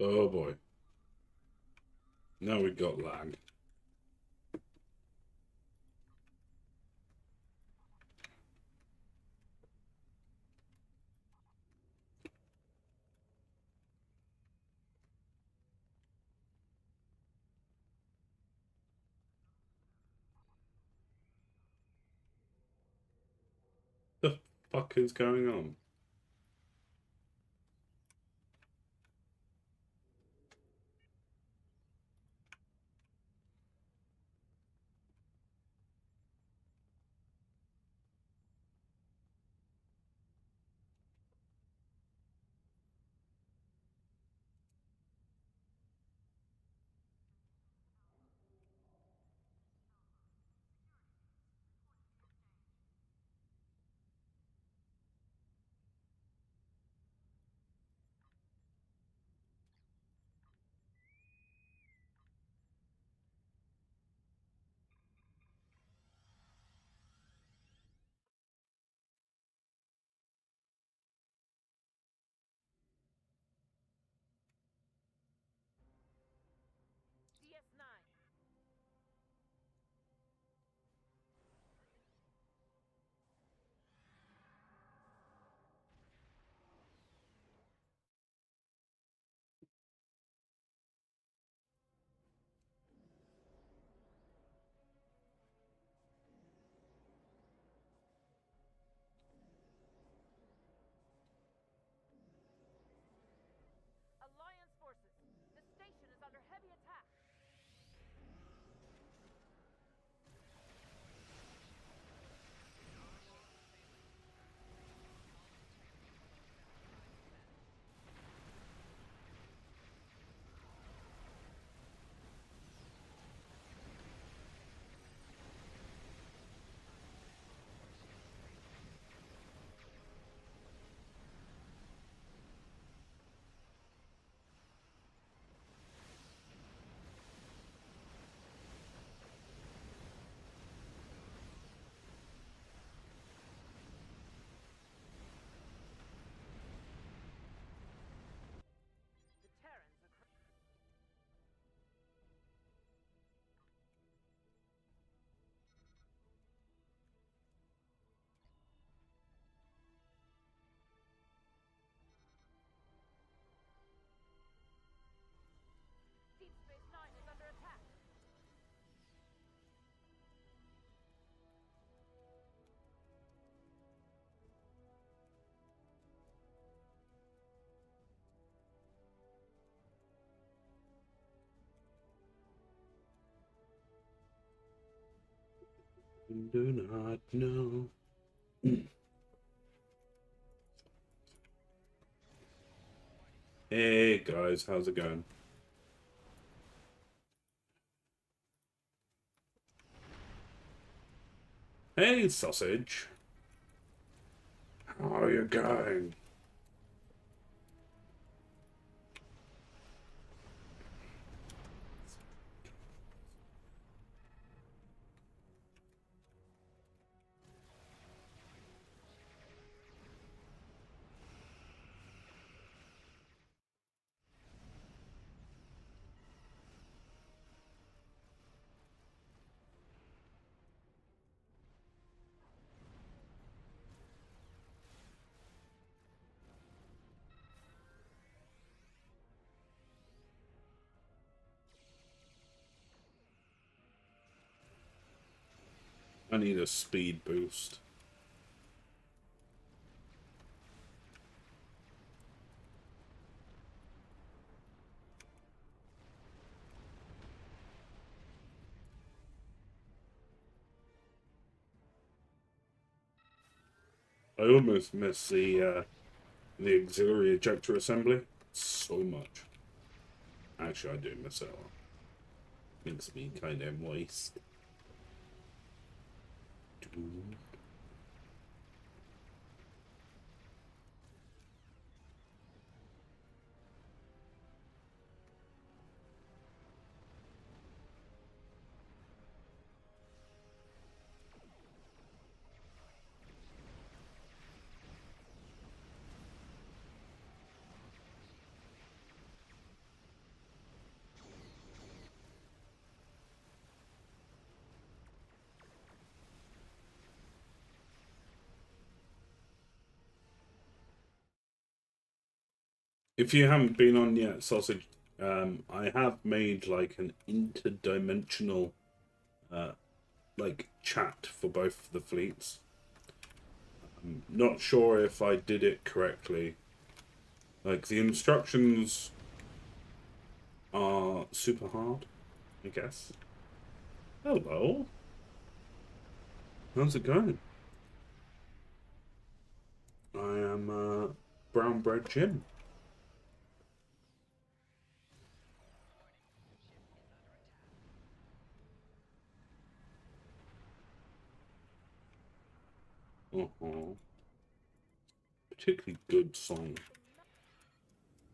Oh boy. Now we got lag. The fuck is going on? DS9. Alliance forces. The station is under heavy attack. The Terrans are... Deep Space Nine is under attack. Do not know. Hey guys, how's it going? Hey sausage. How are you going? I need a speed boost. I almost missed the auxiliary ejector assembly so much. Actually, I do miss it a lot. Makes me kind of moist. If you haven't been on yet, Sausage, I have made like an interdimensional like chat for both the fleets. I'm not sure if I did it correctly. Like the instructions are super hard, I guess. Hello. How's it going? I am Brown Bread Jim. Particularly good song.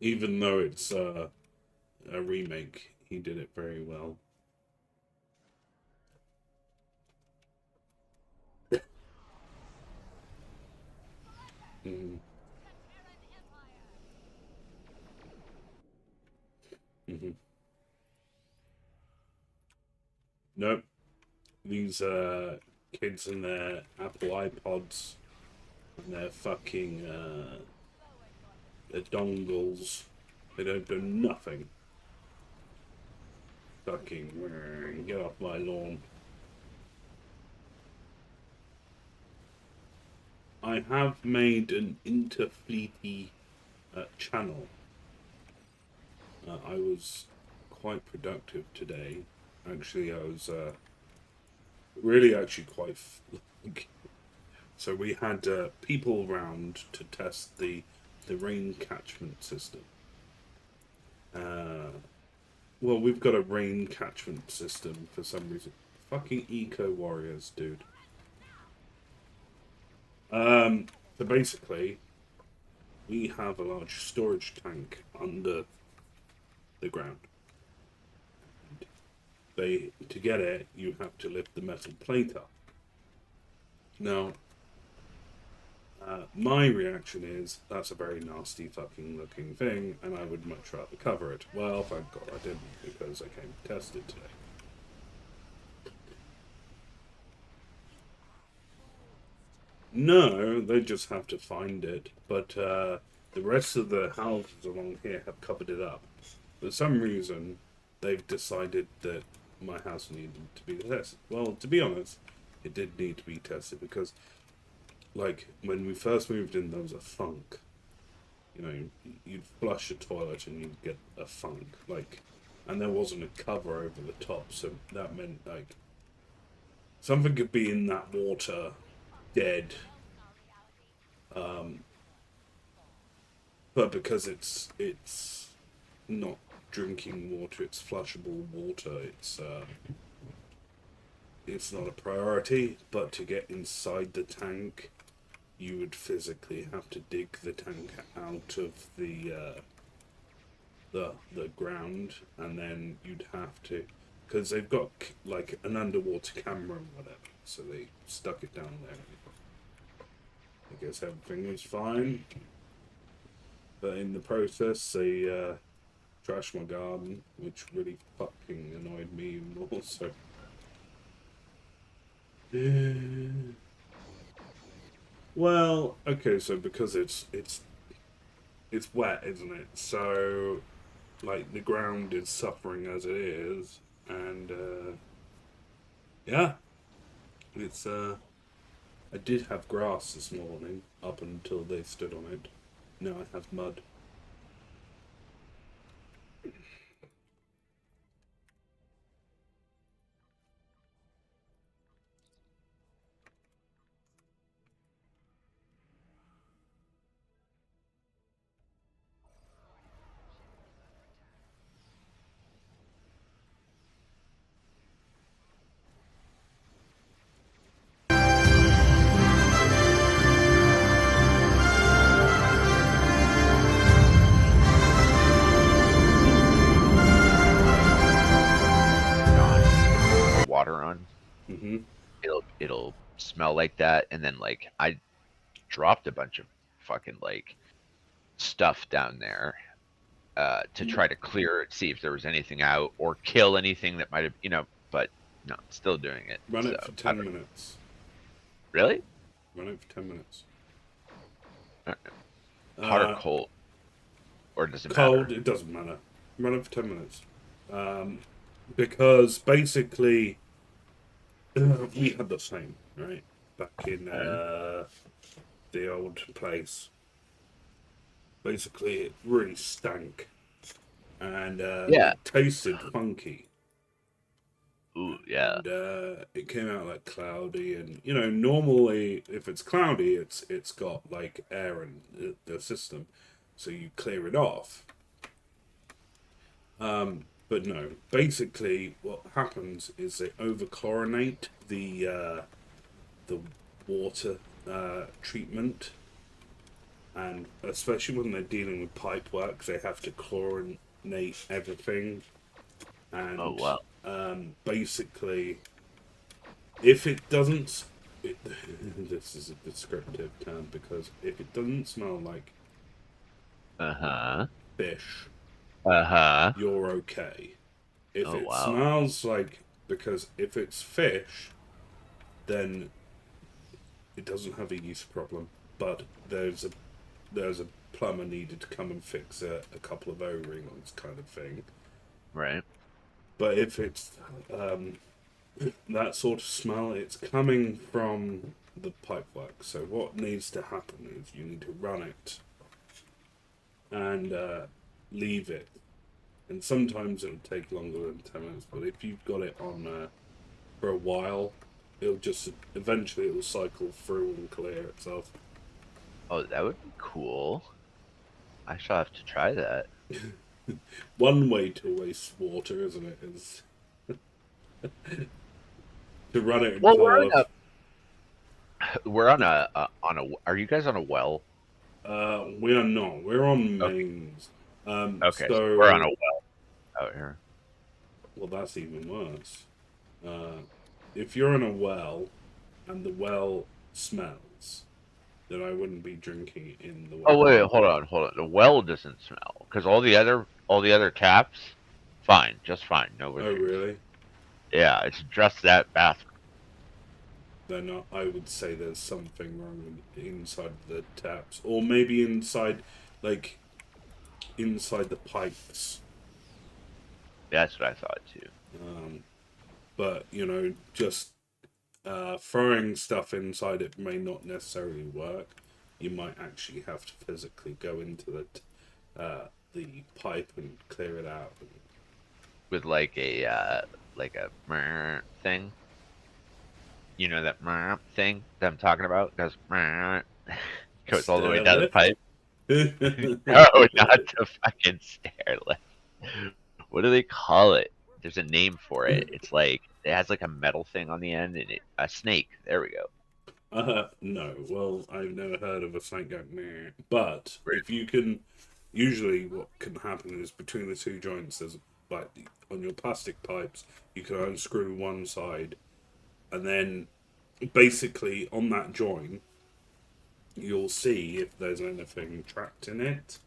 Even though it's a remake, he did it very well. Mm. Mm-hmm. Nope. These kids and their Apple iPods and their fucking their dongles, they don't do nothing. Fucking get off my lawn. I have made an interfleety channel. I was quite productive today. Actually, I was really actually quite. So we had people round to test the rain catchment system. Well, we've got a rain catchment system for some reason. Fucking eco warriors, dude. So basically, we have a large storage tank under the ground. To get it, you have to lift the metal plate up. Now, my reaction is that's a very nasty fucking looking thing, and I would much rather cover it. Well, thank God I didn't, because I came to test it today. No, they just have to find it, but the rest of the houses along here have covered it up. For some reason, they've decided that my house needed to be tested. Well, to be honest, it did need to be tested because, like, when we first moved in, there was a funk. You know, you'd flush a toilet and you'd get a funk, like, and there wasn't a cover over the top, so that meant, like, something could be in that water, dead. But because it's not drinking water, it's flushable water, it's not a priority. But to get inside the tank, you would physically have to dig the tank out of the ground, and then you'd have to, because they've got like an underwater camera or whatever, so they stuck it down there. I guess everything was fine, but in the process they trashed my garden, which really fucking annoyed me more. So well, okay, so because it's wet, isn't it? So like the ground is suffering as it is, and yeah, it's I did have grass this morning up until they stood on it. Now I have mud. Water on, Mm-hmm. it'll smell like that, and then like I dropped a bunch of fucking like stuff down there to try to clear it, see if there was anything out or kill anything that might have, but no, still doing it. Run it So, for 10 minutes. Really? Run it for 10 minutes. Hot or cold? or does it Cold, matter? it doesn't matter. Run it for 10 minutes. Um, because basically, we had the same, right? Back in Okay. the old place. Basically, it really stank. And Yeah. it tasted funky. Ooh, yeah. And it came out like cloudy. And, normally, if it's cloudy, it's got like air in the system. So you clear it off. But no, basically, what happens is they overchlorinate the water treatment, and especially when they're dealing with pipe work, they have to chlorinate everything. Oh And wow. basically, if it doesn't, it, this is a descriptive term because if it doesn't smell like Uh-huh. fish, Uh-huh. you're okay. If Oh it wow. smells like, because if it's fish, then it doesn't have a yeast problem, but there's a plumber needed to come and fix a couple of O-rings kind of thing. Right. But if it's that sort of smell, it's coming from the pipework. So what needs to happen is you need to run it and leave it. And sometimes it'll take longer than 10 minutes, but if you've got it on for a while, it'll just eventually it'll cycle through and clear itself. Oh, that would be cool. I shall have to try that. One way to waste water, isn't it, is to run it Well, until we're on a. Are you guys on a well? we are not. We're on Okay. mains. Okay. So we're on a So well out here. well, that's even worse. Uh, if you're in a well and the well smells, then I wouldn't be drinking in the Oh well. wait, hold on. The well doesn't smell because all the other taps, fine, just fine, no Oh, issues. really? Yeah, it's just that bathroom. Then I would say there's something wrong inside the taps, or maybe like inside the pipes. That's what I thought too. But just throwing stuff inside it may not necessarily work. You might actually have to physically go into the pipe and clear it out. With like a meh thing. You know that meh thing that I'm talking about? Goes meh, goes all the way Stair down the lift. pipe. No, not the fucking stair lift. What do they call it? There's a name for it. It's like it has like a metal thing on the end and a snake. There we go. No. Well, I've never heard of a snake going meh. But Right. if you can, usually what can happen is between the two joints, there's like on your plastic pipes, you can unscrew one side, and then basically on that joint, you'll see if there's anything trapped in it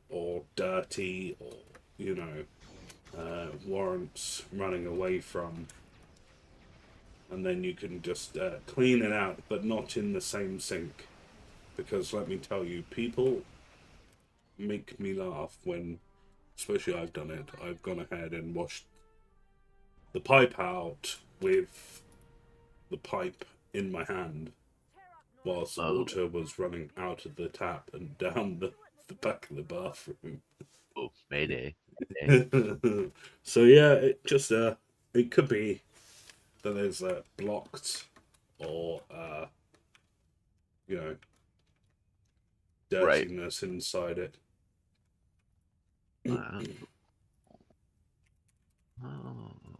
or dirty or you know warrants running away from, and then you can just clean it out, but not in the same sink. Because let me tell you, people make me laugh when, especially I've done it. I've gone ahead and washed the pipe out with the pipe in my hand whilst the Oh, water was running out of the tap and down the back of the bathroom. oh, Mayday, Mayday. So yeah, it could be that there's blocked or you know Right. dirtiness inside it. Uh, oh,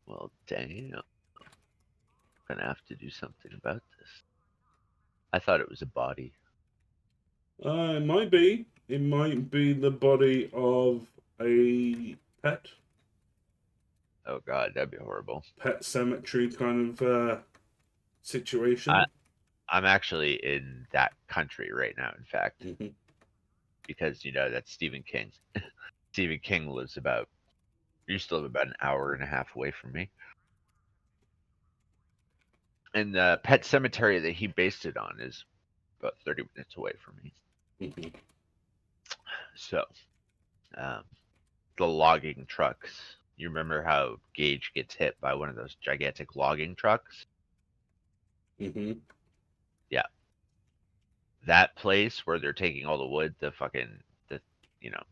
well, damn. I'm gonna have to do something about this. I thought it was a body. It might be. It might be the body of a Oh God, that'd be horrible. pet cemetery kind of I situation. I'm actually in that country right now. In fact, Hmm. because that's Stephen King. Stephen King lives about used to live about an hour and a half away from me. And the pet cemetery that he based it on is about 30 minutes away from me. Hmm. So, um, the logging trucks. You remember how Gage gets hit by one of those gigantic logging trucks? Mm-hmm. Yeah. That place where they're taking all the wood to to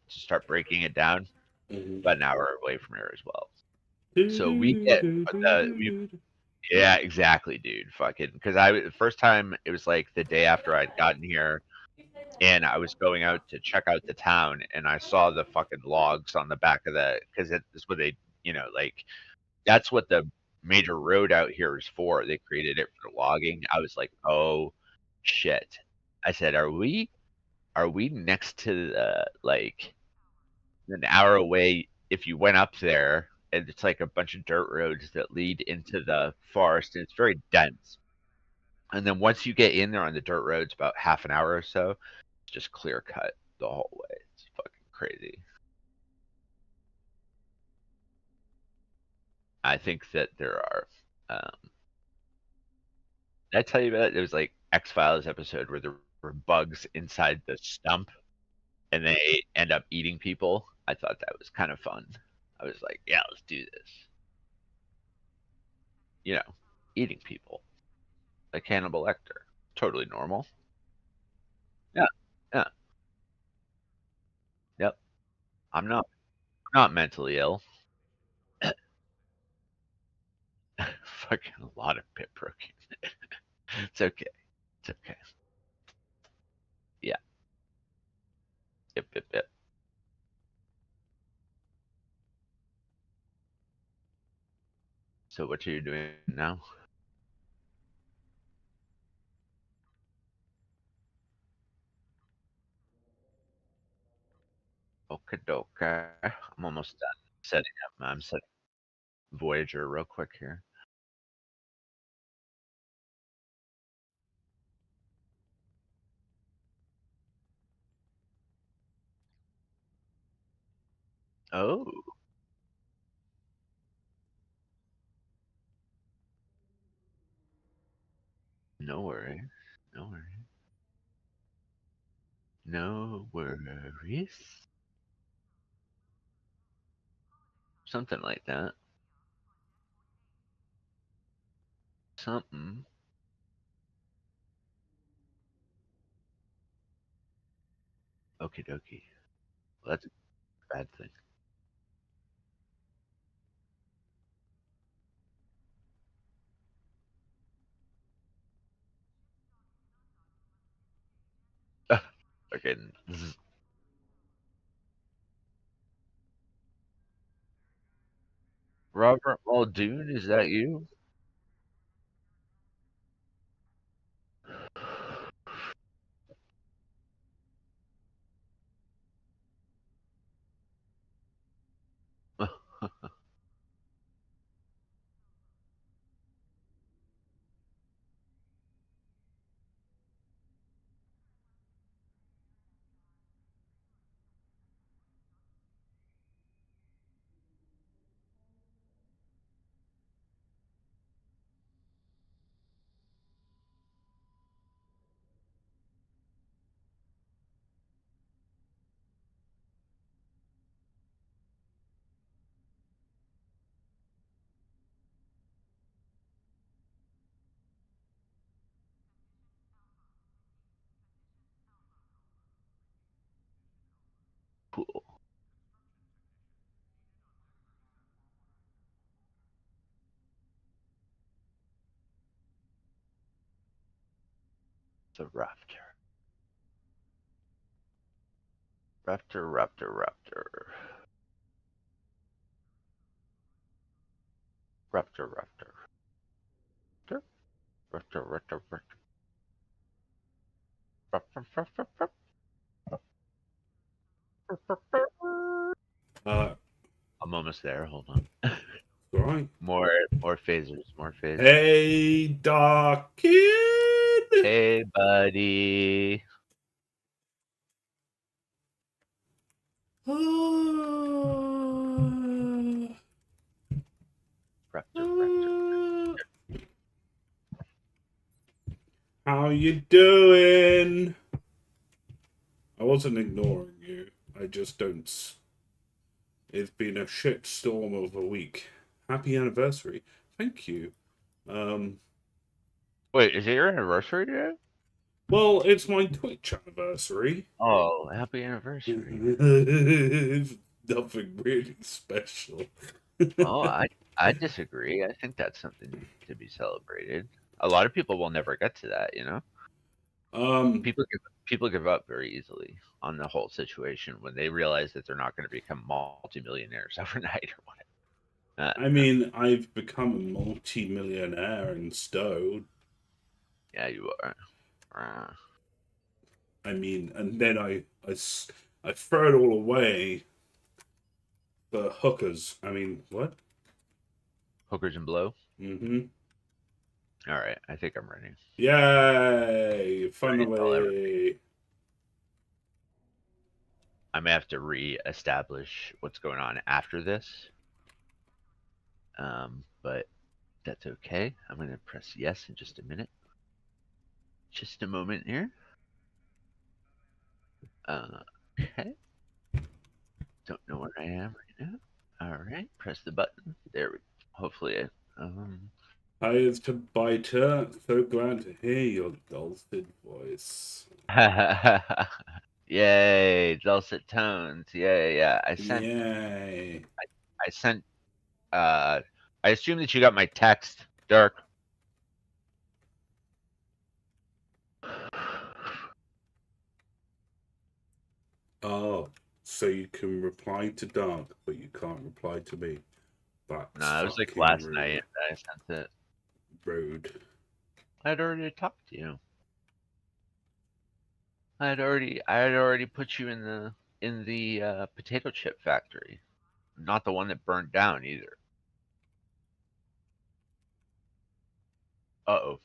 start breaking it down, Mm-hmm. about an hour away from here as well. So yeah, exactly, dude. Fucking, because the first time it was like the day after I'd gotten here, and I was going out to check out the town, and I saw the fucking logs on the back of because it's what they, like that's what the major road out here is for. They created it for logging. I was like, oh shit. I said, are we next to an hour away if you went up there, and it's like a bunch of dirt roads that lead into the forest, and it's very dense. And then once you get in there on the dirt roads, about half an hour or so, it's just clear cut the whole way. It's fucking crazy. I think that there are. Did I tell you about it? There was like X-Files episode where there were bugs inside the stump and they end up eating people. I thought that was kind of fun. I was like, yeah, let's do this. You know, eating people. Like Hannibal Lecter. Totally normal. Yeah. Yeah. Yep. I'm not mentally ill. Fucking a lot of pit broken. It's okay. It's okay. Yeah. Yep, yep, yep. So what are you doing now? Okay, okay. I'm almost done setting up. I'm setting Voyager real quick here. Oh, no worries. No worries. No worries. Something like that. Something. Okie dokie. Well, that's a bad thing. Okay. Robert Muldoon, is that you? Cool. The raptor. Raptor, raptor, raptor. Raptor, raptor. Raptor, raptor, raptor, raptor. Raptor, raptor, raptor. Uh, I'm almost there. Hold on. right. More phasers. More phasers. Hey, Doc Kid. Hey, buddy. Raptor, raptor. How you doing? I wasn't ignoring you. I just don't. It's been a shit storm of a week. Happy anniversary. Thank you. Um, Wait, is it your anniversary today? well, it's my Twitch anniversary. Oh, happy anniversary. It's nothing really special. Oh, I disagree. I think that's something to be celebrated. A lot of people will never get to that, you know? um, People give up very easily on the whole situation when they realize that they're not going to become multimillionaires overnight or whatever. I mean, I've become a multi-millionaire in Stowe. Yeah, you are. I mean, and then I throw it all away for hookers. I mean, what? Hookers and blow. Mm-hmm. All right, I think I'm ready. Yay! Ready to tell everybody. Finally. I may have to re-establish what's going on after this, but that's okay. I'm going to press yes in just a minute. Just a moment here. Okay. Don't know where I am right now. All right, press the button. There we go. Hopefully, Hi, it's Biter. So glad to hear your dulcet voice. Yay, dulcet tones. Yeah. Yay. I sent, I assume that you got my text, Dirk. Oh, so you can reply to Dark, but you can't reply to me. That's No, it was like fucking last rude. night that I sent it. Rude. I'd already talked to you. I had already put you in the potato chip factory. Not the one that burned down either. Uh-oh.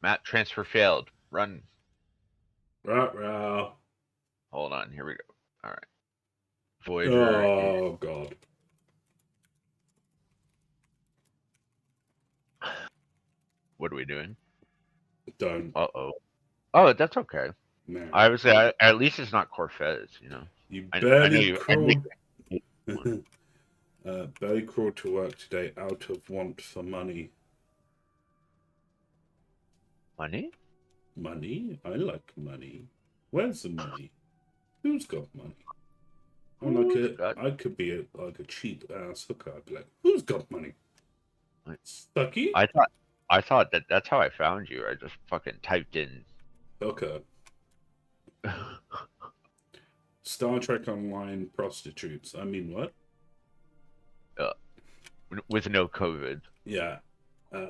Map transfer failed. Run. Ruh-roh. Hold on, here we go. Alright. Voyager is Oh, God. what are we doing? Don't. Uh-oh. Oh, that's okay. Man. I would say at least it's not Corfez, you know. You I know barely you crawled. Barely crawled to work today out of want for money. money? Money? I like money. Where's the money? Who's got money? I could be like a cheap ass hooker. I'd be like, who's got money? Stucky? I thought that's how I found you. I just fucking typed in Hooker. Star Trek Online prostitutes. I mean, what? with no COVID. Yeah.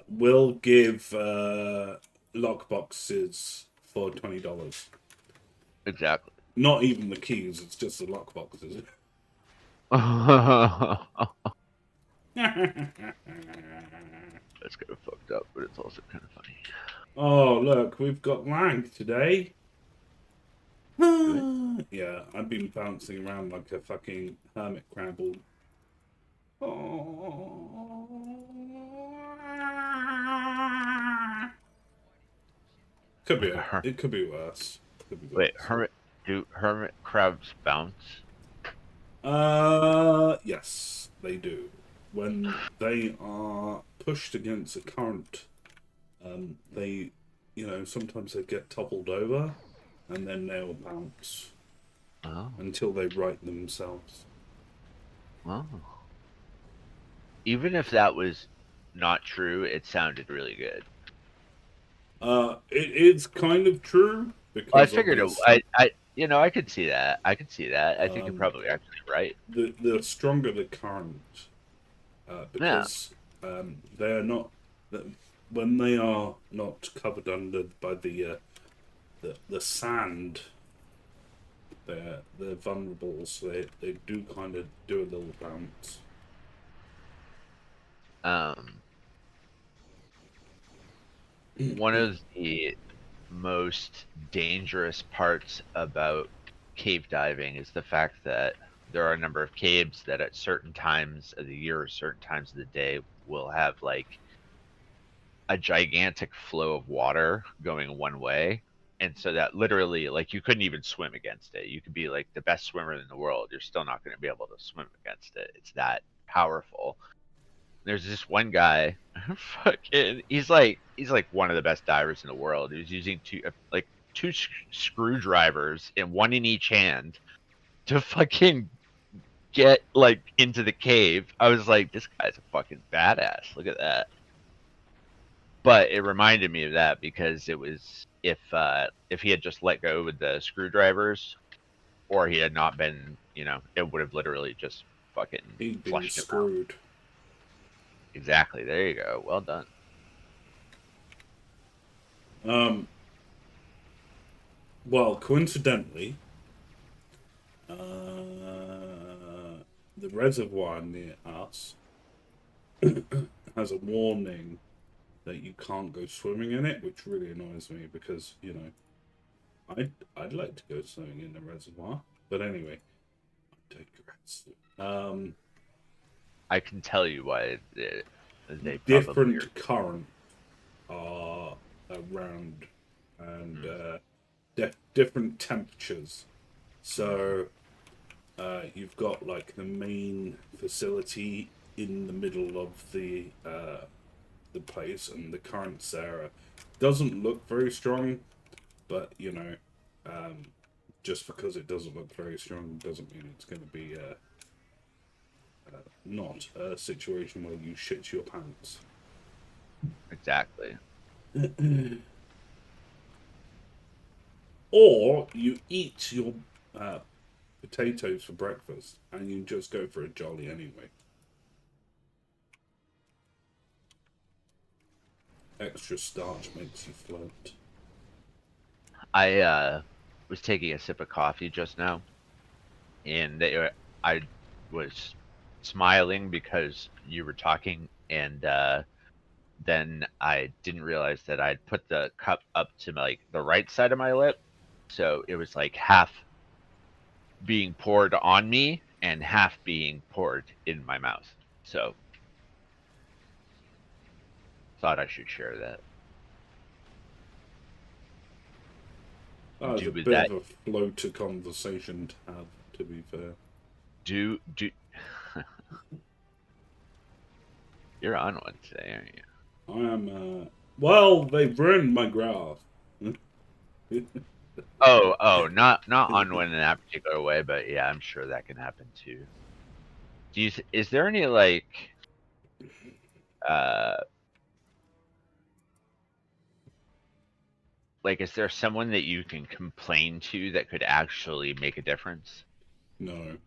We'll give lockboxes for $20. Exactly. Not even the keys, it's just the lockboxes. That's kind of fucked up, but it's also kind of funny. Oh, look, we've got lag today. Good. Yeah, I've been bouncing around like a fucking hermit crab all. Could be it could be worse. Wait, do hermit crabs bounce? Yes, they do. When they are pushed against a current, they, sometimes they get toppled over, and then they'll bounce until they right themselves. Oh. Even if that was not true, it sounded really good. It is kind of true because I figured I could see that. I think you're probably actually right. The stronger the current, because they are not when they are not covered under by the sand. They're vulnerable, so they do kind of do a little bounce. One of the most dangerous parts about cave diving is the fact that there are a number of caves that at certain times of the year or certain times of the day will have like a gigantic flow of water going one way, And so that literally, like, you couldn't even swim against it. You could be like the best swimmer in the world, you're still not going to be able to swim against it. It's that powerful. There's this one guy, fucking, he's like one of the best divers in the world. He was using two screwdrivers and one in each hand to fucking get like into the cave. I was like, this guy's a fucking badass. Look at that. But it reminded me of that because it was if he had just let go with the screwdrivers, or he had not been, it would have literally just fucking He'd been flushed him out. screwed. Exactly. There you go. Well done. Well, coincidentally, the reservoir near us has a warning that you can't go swimming in it, which really annoys me because, I'd like to go swimming in the reservoir. But anyway, I digress. I can tell you why they probably Different current are around, and different temperatures. So you've got like the main facility in the middle of the place, and the currents there doesn't look very strong, but just because it doesn't look very strong doesn't mean it's going to be not a situation where you shit your pants. exactly. Or you eat your potatoes for breakfast and you just go for a jolly anyway. Extra starch makes you float. I was taking a sip of coffee just now, and I was smiling because you were talking, and then I didn't realize that I'd put the cup up to like the right side of my lip, so it was like half being poured on me and half being poured in my mouth. So thought I should share that. That was Do a with bit that. of a floater conversation to have, to be fair. Do You're on one today, aren't you? I am, well, they've ruined my graph. Oh, not on one in that particular way, but yeah, I'm sure that can happen too. Is there any uh is there someone that you can complain to that could actually make a difference? No.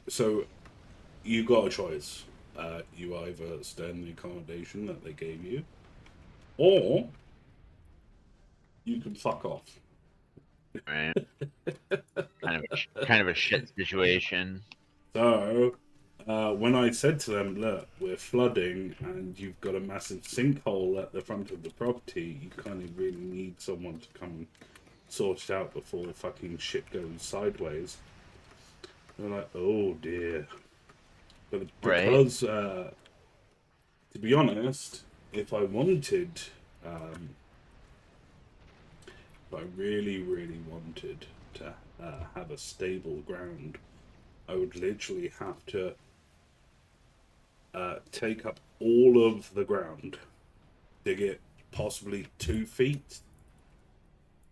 So you got a choice. You either stay in the accommodation that they gave you, or you can fuck off. Right? Kind of a shit situation. So, when I said to them, look, we're flooding and you've got a massive sinkhole at the front of the property, you kind of really need someone to come and sort it out before fucking shit goes sideways. They're like, oh dear. But Right? because, to be honest, if I wanted, if I really, really wanted to have a stable ground, I would literally have to take up all of the ground, dig it possibly 2 feet,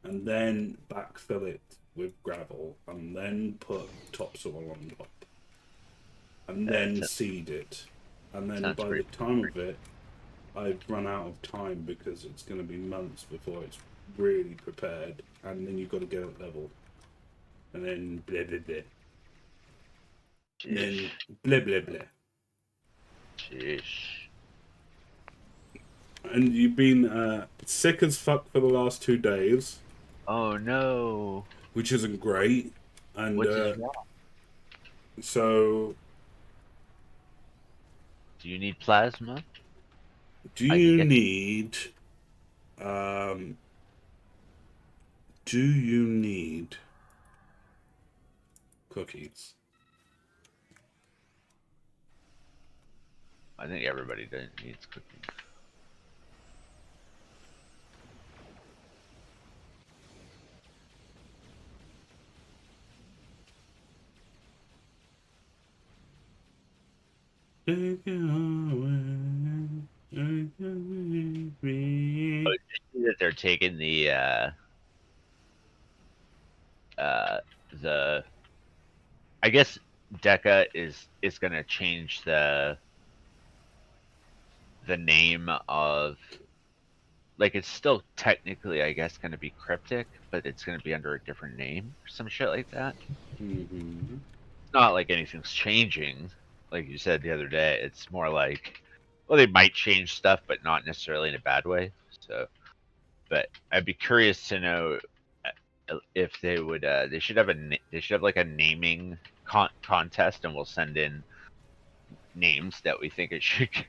and then backfill it with gravel, and then put topsoil on top, and then seed it. And then Sounds by the pretty. time of it, I've run out of time because it's going to be months before it's really prepared, and then you've got to get it level. And then blah blah blah. And then blah blah blah. Jeez. And you've been sick as fuck for the last 2 days, Oh no. which isn't great. And What's wrong? so, Do you need plasma? do I can you get need? Um, do you need cookies? I think everybody needs cookies. Take it away. That they're taking the I guess Deca is gonna change the name of, like, it's still technically, I guess, gonna be cryptic, but it's gonna be under a different name or some shit like that. Mm-hmm. It's not like anything's changing, like you said the other day. It's more like, well, they might change stuff, but not necessarily in a bad way. So, but I'd be curious to know if they would. They should have they should have like a naming contest, and we'll send in names that we think it should go.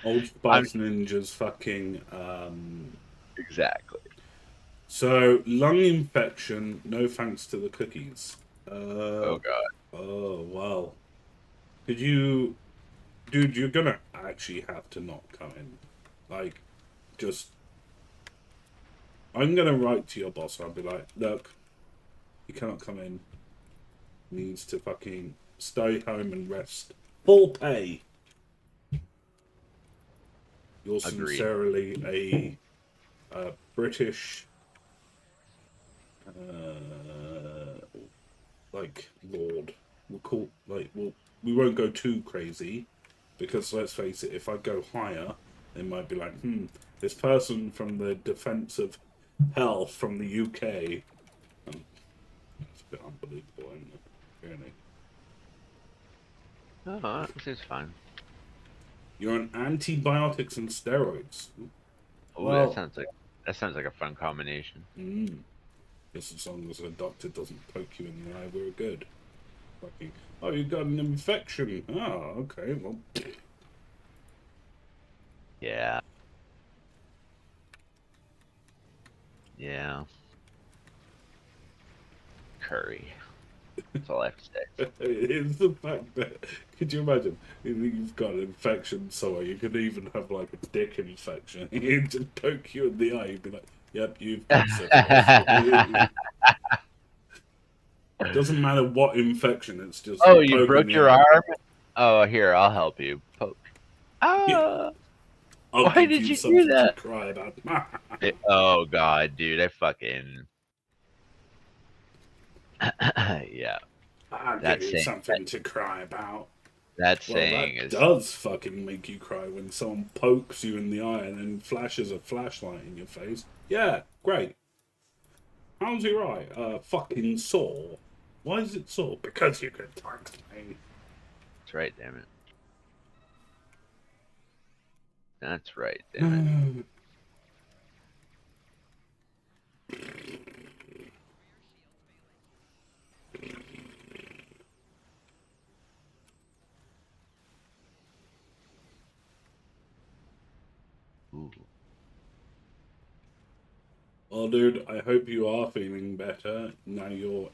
Old I'm Spice Ninja's fucking. exactly. So lung infection. No thanks to the cookies. Oh god. Oh well. Could you, dude? You're gonna actually have to not come in. Like, just. I'm gonna write to your boss. I'll be like, look, he cannot come in. He needs to fucking stay home and rest. Full pay. You're Agreed. sincerely a British, like lord. We won't go too crazy, because let's face it, if I go higher, they might be like, this person from the Defence of Health from the UK. It's a bit unbelievable, isn't it? Really. Oh, this is fine. You're on antibiotics and steroids. Oh, Well, that sounds like a fun combination. just as long as a doctor doesn't poke you in the eye, we're good. Fucking, oh, you got an infection. Oh, okay, well. Yeah. Yeah. Curry. That's all I have to say. It's the fact that, could you imagine, if you've got an infection somewhere, you could even have like a dick infection. He'd just poke you in the eye, you'd be like, yep, you've got syphilis. Doesn't matter what infection, it's just Oh, you poke in broke the your eye. arm? Oh, here, I'll help you. Poke. Yeah, Ah, I'll why give did you you do something to that? cry about. Oh god, dude, I fucking yeah. I'll give That you saying, something to cry about. that Well, saying that is does fucking make you cry when someone pokes you in the eye and then flashes a flashlight in your face. Yeah, great. How's your eye? Fucking sore. Why is it sore? Because you can talk to me. that's right, damn it. That's right, damn it. Ooh. Well, dude, I hope you are feeling better. Now you're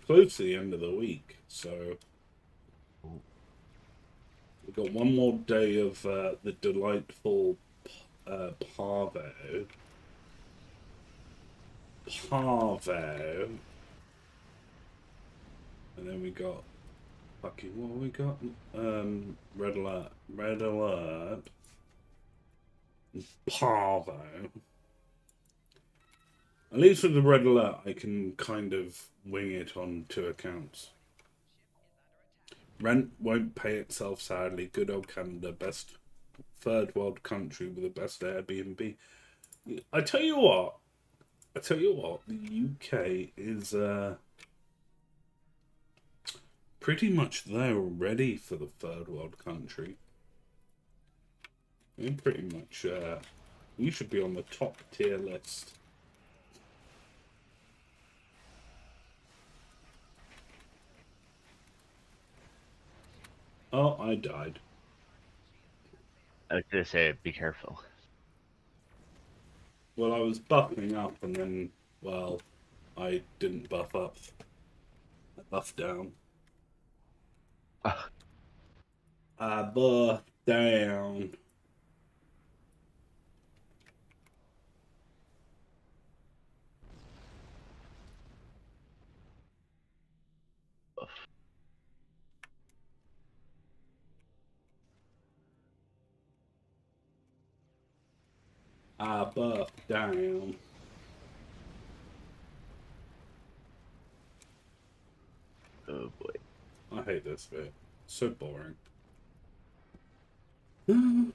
close to the end of the week, so we've got one more day of the delightful Parvo. Parvo. And then we got fucking what have we got? Red alert. Red alert. Parvo. At least with the red alert I can kind of wing it on 2 accounts. Rent won't pay itself, sadly. Good old Canada, best third world country with the best Airbnb. I tell you what, the UK is pretty much there already for the third world country. We're pretty much, we should be on the top tier list. Oh, I died. I was gonna say, be careful. Well, I was buffing up and then, well, I didn't buff up. I buffed down. Ugh. I buffed down. I buff down. Oh boy. I hate this bit. So boring. Boring.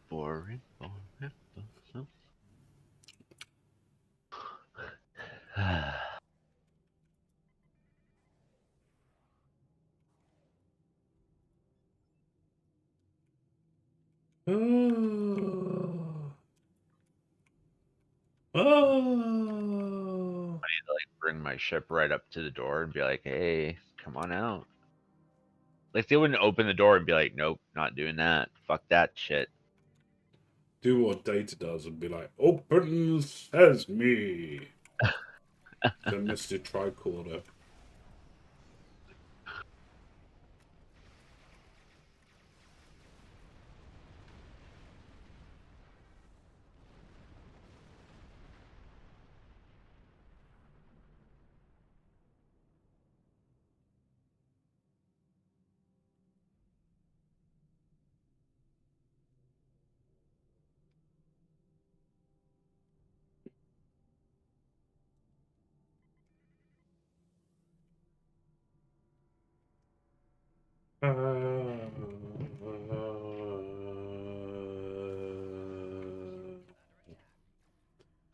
Boring. Oh. Oh. Like bring my ship right up to the door and be like, "Hey, come on out." Like they wouldn't open the door and be like, "Nope, not doing that. Fuck that shit." Do what Data does and be like, open sesame. To Mr. Tricorder.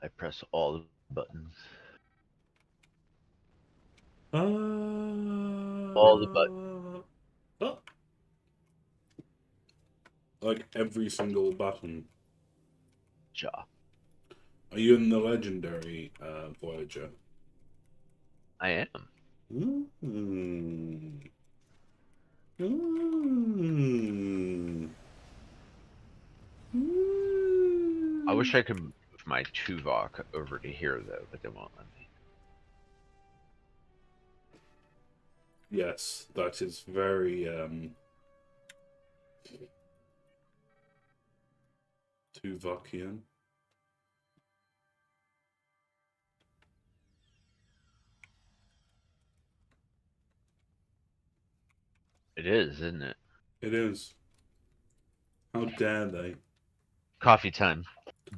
I press all the buttons. All the buttons. Oh. Like every single button. Jaw. Are you in the legendary Voyager? I am. Mm. Mm. I wish Mm. I could move my Tuvok over to here though, but they won't let me. Yes, that is very Tuvakian. It is, isn't it? It is. How dare they? Coffee time.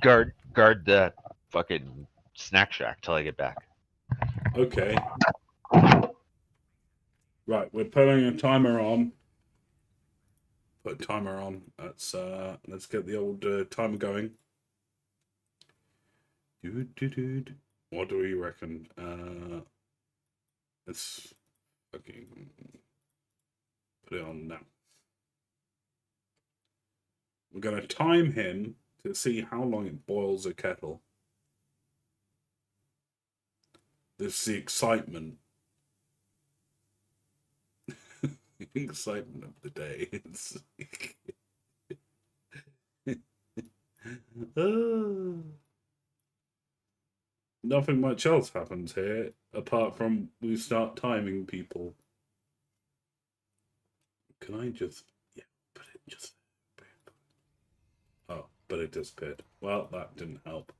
Guard the fucking snack shack till I get back. Okay. Right, we're putting a timer on. Put a timer on. Let's get the old timer going. What do we reckon? Let's fucking put it on now. We're gonna time him to see how long it boils a kettle. This is the excitement. Excitement of the day. It's nothing much else happens here apart from we start timing people. Can I just put it just oh, but it disappeared. Well, that didn't help.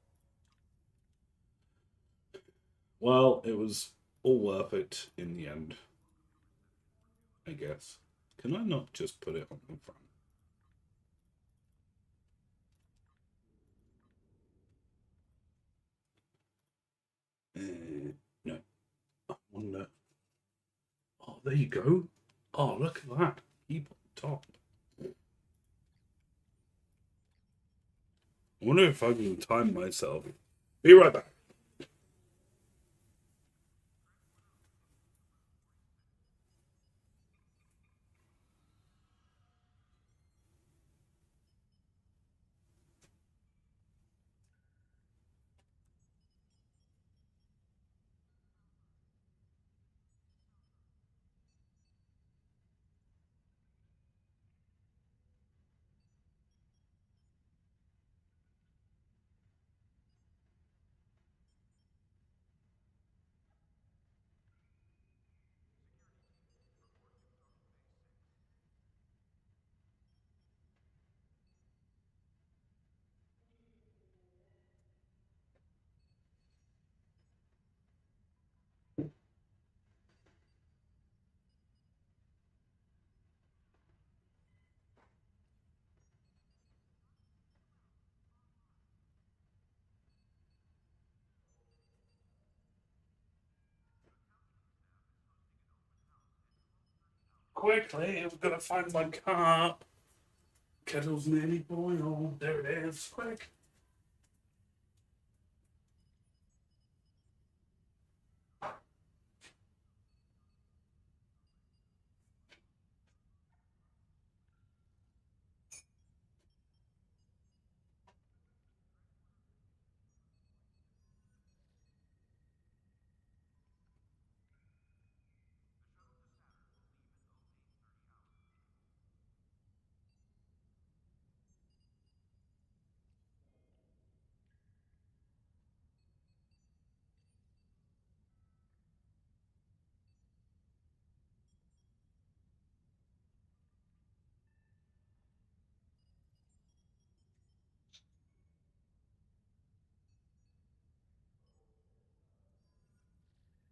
Well, it was all worth it in the end, I guess. Can I not just put it on the front? No. I wonder. Oh, there you go. Oh, look at that. Keep on top. I wonder if I can time myself. Be right back. quickly. I've got to find my cup. Kettle's nearly boiled. There it is. Quick.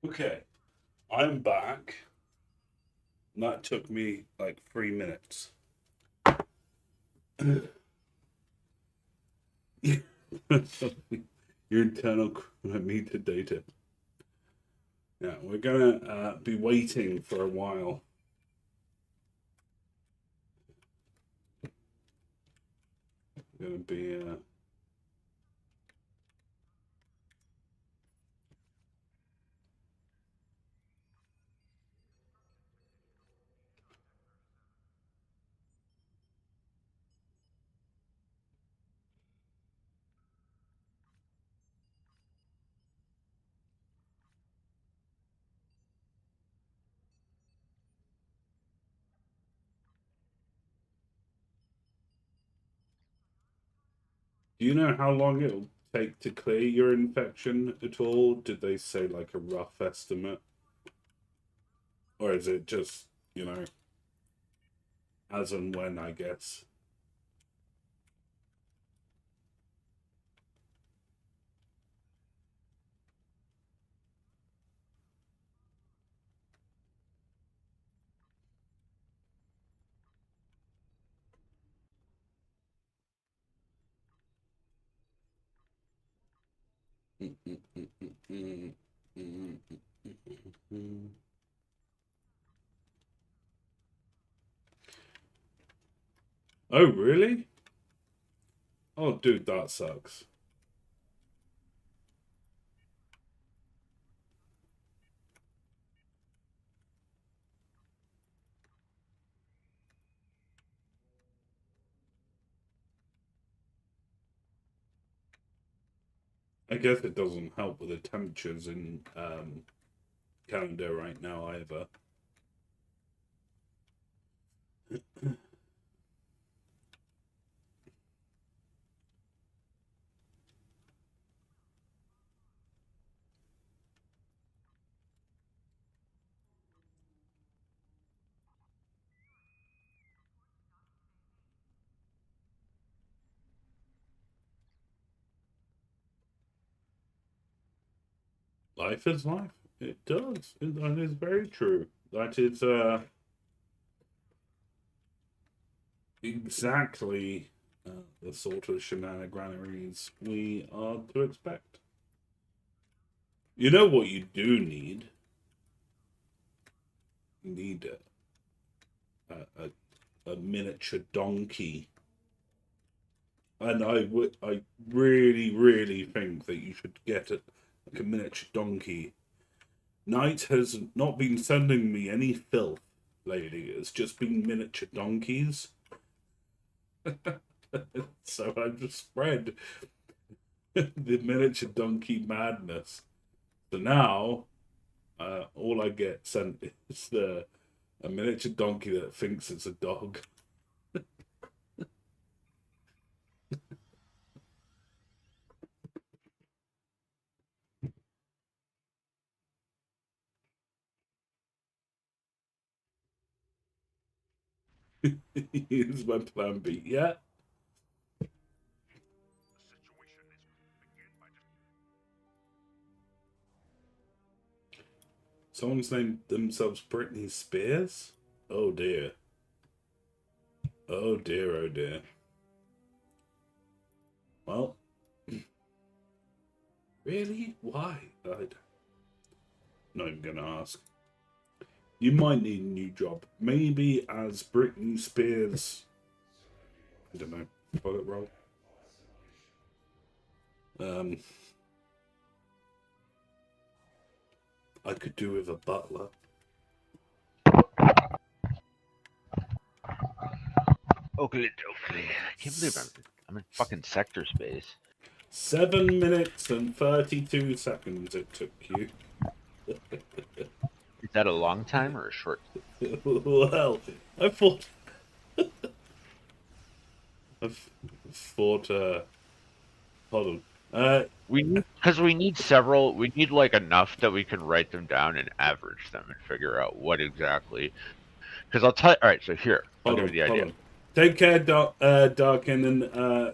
Okay, I'm back. And that took me like 3 minutes. Your internal meter data. Yeah, we're gonna be waiting for a while. Gonna be Do you know how long it'll take to clear your infection at all? Did they say like a rough estimate? Or is it just, as and when, I guess? Oh, really? Oh, dude, that sucks. I guess it doesn't help with the temperatures in Canada right now either. Life is life. It does. That is very true. That is exactly the sort of shenanigans we are to expect. You know what you do need? You need a miniature donkey. And I really, really think that you should get like a miniature donkey. Knight has not been sending me any filth lately. It's just been miniature donkeys. So I've just spread the miniature donkey madness. So now, all I get sent is a miniature donkey that thinks it's a dog. Here's my plan B. Yeah. Someone's named themselves Britney Spears? Oh dear. Oh dear, oh dear. Well, really? Why? Not even gonna ask. You might need a new job. Maybe as Britney Spears. I don't know. Toilet roll. I could do with a butler. Oakley dokley. I can't believe I'm in fucking sector space. 7 minutes and 32 seconds it took you. Is that a long time or a short? Well, I thought. I thought. Hold on. We need several. We need like enough that we can write them down and average them and figure out what exactly. Because I'll tell you. All right, so here I'll give you the idea. On. Take care, Darkin, and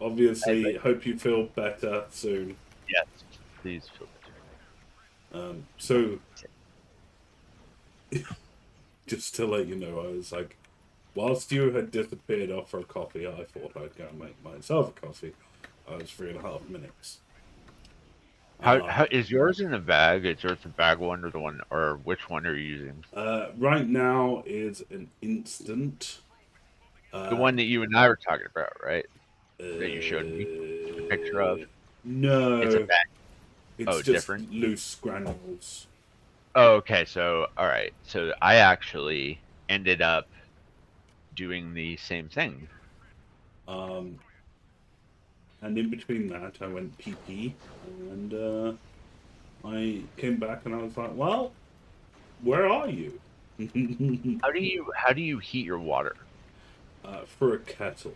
obviously hope you feel better soon. Yes, please feel better. So, just to let you know, I was like, whilst you had disappeared off for a coffee, I thought I'd go and make myself a coffee. I was 3.5 minutes. How is yours in the bag? Is yours the bag one or the one, or which one are you using? Right now is an instant. The one that you and I were talking about, right? That you showed me a picture of. No, It's a bag. it's Oh, just different? loose granules. Oh, okay. So, all right. So I actually ended up doing the same thing. And in between that, I went pee, and I came back and I was like, "Well, where are you?" How do you heat your water? For a kettle.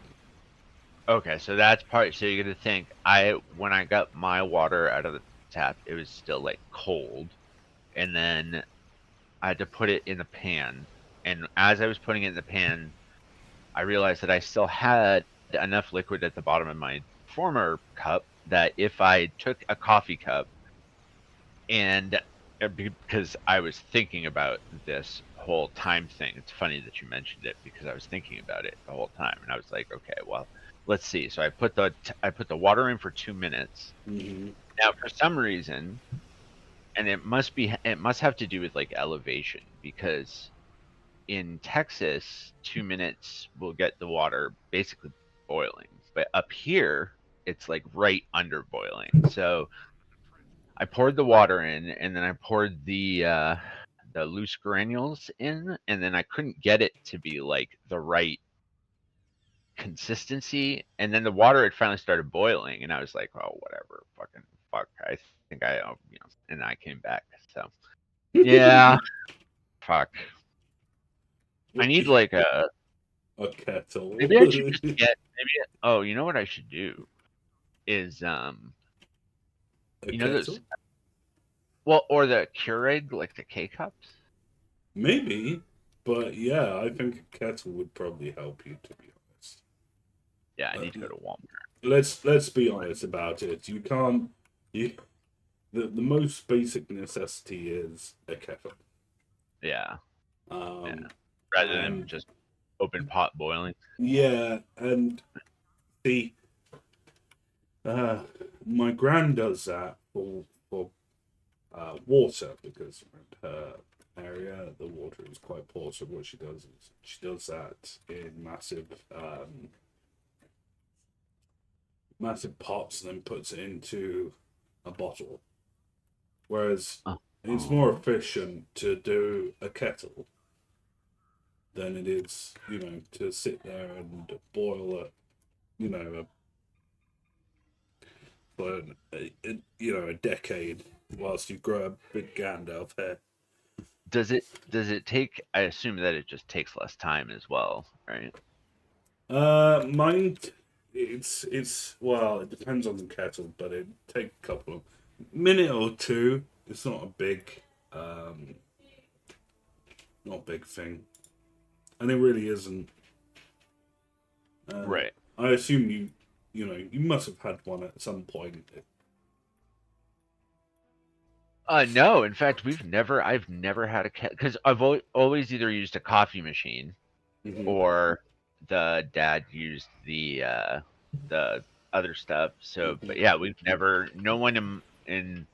Okay, so that's part. So you're gonna think when I got my water out of the tap, it was still like cold, and then I had to put it in the pan. And as I was putting it in the pan, I realized that I still had enough liquid at the bottom of my former cup that if I took a coffee cup and because I was thinking about this whole time thing. It's funny that you mentioned it because I was thinking about it the whole time, and I was like, okay, well, let's see. So I put the water in for 2 minutes. Mm-hmm. Now, for some reason, and it must have to do with like elevation because in Texas, 2 minutes will get the water basically boiling, but up here it's like right under boiling. So I poured the water in, and then I poured the loose granules in, and then I couldn't get it to be like the right consistency. And then the water had finally started boiling, and I was like, "Oh, whatever, fucking fuck." I think and I came back. So yeah, fuck. I need like A kettle. maybe I should just get oh, you know what I should do is A you know kettle? those or the Keurig like the K cups. Maybe, but yeah, I think a kettle would probably help you. To be honest. Yeah, I need to go to Walmart. Let's be honest about it. You can't. The most basic necessity is a kettle. Yeah. Um, Yeah. Rather than and just open pot boiling. yeah, and see, my gran does that for water because around her area the water is quite poor. So what she does is she does that in massive pots and then puts it into a bottle. Whereas it's more efficient to do a kettle than it is, to sit there and boil for a decade whilst you grow a big Gandalf hair. Does it take? I assume that it just takes less time as well, right? Mine, it's well, it depends on the kettle, but it take a couple of minute or two. It's not a big, not a big thing, and it really isn't. Right. I assume you must have had one at some point. No. In fact, I've never had a because I've always either used a coffee machine Mhm. or the dad used the other stuff. So, but yeah, we've never. No one in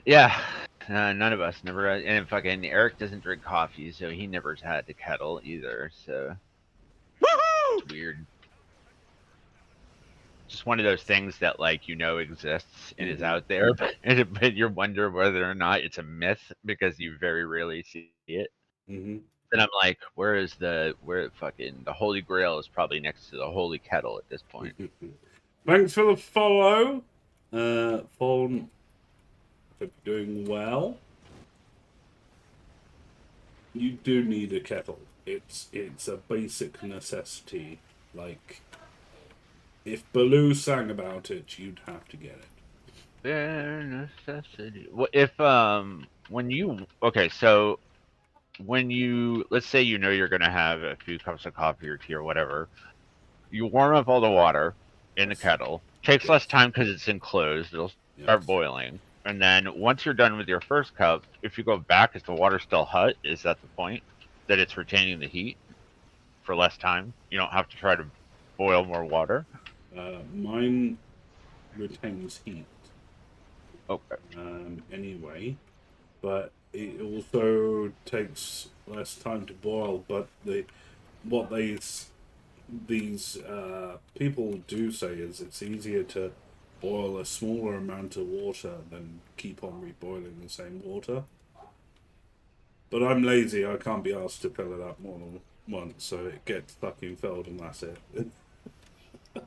yeah. none of us never. And fucking Eric doesn't drink coffee, so he never had the kettle either. So Woohoo! it's weird. Just one of those things that like exists and is out there, but you wonder whether or not it's a myth because you very rarely see it. Mm-hmm. And I'm like, where fucking the Holy Grail is probably next to the Holy Kettle at this point. Thanks for the follow. Fawn, hope you're doing well. You do need a kettle. It's a basic necessity. Like, if Baloo sang about it, you'd have to get it. Bare necessity. What if when you so when you let's say you're gonna have a few cups of coffee or tea or whatever, you warm up all the water in the kettle. Takes less time because it's enclosed. It'll start boiling, and then once you're done with your first cup, if you go back, is the water still hot? Is that the point? That it's retaining the heat for less time? You don't have to try to boil more water. Mine retains heat. Okay. Anyway, but it also takes less time to boil. But what these people do say is it's easier to boil a smaller amount of water than keep on reboiling the same water. But I'm lazy. I can't be asked to fill it up more than once, so it gets fucking filled and that's it.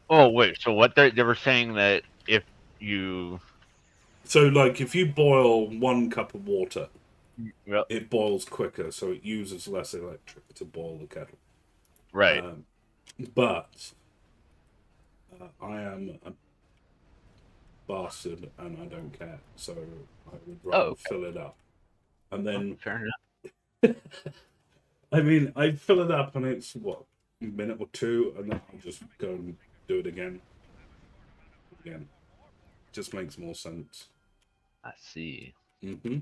Oh wait, so what they were saying that if you So, like, if you boil 1 cup of water, Yep. it boils quicker, so it uses less electric to boil the kettle. Right. But I am a bastard and I don't care, so I would rather fill it up. And then, fair enough. I mean, I fill it up and it's, what, a minute or two, and then I'll just go and do it again. Just makes more sense. I see. Mm-hmm.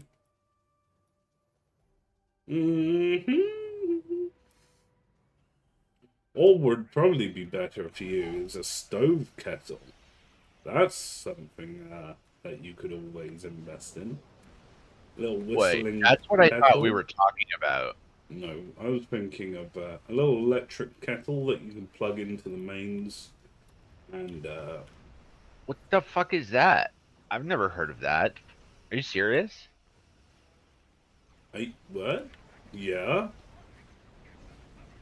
Or would probably be better for you is a stove kettle. That's something that you could always invest in. A little whistling. Wait, that's what I kettle. thought we were talking about. No, I was thinking of a little electric kettle that you can plug into the mains. And What the fuck is that? I've never heard of that. Are you serious? what? Yeah.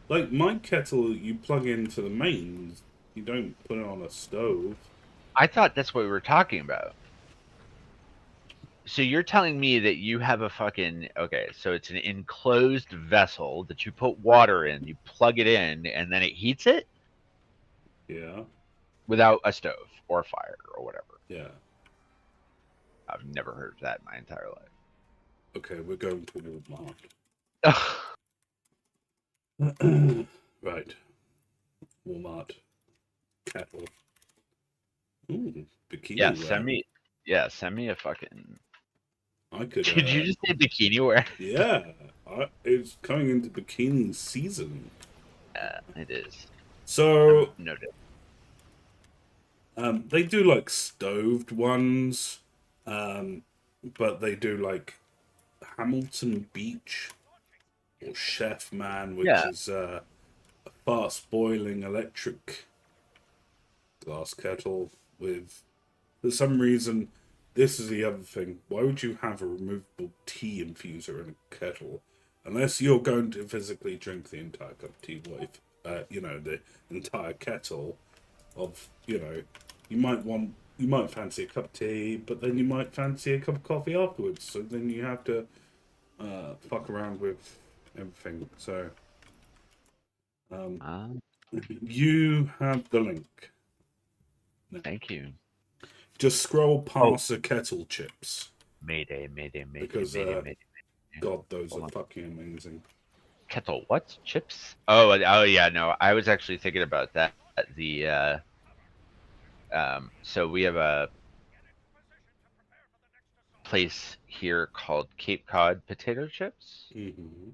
Like my kettle, you plug into the mains. You don't put it on a stove. I thought that's what we were talking about. So you're telling me that you have a fucking so it's an enclosed vessel that you put water in, you plug it in, and then it heats it? Yeah. Without a stove or fire or whatever. Yeah. I've never heard of that in my entire life. Okay, we're going to Walmart. Right. Walmart. Kettle. Ooh, bikini Yeah, wear. send me a fucking. I could. Did you just say bikini wear? Yeah, it's coming into bikini season. Yeah, it is. So Noted. They do like stoved ones, but they do like Hamilton Beach or Chef Man, which is a fast boiling electric glass kettle with, for some reason, this is the other thing. Why would you have a removable tea infuser in a kettle? Unless you're going to physically drink the entire cup of tea, what if, the entire kettle of, you might fancy a cup of tea, but then you might fancy a cup of coffee afterwards. So then you have to fuck around with everything. So you have the link. Thank you. Just scroll past the kettle chips. Mayday. Because God, those are fucking amazing. Kettle what? Chips? Oh yeah, no. I was actually thinking about that. So we have a place here called Cape Cod potato chips. Mm-hmm.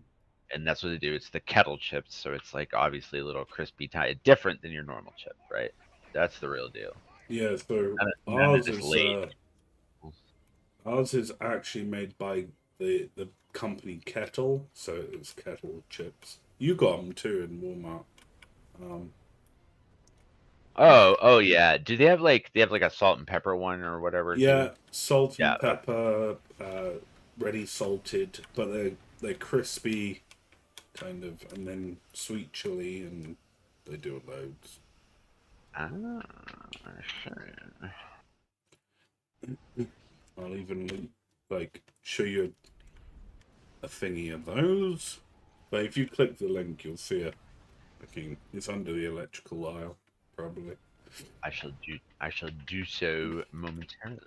And that's what they do. It's the kettle chips, so it's like obviously a little crispy, different than your normal chip, right? That's the real deal. Yeah, so None of ours this is late. Ours is actually made by the company Kettle, so it's Kettle chips. You got them too in Walmart. Um, Oh yeah. Do they have like a salt and pepper one or whatever too? yeah, salt Yeah. and pepper, ready salted, but they're crispy, kind of, and then sweet chili, and they do loads. Ah, sure. I'll even like show you a thingy of those. But if you click the link, you'll see it. It's under the electrical aisle, probably. I shall do so momentarily.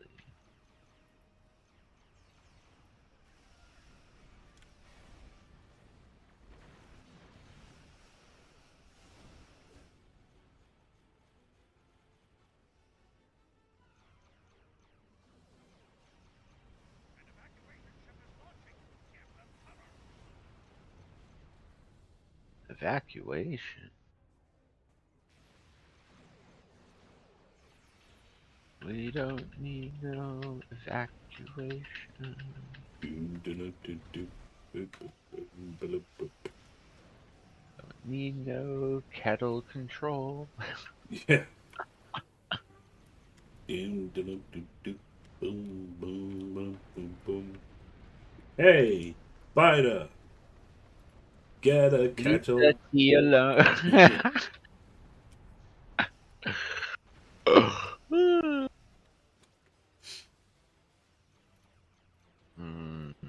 Evacuation. We don't need no evacuation. Don't need no kettle control. Yeah. Boom, boom, boom, boom, boom. Hey, Spider, get a Leave kettle. the tea alone.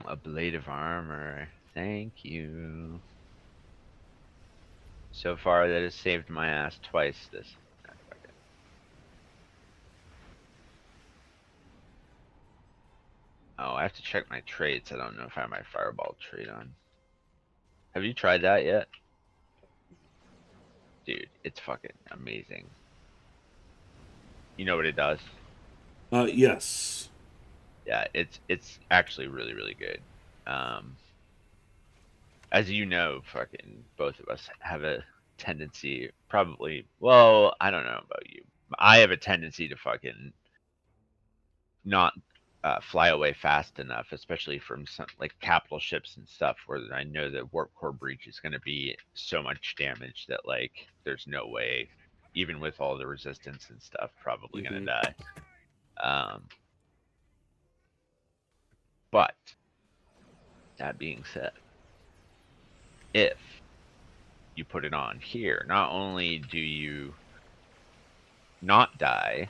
A blade of armor. Thank you. So far, that has saved my ass twice this. Oh, I have to check my traits. I don't know if I have my fireball trait on. Have you tried that yet? Dude, it's fucking amazing. You know what it does? Yes. Yeah, it's actually really, really good. Um, as you know, fucking both of us have a tendency, probably, well, I don't know about you. I have a tendency to fucking not fly away fast enough, especially from some like capital ships and stuff, where I know that warp core breach is going to be so much damage that like there's no way, even with all the resistance and stuff, probably going to Hmm. die. But that being said, if you put it on here, not only do you not die,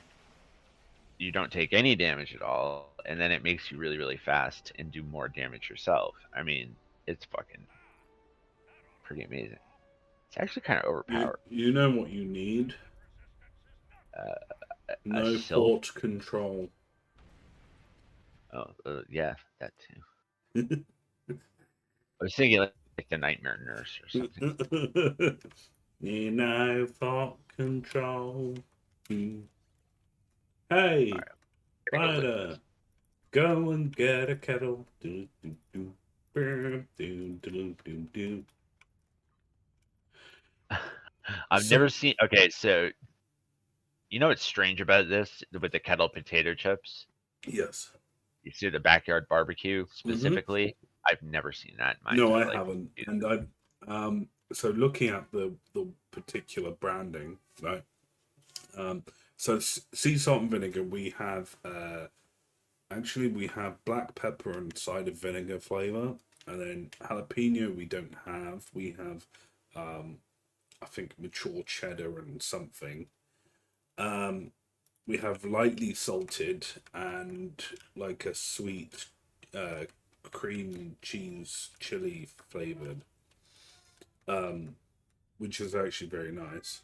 you don't take any damage at all, and then it makes you really, really fast and do more damage yourself. I mean, it's fucking pretty amazing. It's actually kind of overpowered. You know what you need? A No silk. port control. Oh, yeah, that too. I was thinking like the Nightmare Nurse or something. Need no port control. Hey, Alright, gotta go look at Spider, go and get a kettle. Do, do, do. Do, do, do, do, do. this. I've never So, seen. Okay, so you know what's strange about this with the kettle potato chips? yes. You see the backyard barbecue Hmm. specifically. I've never seen that in my No, entire I life. haven't. And so looking at the particular branding, right? So sea salt and vinegar, we have actually we have black pepper and cider vinegar flavor, and then jalapeno we don't have. We have I think mature cheddar and something. Um, we have lightly salted and like a sweet uh, cream cheese chili flavored, which is actually very nice.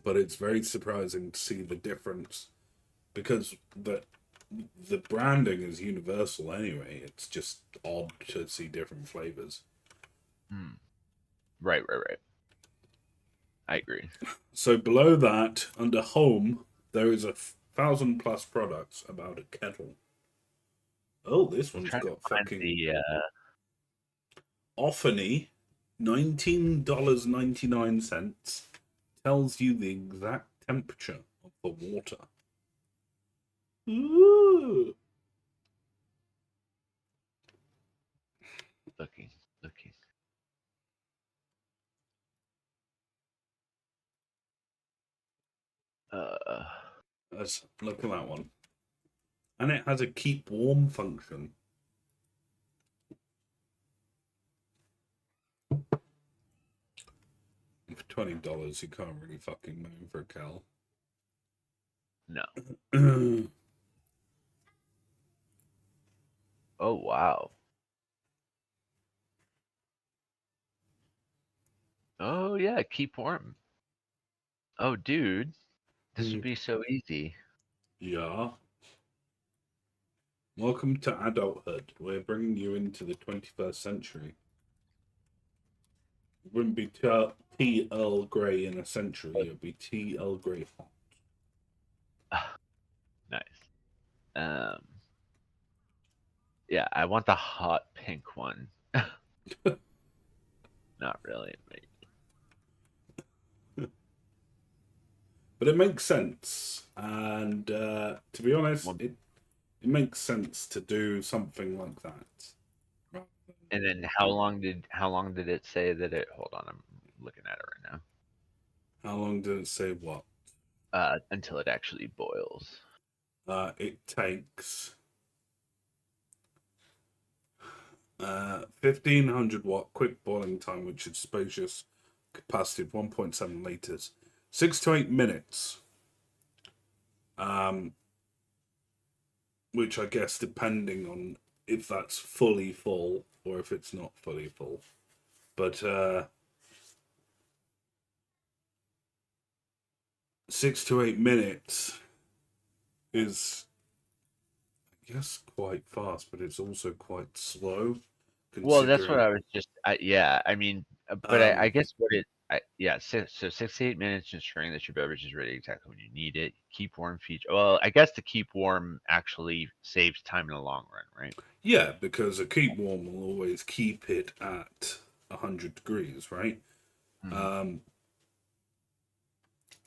But it's very surprising to see the difference because the branding is universal anyway. It's just odd to see different flavors. Hmm. Right, right, right. I agree. So below that, under home, there is 1,000 plus products about a kettle. Oh, this I'm one's trying to got find fucking the. Offany, $19.99 tells you the exact temperature of the water. Ooh. Looking, looking. Let's look at that one. And it has a keep warm function. For $20, you can't really fucking moan for a cow. No. Oh wow. Oh yeah, keep warm. Oh dude, this would be so easy. Yeah. Welcome to adulthood. We're bringing you into the 21st century. It wouldn't be tea Earl Grey in a century. It would be tea Earl Grey hot. Nice. Yeah, I want the hot pink one. Not really. But it makes sense. And to be honest, it makes sense to do something like that. And then how long did it say that it? Hold on, I'm looking at it right now. How long did it say what? Until it actually boils. It takes 1500 watt quick boiling time, which is spacious capacity of 1.7 liters, 6 to 8 minutes. Which I guess depending on if that's fully full or if it's not fully full. But 6 to 8 minutes is, I guess, quite fast, but it's also quite slow. Well, that's what I was just. Yeah, I mean, but I guess what it. Yeah, so 6 to 8 minutes, ensuring that your beverage is ready exactly when you need it. Keep warm feature. Well, I guess the keep warm actually saves time in the long run, right? Yeah, because a keep warm will always keep it at 100 degrees, right? Mhm.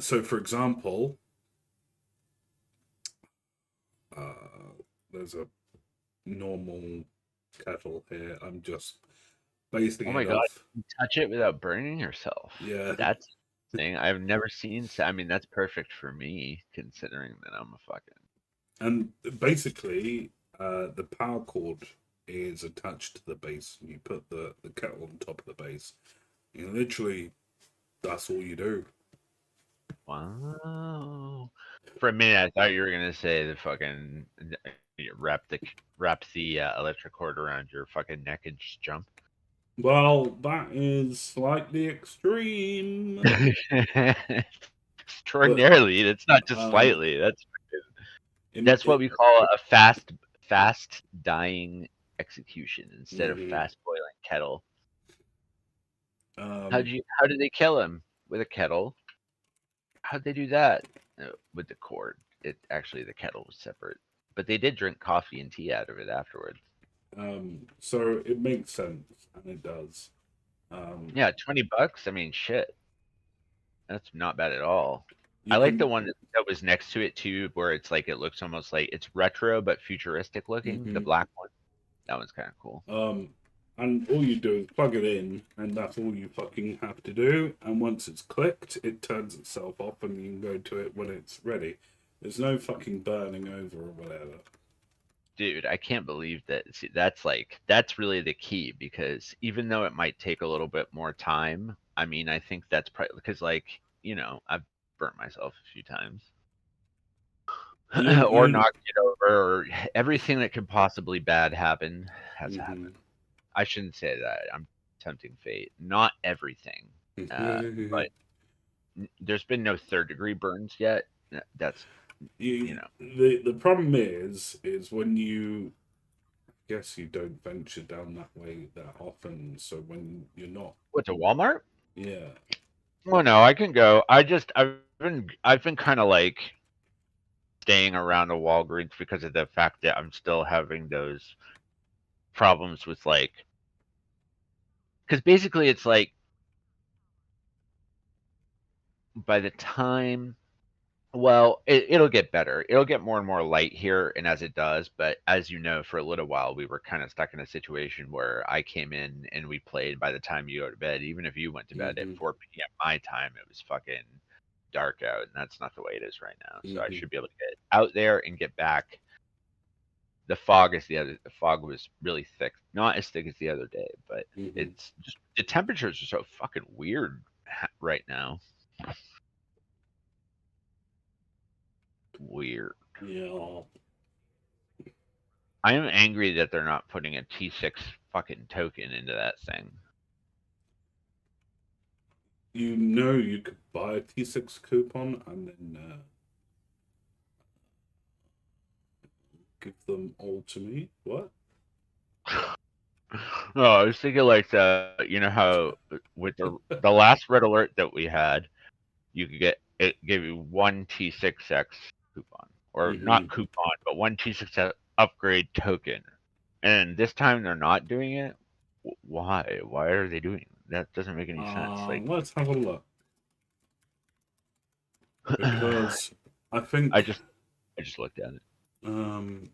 So, for example, there's a normal kettle here. I'm just basting Oh my it God, off. you touch it without burning yourself. Yeah. That's thing I've never seen. I mean, that's perfect for me, considering that I'm a fucking. And basically, the power cord is attached to the base. You put the kettle on top of the base. And literally, that's all you do. Wow. For a minute, I thought you were gonna say the fucking you wrap the electric cord around your fucking neck and just jump. Well, that is slightly extreme. But Extraordinarily, it's not just um, slightly. it, That's what it, we call a fast dying execution instead of mhm. fast boiling kettle. um, How did they kill him? With a kettle? How'd they do that? With the cord. The kettle was separate. But they did drink coffee and tea out of it afterwards. so it makes sense, and it does. Yeah, $20. I mean, shit. That's not bad at all. I You like the can. one that was next to it too, where it's like it looks almost like it's retro but futuristic looking. The Mhm. black one. That one's kind of cool. And all you do is plug it in, and that's all you fucking have to do. And once it's clicked, it turns itself off, and you can go to it when it's ready. There's no fucking burning over or whatever. Dude, I can't believe that. See, that's really the key because even though it might take a little bit more time, I mean, I think that's probably because I've burnt myself a few times. You, Or you, knocked it over, or everything that could possibly bad happen has mhm. happened. I shouldn't say that. I'm tempting fate. Not everything, but there's been no third degree burns yet. That's you know The problem is when you guess you don't venture down that way that often. So when you're not, what to Walmart. yeah, Oh no, I can go. I've been kind of like staying around a Walgreens because of the fact that I'm still having those problems with because basically it's like by the time Well, it'll get better. It'll get more and more light here, and as it does, but as you know, for a little while, we were kind of stuck in a situation where I came in and we played by the time you go to bed. Even if you went to bed at Mm-hmm. 4 p.m. my time, it was fucking dark out, and that's not the way it is right now. So I Mm-hmm. should be able to get out there and get back. The fog was really thick, not as thick as the other day, but Mm-hmm. it's just the temperatures are so fucking weird right now. Weird. Yeah. I am angry that they're not putting a T6 fucking token into that thing. You know you could buy a T6 coupon and then give them all to me. What? No, I was thinking like you know how with the last red alert that we had, you could get it gave you one T6X coupon, or Mm-hmm. not coupon, but one T6 upgrade token. And this time they're not doing it. Why? Why are they doing it? That doesn't make any sense. Like, Let's have a look. I Because I think just I just looked at it. um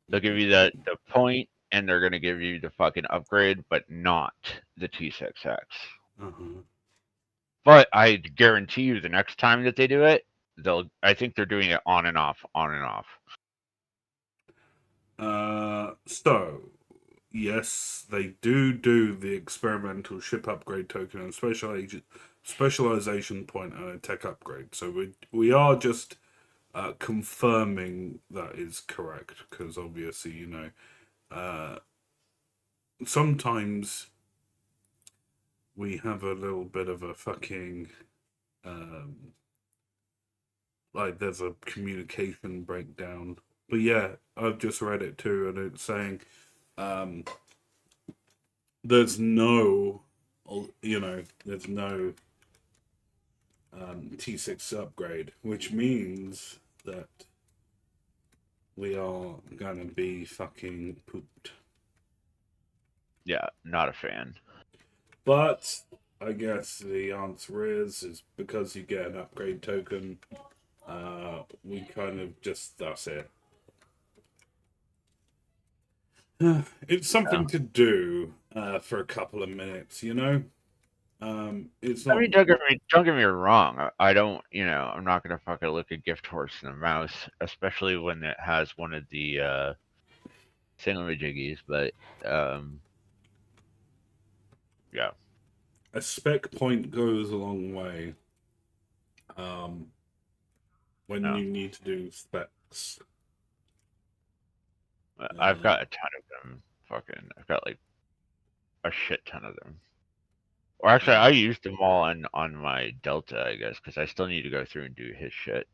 They'll give you the point, and they're gonna give you the fucking upgrade, but not the T6X. uh-huh. But I guarantee you, the next time that they do it, they'll. I think they're doing it on and off, on and off. So yes, they do the experimental ship upgrade token and specialization point and a tech upgrade. So we are just confirming that is correct because obviously uh, sometimes we have a little bit of a fucking um, like there's a communication breakdown. But yeah, I've just read it too, and it's saying um, there's no, there's no T6 upgrade, which means that we are gonna be fucking pooped. Yeah, not a fan. But I guess the answer is because you get an upgrade token, we kind of just that's it. It's Yeah. something to do for a couple of minutes, you know. It's I not. mean, don't get me wrong. I don't, I'm not gonna fucking look a gift horse in the mouth, especially when it has one of the thingamajiggies. But yeah, A spec point goes a long way um, when no, you need to do specs. I've Uh, got a ton of them. I've got like a shit ton of them. Or actually, I used them all on my Delta, I guess, because I still need to go through and do his shit.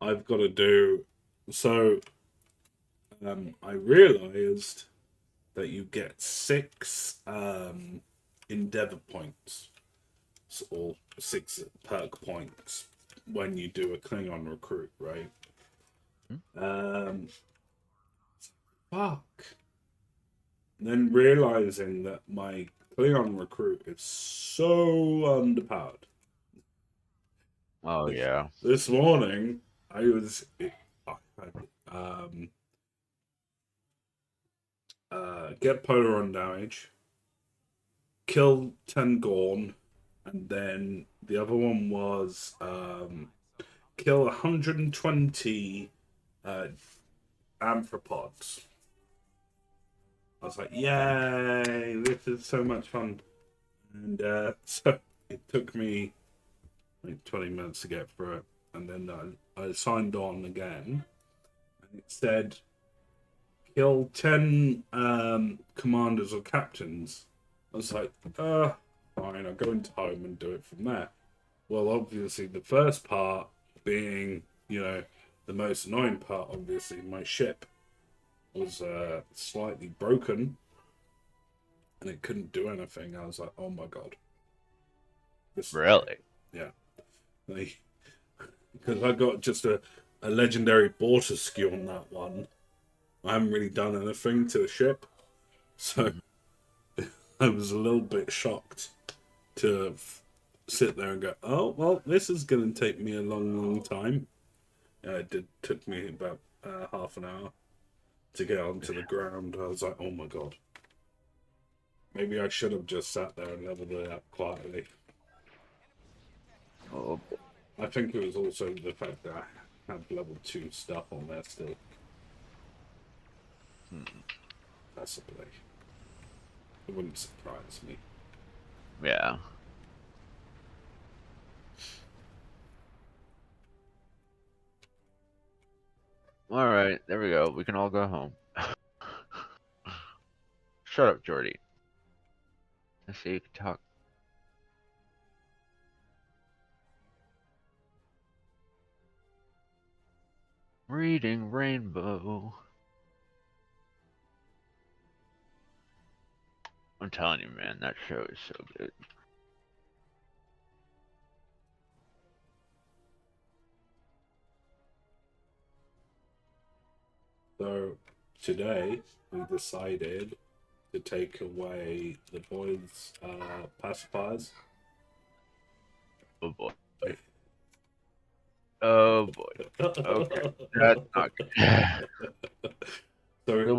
I've got to do so. I realized that you get 6 endeavor points or 6 perk points when you do a Klingon recruit, right? Um, fuck. Then realizing that my Klingon recruit is so underpowered. Oh yeah. This morning, I was get polar on damage, kill 10 Gorn, and then the other one was kill 120 amphipods. I was like, yay, this is so much fun. And so it took me like 20 minutes to get through it. And then I signed on again, and it said, kill 10 commanders or captains. I was like, fine, I'll go into home and do it from there. Well, obviously, the first part being, the most annoying part, obviously, my ship was slightly broken and it couldn't do anything. I was like, oh my god. Really? Yeah. Because I got just a legendary border skew on that one. I haven't really done anything to the ship. So I was a little bit shocked to sit there and go, oh well, this is going to take me a long time. Took me about half an hour to get onto the ground. I was like, oh my god, maybe I should have just sat there and leveled it up quietly. Oh, I think it was also the fact that I had level 2 stuff on there still. Possibly. It wouldn't surprise me. yeah. All right, there we go. We can all go home. Shut up, Jordy. Let's see, you can talk. Reading Rainbow. I'm telling you, man, that show is so good. So today we decided to take away the boys' pacifiers. Oh boy. Oh boy. Okay, that's not good. So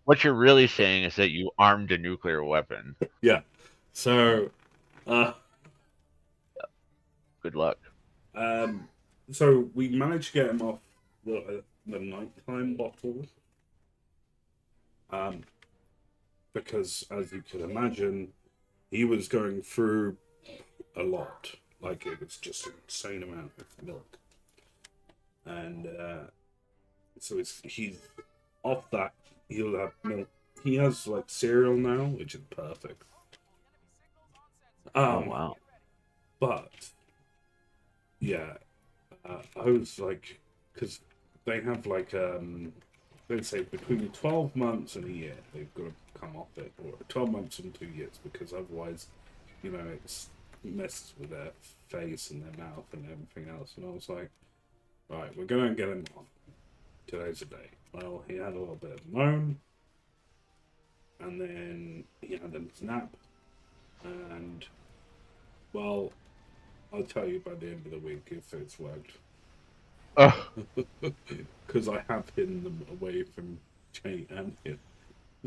what you're really saying is that you armed a nuclear weapon. yeah, so Good luck. so we managed to get him off the nighttime bottle. Because as you can imagine, he was going through a lot. Like it was just an insane amount of milk, and so he's off that. He'll have milk. He has like cereal now, which is perfect. Oh wow. But yeah, I was like, because they have like let's say between 12 months and a year, they've got to come off it, or 12 months and 2 years, because otherwise, you know, it's messes with their face and their mouth and everything else. And I was like, right, we're gonna get him on. Today's the day. Well, he had a little bit of moan, and then he had a nap, and well, I'll tell you by the end of the week if it's worked. Oh, Because I have hidden them away from Jay and him.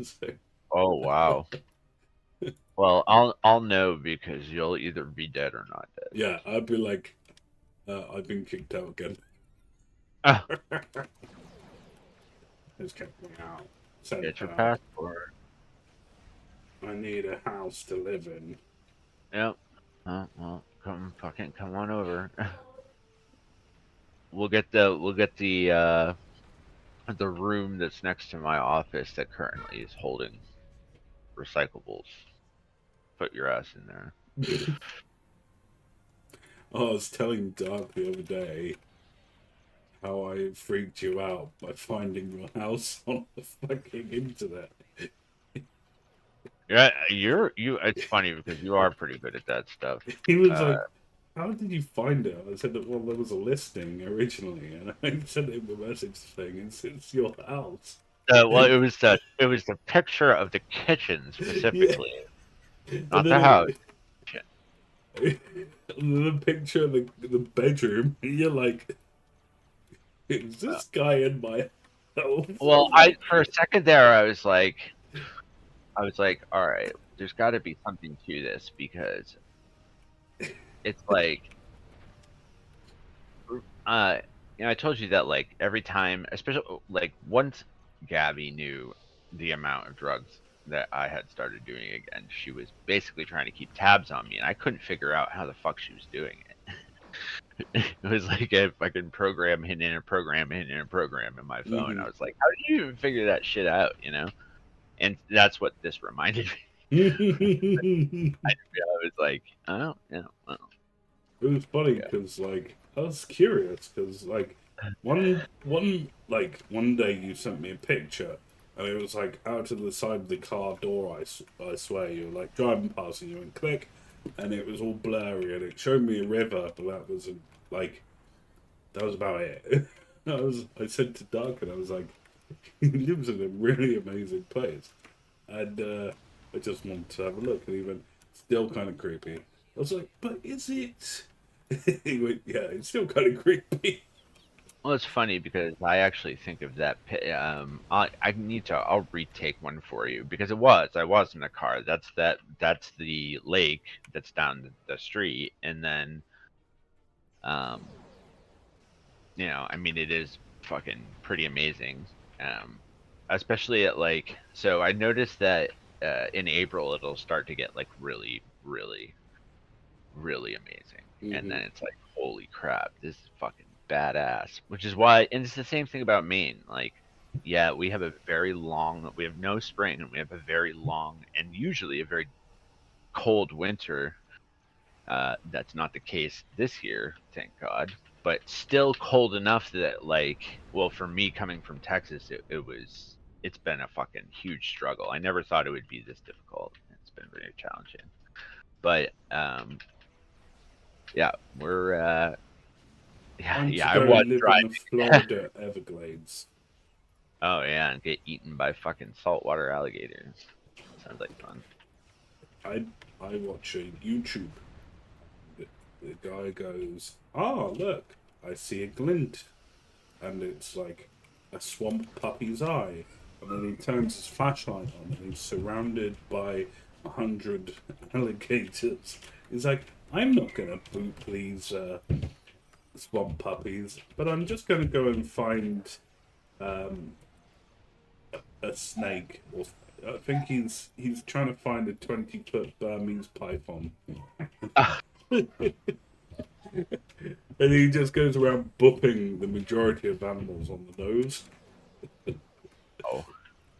So, oh wow. Well, I'll know because you'll either be dead or not dead. yeah, I'd be like, I've been kicked out again. Ah, Just kept me out. Said, get your passport. I need a house to live in. Yep. Oh, well, come on over. We'll get the room that's next to my office that currently is holding recyclables. Put your ass in there. Oh, I was telling Doug the other day how I freaked you out by finding your house on the fucking internet. Yeah, it's funny because you are pretty good at that stuff. He was like, how did you find it? I said, well, there was a listing originally, and I sent him a message saying, it's your house. Well, it was the picture of the kitchen specifically, not the house. The picture of the bedroom, you're like, is this guy in my house? Well, for a second there, I was like, all right, there's got to be something to this because it's like, I told you that like every time, especially like once Gabby knew the amount of drugs that I had started doing again, she was basically trying to keep tabs on me, and I couldn't figure out how the fuck she was doing it. It was like a fucking program hidden in a program hidden in a program in my phone. I was like, how did you even figure that shit out, you know? And that's what this reminded me. I was like, oh, yeah. Well. It was funny because, like, I was curious because, like, one day you sent me a picture and it was like out to the side of the car door. I swear you were like driving past and you went click, and it was all blurry and it showed me a river, but that was about it. I said to Doug and I was like, he lives in a really amazing place, and I just wanted to have a look, and even still kind of creepy. I was like, but is it? He went, yeah, it's still kind of creepy. Well, it's funny because I actually think of that. I need to. I'll retake one for you because I was in a car. That's the lake that's down the street, and then, um, I mean, it is fucking pretty amazing. Um, Especially at like, so I noticed that in April it'll start to get like really, really, really amazing, and Hmm. then it's like, holy crap, this is fucking badass. Which is why, and it's the same thing about Maine. Like, yeah, we have no spring, and we have a very long and usually a very cold winter. That's not the case this year, thank God. But still cold enough that, like, well, for me coming from Texas, it's been a fucking huge struggle. I never thought it would be this difficult. It's been very challenging. But yeah, we're I'm to yeah, I go was live in the driving. Florida Everglades. Oh yeah, and get eaten by fucking saltwater alligators. Sounds like fun. I I watch a YouTube. The, the guy goes, "Ah, look, I see a glint," and it's like a swamp puppy's eye. And then he turns his flashlight on, and he's surrounded by 100 alligators. He's like, "I'm not gonna boot these swamp puppies, but I'm just gonna go and find um, a snake." Or I think he's trying to find a 20-foot Burmese python. And he just goes around booping the majority of animals on the nose. Oh.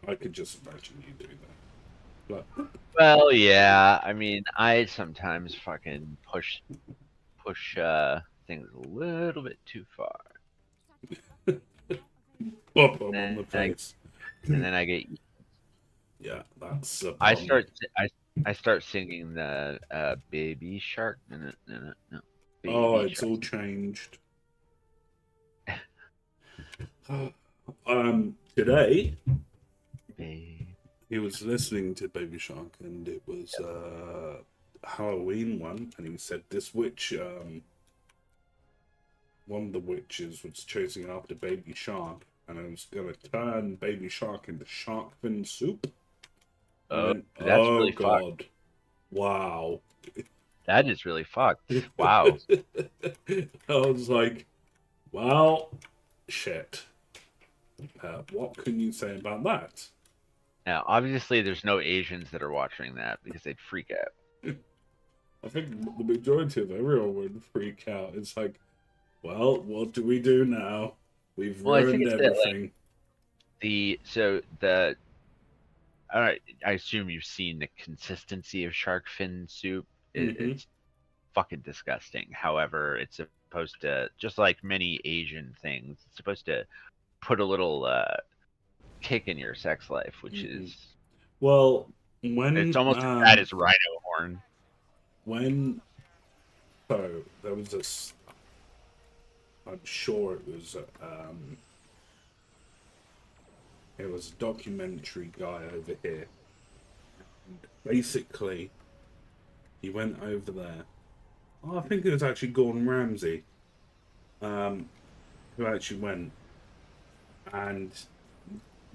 I could just imagine you doing that. Like, Well, yeah. I mean, I sometimes fucking push things a little bit too far. bop him on the And face. then I get Yeah, that's a I pun. start I start singing the baby shark. No, no, no, no, no. Oh, Baby it's shark. all changed. Today Baby. he was listening to Baby Shark, and it was Halloween one, and he said this witch, one of the witches was chasing after Baby Shark, and I was gonna turn Baby Shark into shark fin soup. I Oh, went, that's oh really fucked. god, wow. That is really fucked. I Wow. was like, well, shit. What can you say about that? Now, obviously, there's no Asians that are watching that because they'd freak out. I think the majority of everyone would freak out. It's like, well, what do we do now? We've Well, I think ruined it's that like everything. the all right. I assume you've seen the consistency of shark fin soup. Hmm. It's fucking disgusting. However, it's supposed to, just like many Asian things, it's supposed to put a little kick in your sex life, which Hmm. is Well, it's when almost as bad as rhino horn. when so there was this. I'm sure it was a documentary guy over here. Basically, he went over there. Oh, I think it was actually Gordon Ramsay, um, who actually went, and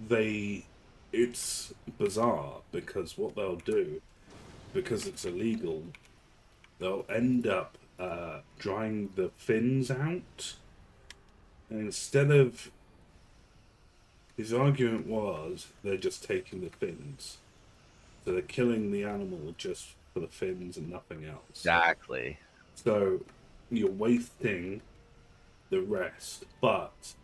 they. It's bizarre because what they'll do, because it's illegal, they'll end up drying the fins out, and instead of his argument was they're just taking the fins, so they're killing the animal just for the fins and nothing else. Exactly. So you're wasting the rest, but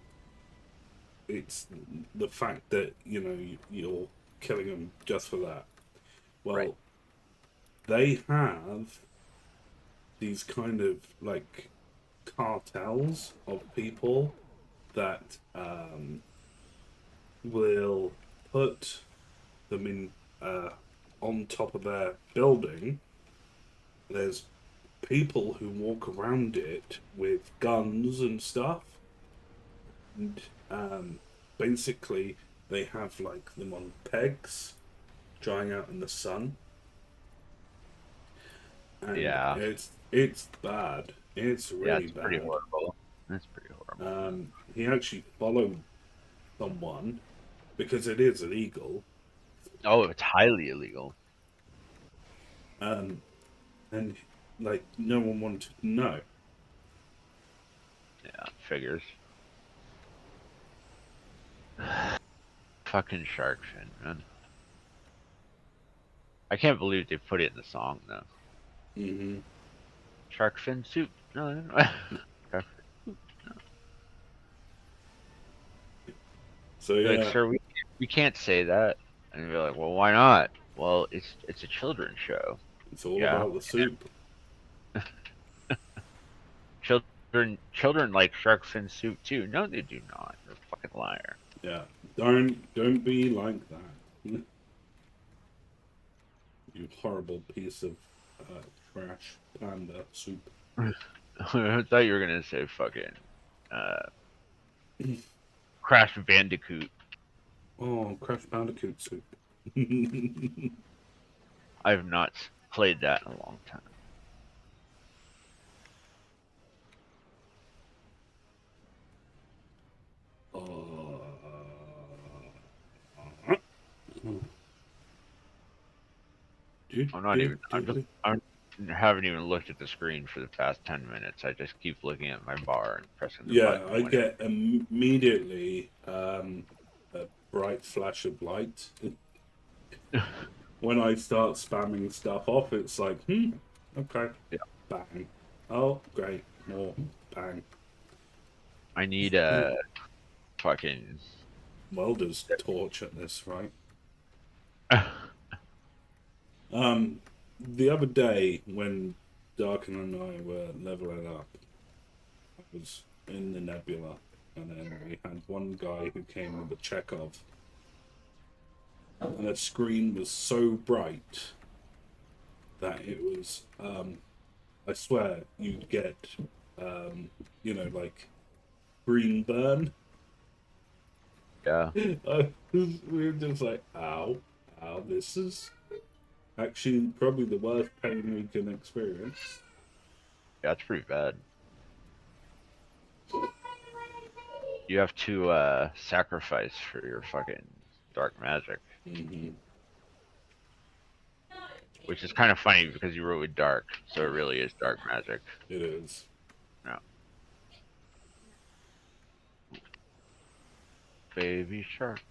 it's the fact that you're killing them just for that. Right. Well, they have these kind of like cartels of people that will put them in on top of their building. There's people who walk around it with guns and stuff, and basically they have like them on pegs, drying out in the sun, and Yeah. it's bad. It's Yeah, really it's pretty bad. horrible. That's pretty horrible. He actually followed someone because it is illegal. Oh, it's highly illegal. Um, and like no one wanted to know. Yeah, figures. Fucking shark fin, man. I can't believe they put it in the song though. Hmm. Shark fin soup. No, no, no. Shark- So You're like, yeah, sir, we can't say that. And you're like, well, why not? Well, it's a children's show. it's all Yeah. about the soup. Children like shark fin soup too. No, they do not. You're a fucking liar. Yeah, don't be like that. You horrible piece of trash panda soup. I thought you were gonna say fucking uh, Crash Bandicoot. Oh, Crash Bandicoot soup. I have not played that in a long time. Oh, I'm not even. I haven't even looked at the screen for the past 10 minutes. I just keep looking at my bar and pressing the yeah, button. I get immediately a bright flash of light. When I start spamming stuff off, it's like, okay, Yeah. bang. Oh, great, more bang. I need a fucking. Welder's torch at this, right? The other day when Darkin and I were leveling up, I was in the nebula, and then we had one guy who came with a Chekhov, and the screen was so bright that it was, I swear, you'd get, like green burn. Yeah. We were just like, ow, ow, this is actually probably the worst pain we can experience. Yeah, it's pretty bad. You have to sacrifice for your fucking dark magic. Hmm. Which is kind of funny because you wrote with dark, so it really is dark magic. It is. No. Baby shark.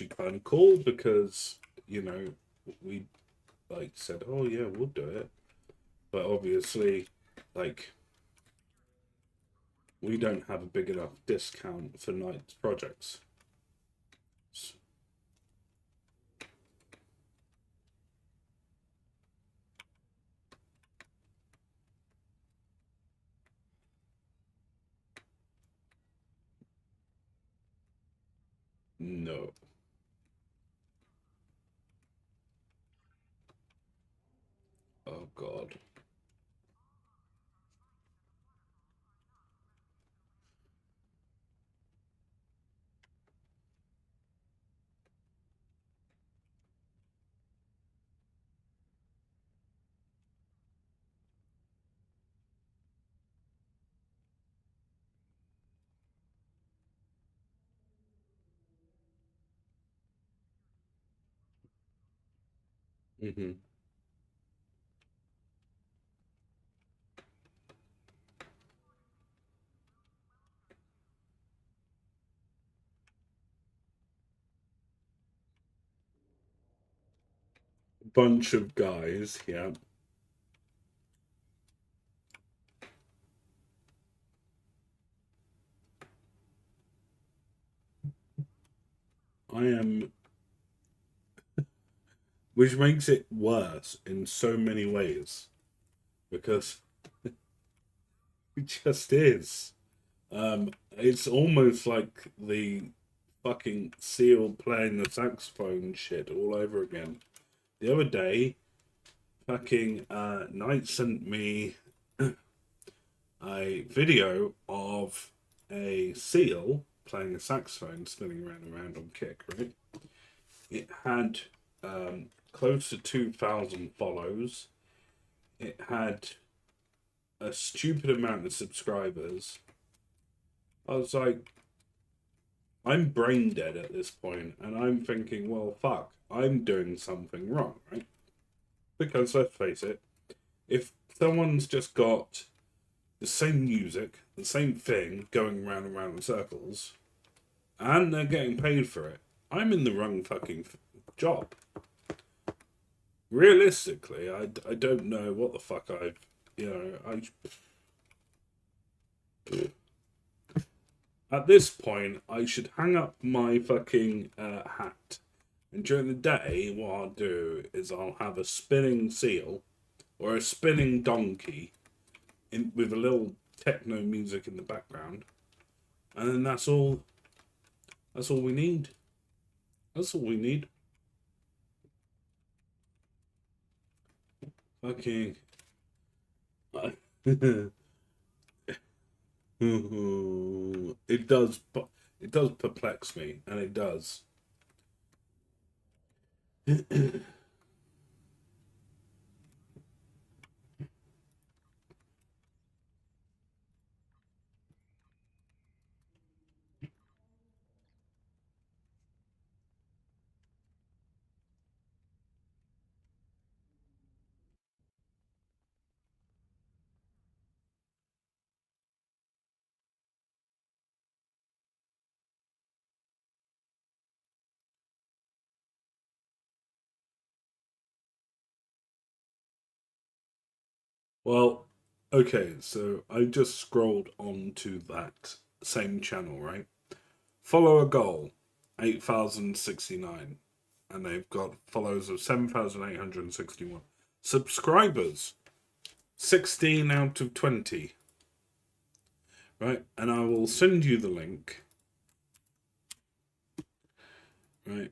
actually kind of cool because, you know, we like said, oh yeah, we'll do it. But obviously, like, we don't have a big enough discount for night projects. No. Oh God. Hmm. Bunch of guys, yeah. I am, which makes it worse in so many ways because it just is. It's almost like the fucking seal playing the saxophone shit all over again. The other day, fucking Knight sent me a video of a seal playing a saxophone spinning around and around on Kick, right? It had close to 2,000 follows. It had a stupid amount of subscribers. I was like, I'm brain dead at this point, and I'm thinking, well, fuck, I'm doing something wrong, right? Because let's face it, if someone's just got the same music, the same thing going round and round in circles, and they're getting paid for it, I'm in the wrong fucking job. Realistically, I don't know what the fuck I've, you know, at this point, I should hang up my fucking hat. And during the day, what I'll do is I'll have a spinning seal or a spinning donkey with a little techno music in the background. And then that's all. That's all we need. That's all we need. Fucking. It does. It does perplex me, and it does. Well, okay, so I just scrolled onto that same channel, right? Follow a goal, 8,069. And they've got follows of 7,861. Subscribers, 16 out of 20. Right? And I will send you the link. Right?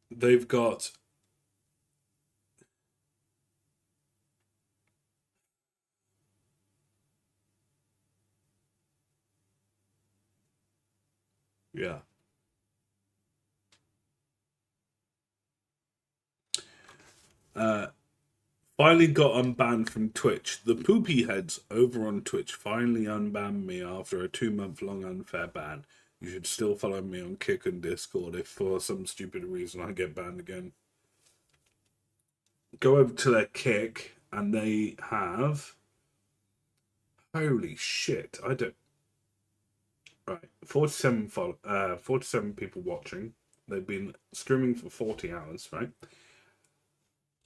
They've got. Yeah. Finally got unbanned from Twitch. The poopy heads over on Twitch finally unbanned me after a 2-month long unfair ban. You should still follow me on Kick and Discord if for some stupid reason I get banned again. Go over to their Kick and they have. Holy shit! I don't. Right, 47 people watching, They've been streaming for 40 hours, right?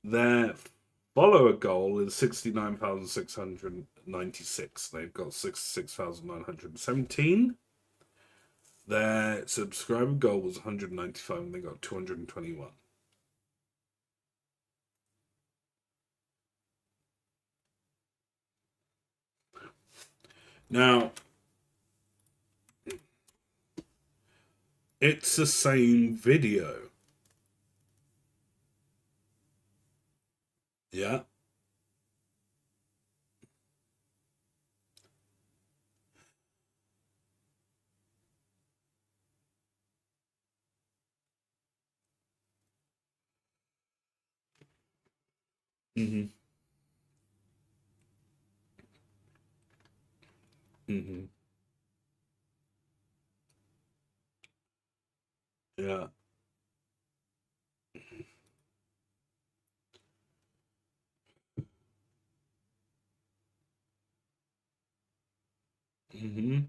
Their follower goal is 69,696. They've got 66,917. Their subscriber goal was 195 and they got 221. Now, it's the same video. Yeah. Mm-hmm. Mm-hmm. Yeah. Mm-hmm.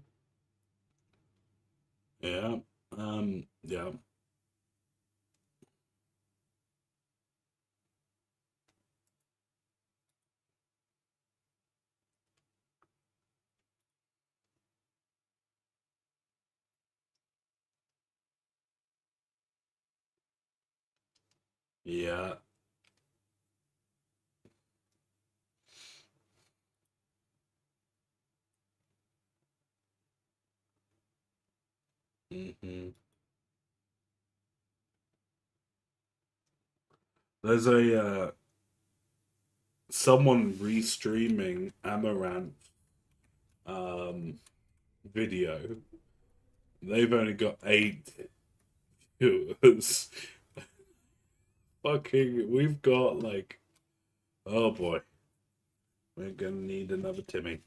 Yeah. Yeah. Yeah. Mm-hmm. There's a someone restreaming Amaranth video. They've only got 8 viewers. Fucking, we've got like, oh boy, we're gonna need another Timmy.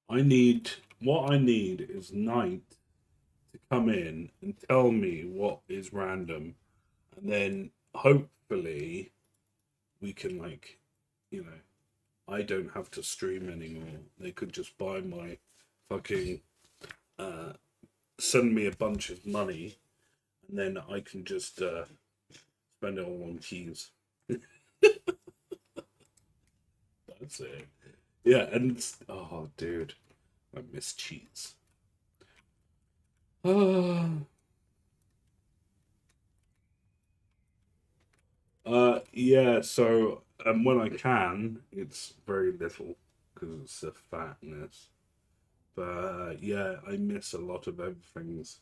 What I need is Knight to come in and tell me what is random, and then hopefully we can, like, you know, I don't have to stream anymore. They could just buy my fucking send me a bunch of money, and then I can just spend it all on cheese. That's it. Yeah, and oh, dude, I miss cheese. Yeah. So, when I can, it's very little because it's the fatness. But yeah, I miss a lot of other things.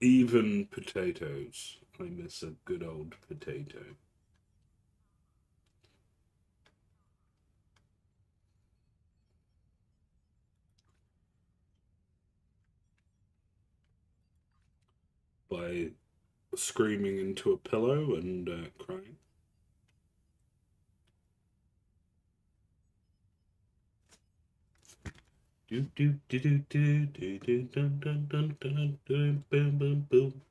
Even potatoes. I miss a good old potato. By screaming into a pillow and crying. Do do do do do do do dun dun dun dun dun boom boom boom.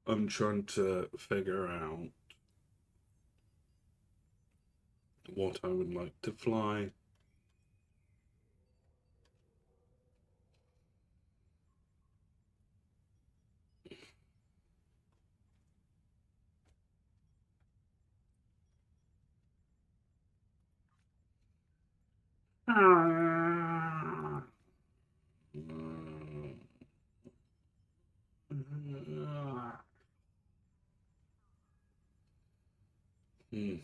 I'm trying to figure out what I would like to fly. Hmm.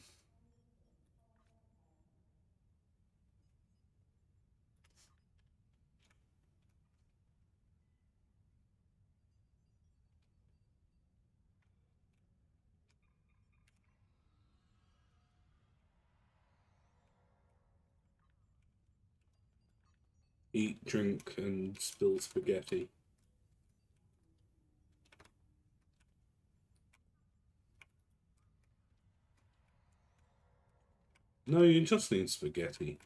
Eat, drink, and spill spaghetti. No, you just need spaghetti.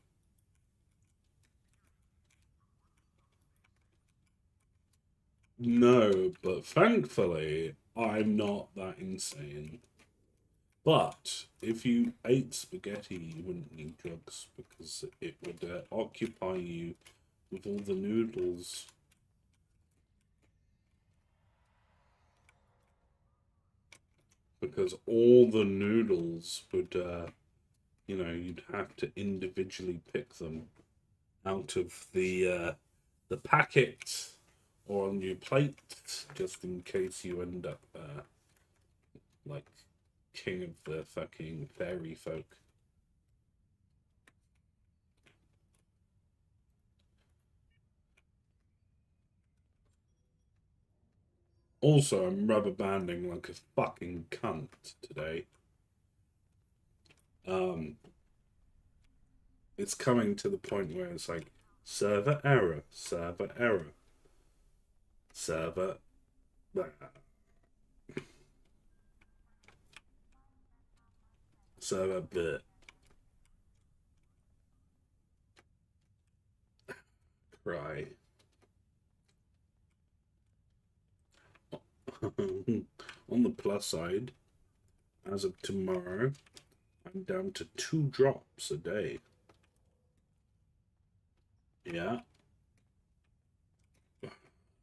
No, but thankfully, I'm not that insane. But if you ate spaghetti, you wouldn't need drugs because it would occupy you with all the noodles. Because all the noodles would, you'd have to individually pick them out of the packet or on your plate, just in case you end up like king of the fucking fairy folk. Also, I'm rubber banding like a fucking cunt today. It's coming to the point where it's like server error, server error, server. Server bit. Right. On the plus side, as of tomorrow, I'm down to 2 drops a day. Yeah.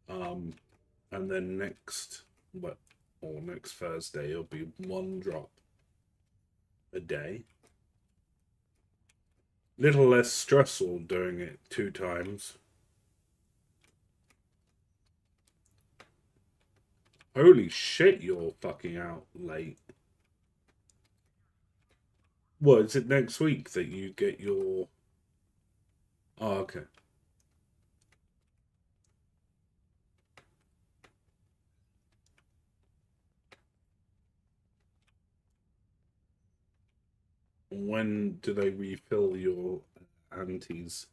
And then next Thursday it'll be 1 drop a day. Little less stressful doing it 2 times. Holy shit, you're fucking out late. Well, is it next week that you get your... Oh, okay. When do they refill your antes?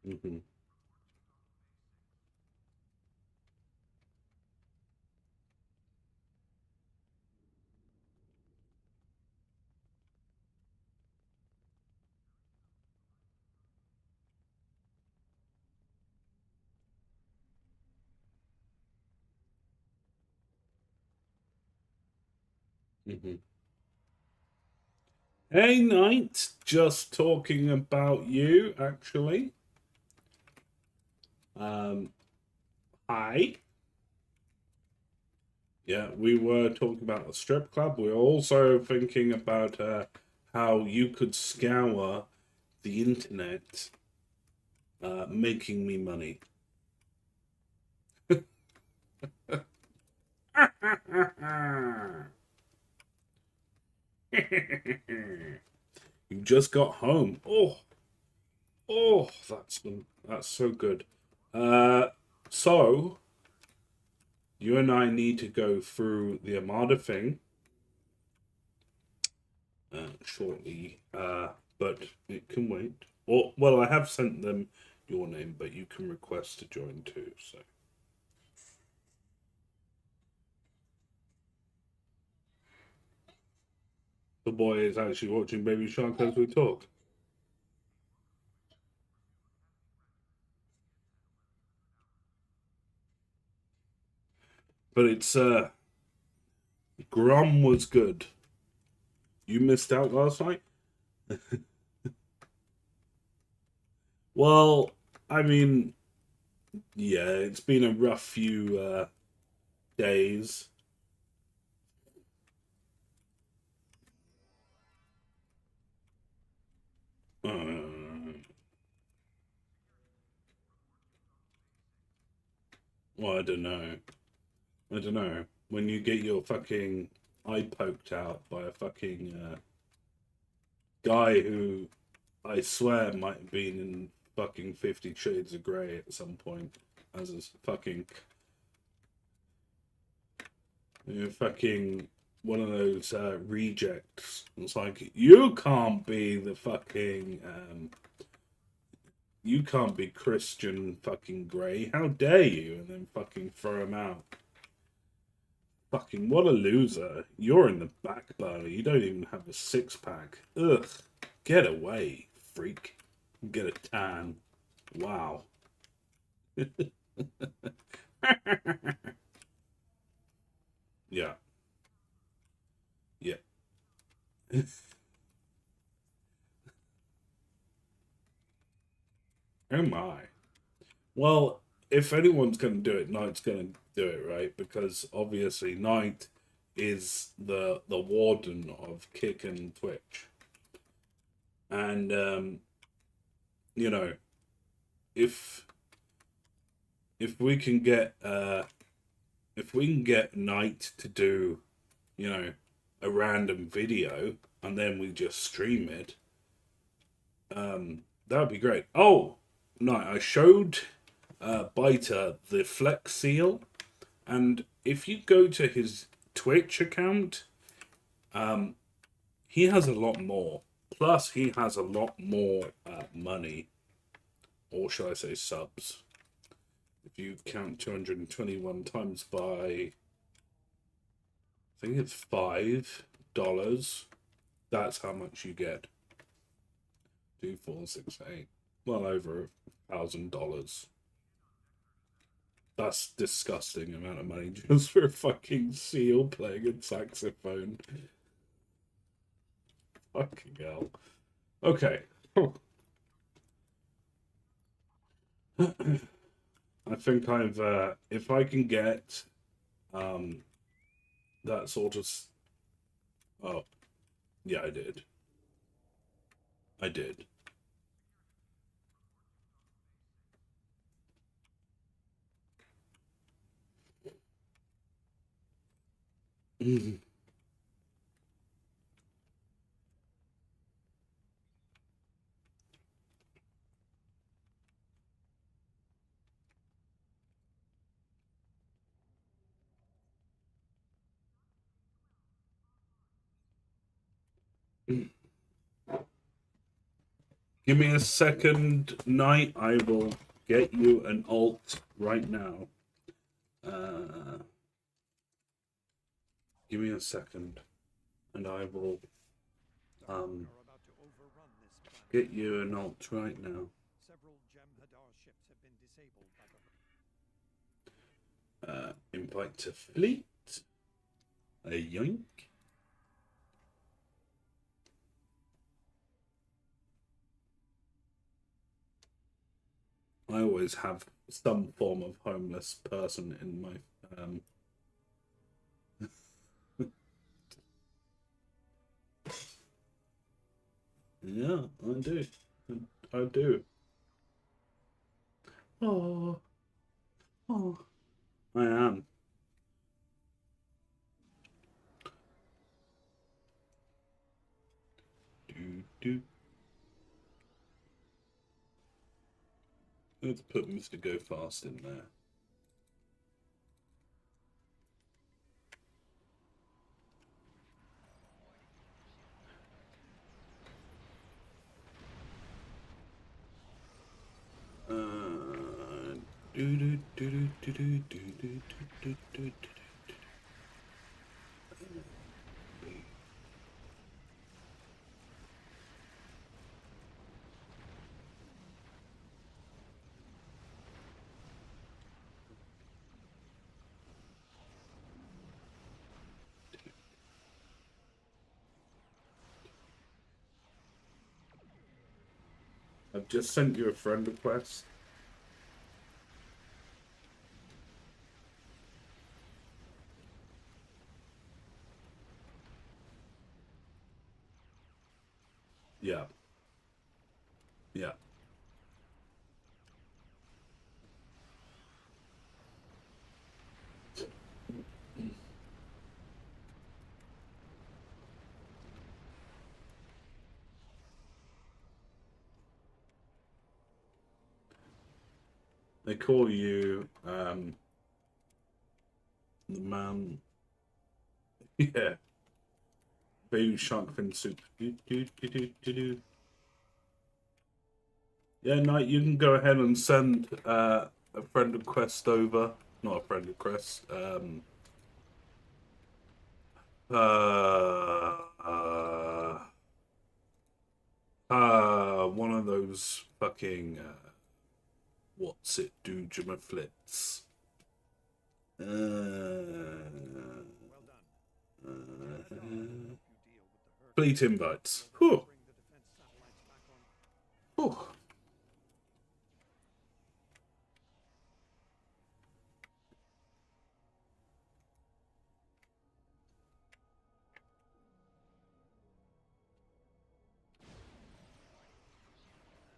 Mm-hmm. Mm-hmm. Hey, Knight, just talking about you, actually. Hi. Yeah, we were talking about the strip club. We were also thinking about how you could scour the internet, making me money. You just got home. Oh, that's so good. So you and I need to go through the Armada thing shortly. But it can wait. Or well, I have sent them your name, but you can request to join too. So the boy is actually watching Baby Shark as we talk. But it's Grom was good. You missed out last night. Well, I mean, yeah, it's been a rough few days. Well, I don't know. I don't know. When you get your fucking eye poked out by a fucking guy who I swear might have been in fucking 50 Shades of Grey at some point as a fucking fucking one of those rejects. It's like you can't be the fucking you can't be Christian fucking Grey. How dare you? And then fucking throw him out. Fucking what a loser. You're in the back burner. You don't even have a six-pack. Ugh. Get away, freak. Get a tan. Wow. Yeah. Yeah. Oh my. Well, if anyone's going to do it, Knight's going to do it, right? Because obviously Knight is the warden of Kick and Twitch. And you know, if we can get Knight to do, you know, a random video and then we just stream it, that would be great. Oh, Knight, I showed Biter the Flex Seal, and if you go to his Twitch account, he has a lot more. Plus, he has a lot more money, or should I say subs. If you count 221 times by, I think it's $5, that's how much you get. 2468, well over $1,000. That's disgusting amount of money just for a fucking seal playing a saxophone. Fucking hell. Okay. I think I've if I can get that sort of oh yeah, I did. I did. Give me a second, Knight. I will get you an alt right now. Give me a second, and I will get you an alt right now. Invite to fleet. A yoink. I always have some form of homeless person in my yeah, I do. I do. Oh, oh, I am. Do. Let's put Mr. Go Fast in there. I've just sent you a friend request. Yeah. Yeah. They call you the man. Yeah. Baby shark fin soup. Yeah, Knight, you can go ahead and send a friend request over. Not a friend request. One of those fucking what's it do, Jimmy Flits. Fleet invites. Whew. Whew.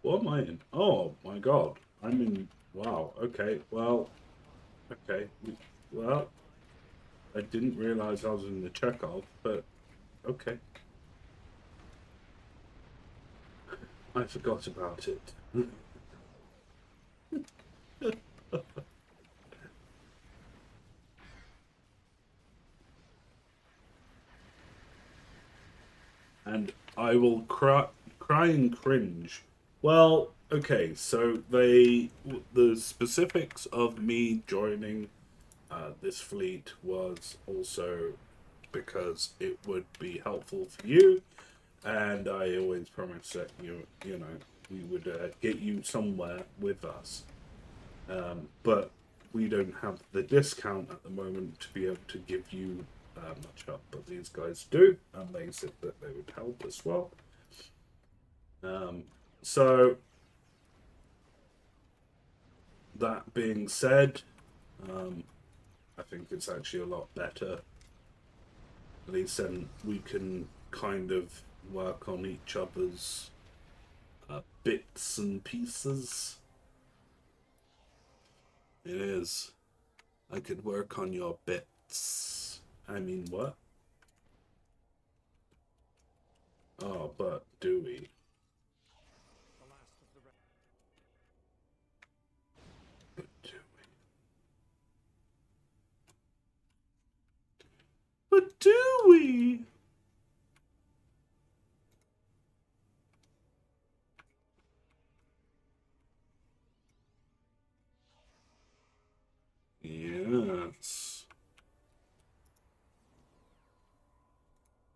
What am I in? Oh my god. I'm in. Wow. Okay. Well. Okay. Well. I didn't realize I was in the Chekhov, but okay. I forgot about it. And I will cry and cringe. Well, okay, so the specifics of me joining this fleet was also because it would be helpful for you, and I always promised that you know we would get you somewhere with us, but we don't have the discount at the moment to be able to give you much help, but these guys do, and they said that they would help as well. So that being said, I think it's actually a lot better. At least then we can kind of work on each other's bits and pieces. It is. I could work on your bits. I mean, what? Oh, but do we? But do we? But do we? Yes.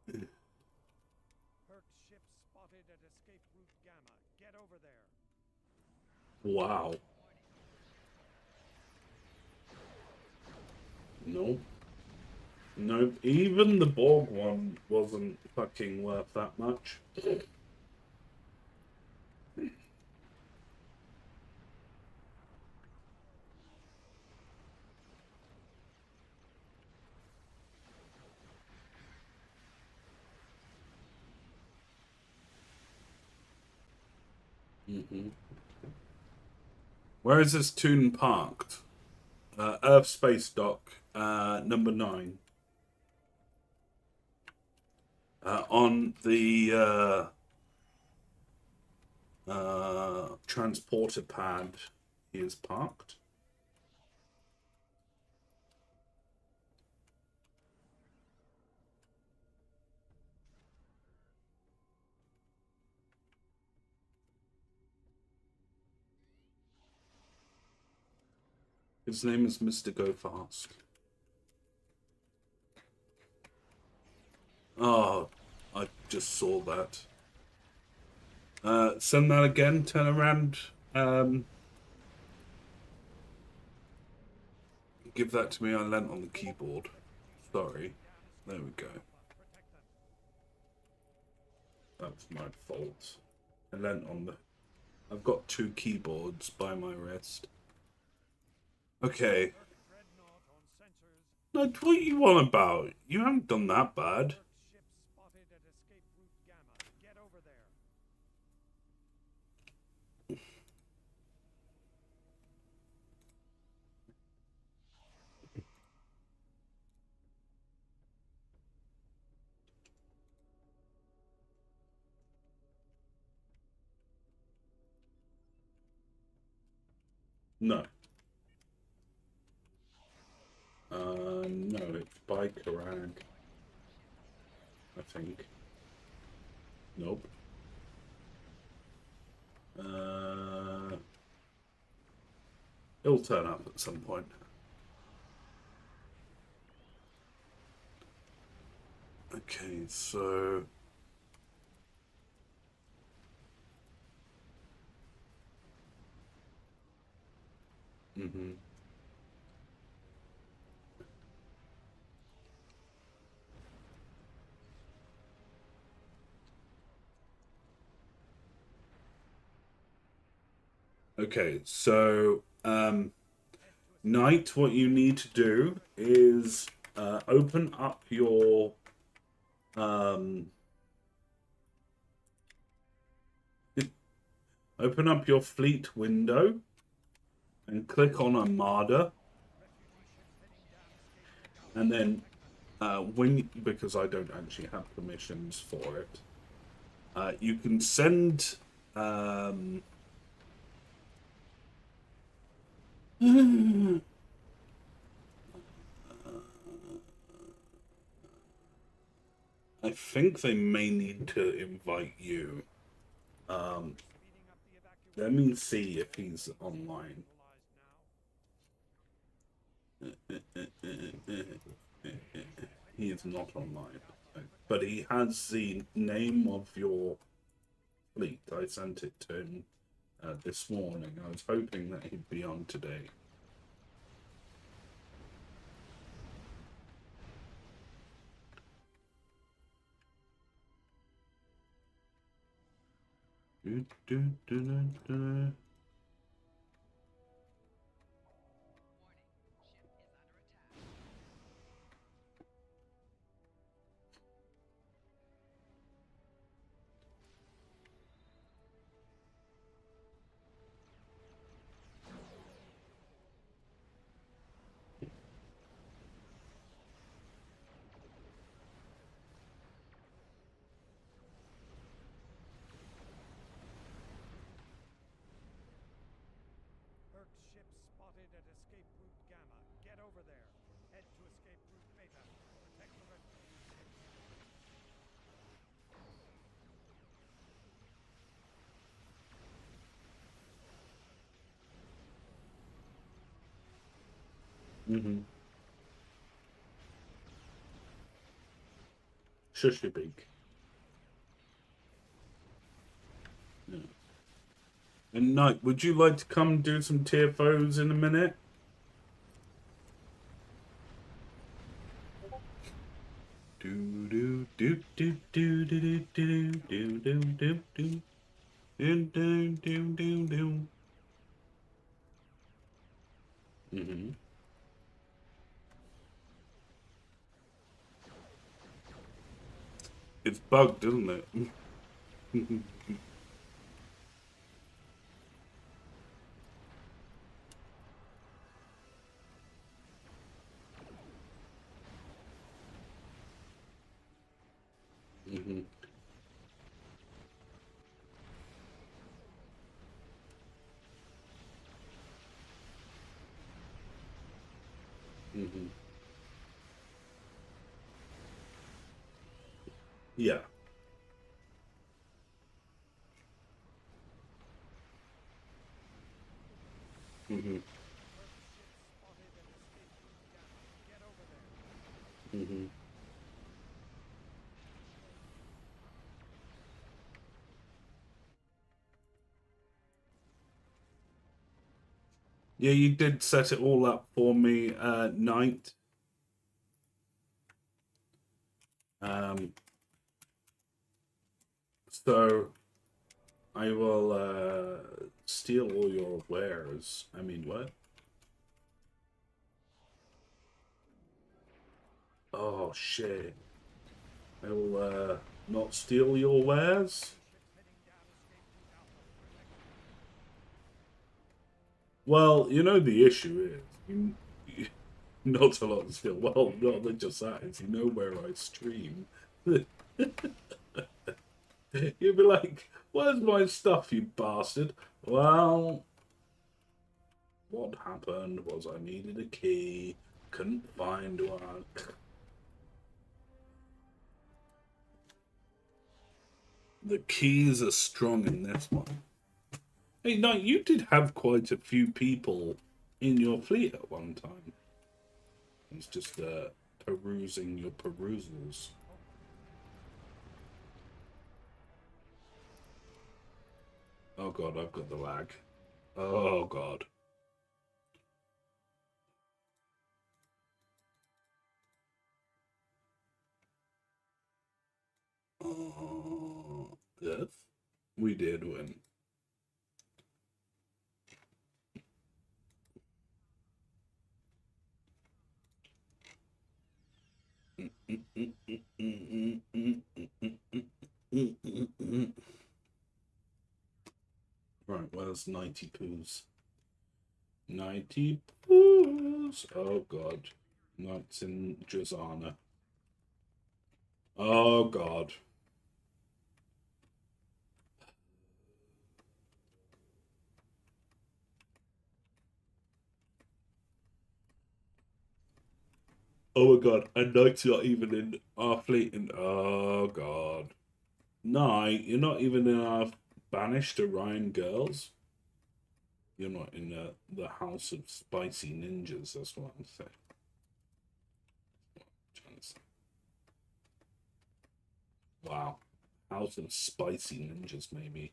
Herc's ship spotted at escape route Gamma. Get over there. Wow. No. No, even the Borg one wasn't fucking worth that much. Where is this tune parked? Earth Space Dock, number 9. On the transporter pad is parked. His name is Mr. Go Fast. Oh, I just saw that. Send that again, turn around. Give that to me, I leant on the keyboard. Sorry. There we go. That's my fault. I leant on the... I've got 2 keyboards by my wrist. Okay. No, what you want about? You haven't done that bad. Ship spotted at escape route Gamma. Get over there. No. No, it's by Kerrang. I think. Nope. It'll turn up at some point. Okay, so mm-hmm. Okay, so Knight, what you need to do is open up your um, open up your fleet window and click on Armada, and then when, because I don't actually have permissions for it, you can send I think they may need to invite you. Let me see if he's online. He is not online, but he has the name of your fleet. I sent it to him this morning. I was hoping that he'd be on today. Do, do, do, do, do. Herc's ship spotted at escape route Gamma. Get over there. Head to escape route Beta. Protect the rescue ship. Mm-hmm. Shush your beak. Yeah. And Knight, would you like to come do some TFOs in a minute? Do do do do do do do do do do do do do do do do. Mm-hmm. It's bugged, isn't it? Mm-hmm. Mm-hmm. Yeah. Mm-hmm. Herc's ship spotted at escape route Gamma. Get over there. Mm-hmm. Yeah, you did set it all up for me, Knight. Um, so I will steal all your wares. I mean, what? Oh shit! I will not steal your wares. Well, you know the issue is not a lot to steal. Well, not that just that is you know where I stream. You'd be like, "Where's my stuff, you bastard?" Well, what happened was I needed a key, couldn't find one. The keys are strong in this one. Hey, no, you did have quite a few people in your fleet at one time. It's just perusing your perusals. Oh god, I've got the lag. Oh god. Oh, yes, we did win. Right, where's 90 poos? 90 poos. Oh god. Knights in Jazana. Oh god. Oh my god, and Knight's not even in our fleet. And oh god. Knight, you're not even in our banished Orion girls. You're not in the house of spicy ninjas, that's what I'm saying. Wow. House of spicy ninjas, maybe.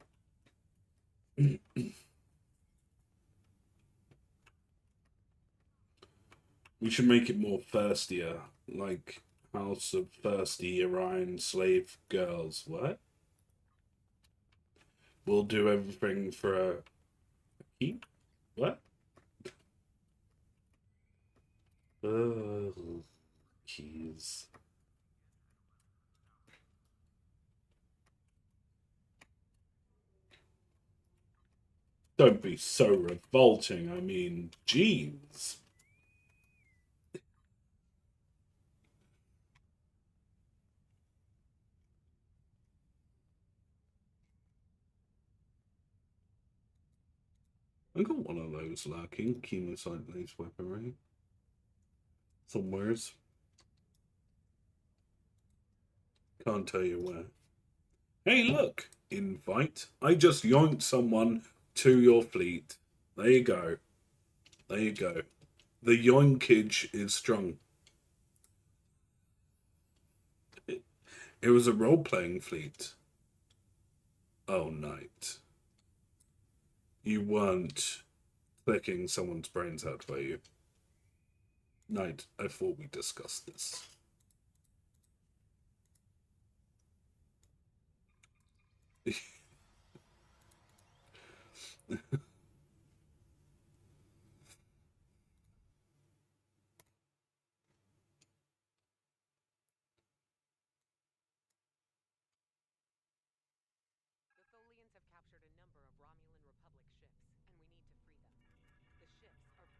We should make it more thirstier, like House of Thirsty Orion Slave Girls. What? We'll do everything for a keep? What? Oh, jeez. Don't be so revolting. I mean, jeez. I got one of those lurking, chemosite lace weaponry. Somewheres. Can't tell you where. Hey, look! Invite. I just yoinked someone to your fleet. There you go. There you go. The yoinkage is strong. It was a role-playing fleet. Oh, Knight. You weren't clicking someone's brains out, were you? Knight, I thought we discussed this. The Tholians have captured a number of Romulan Republic ships, and we need to free them. The ships are...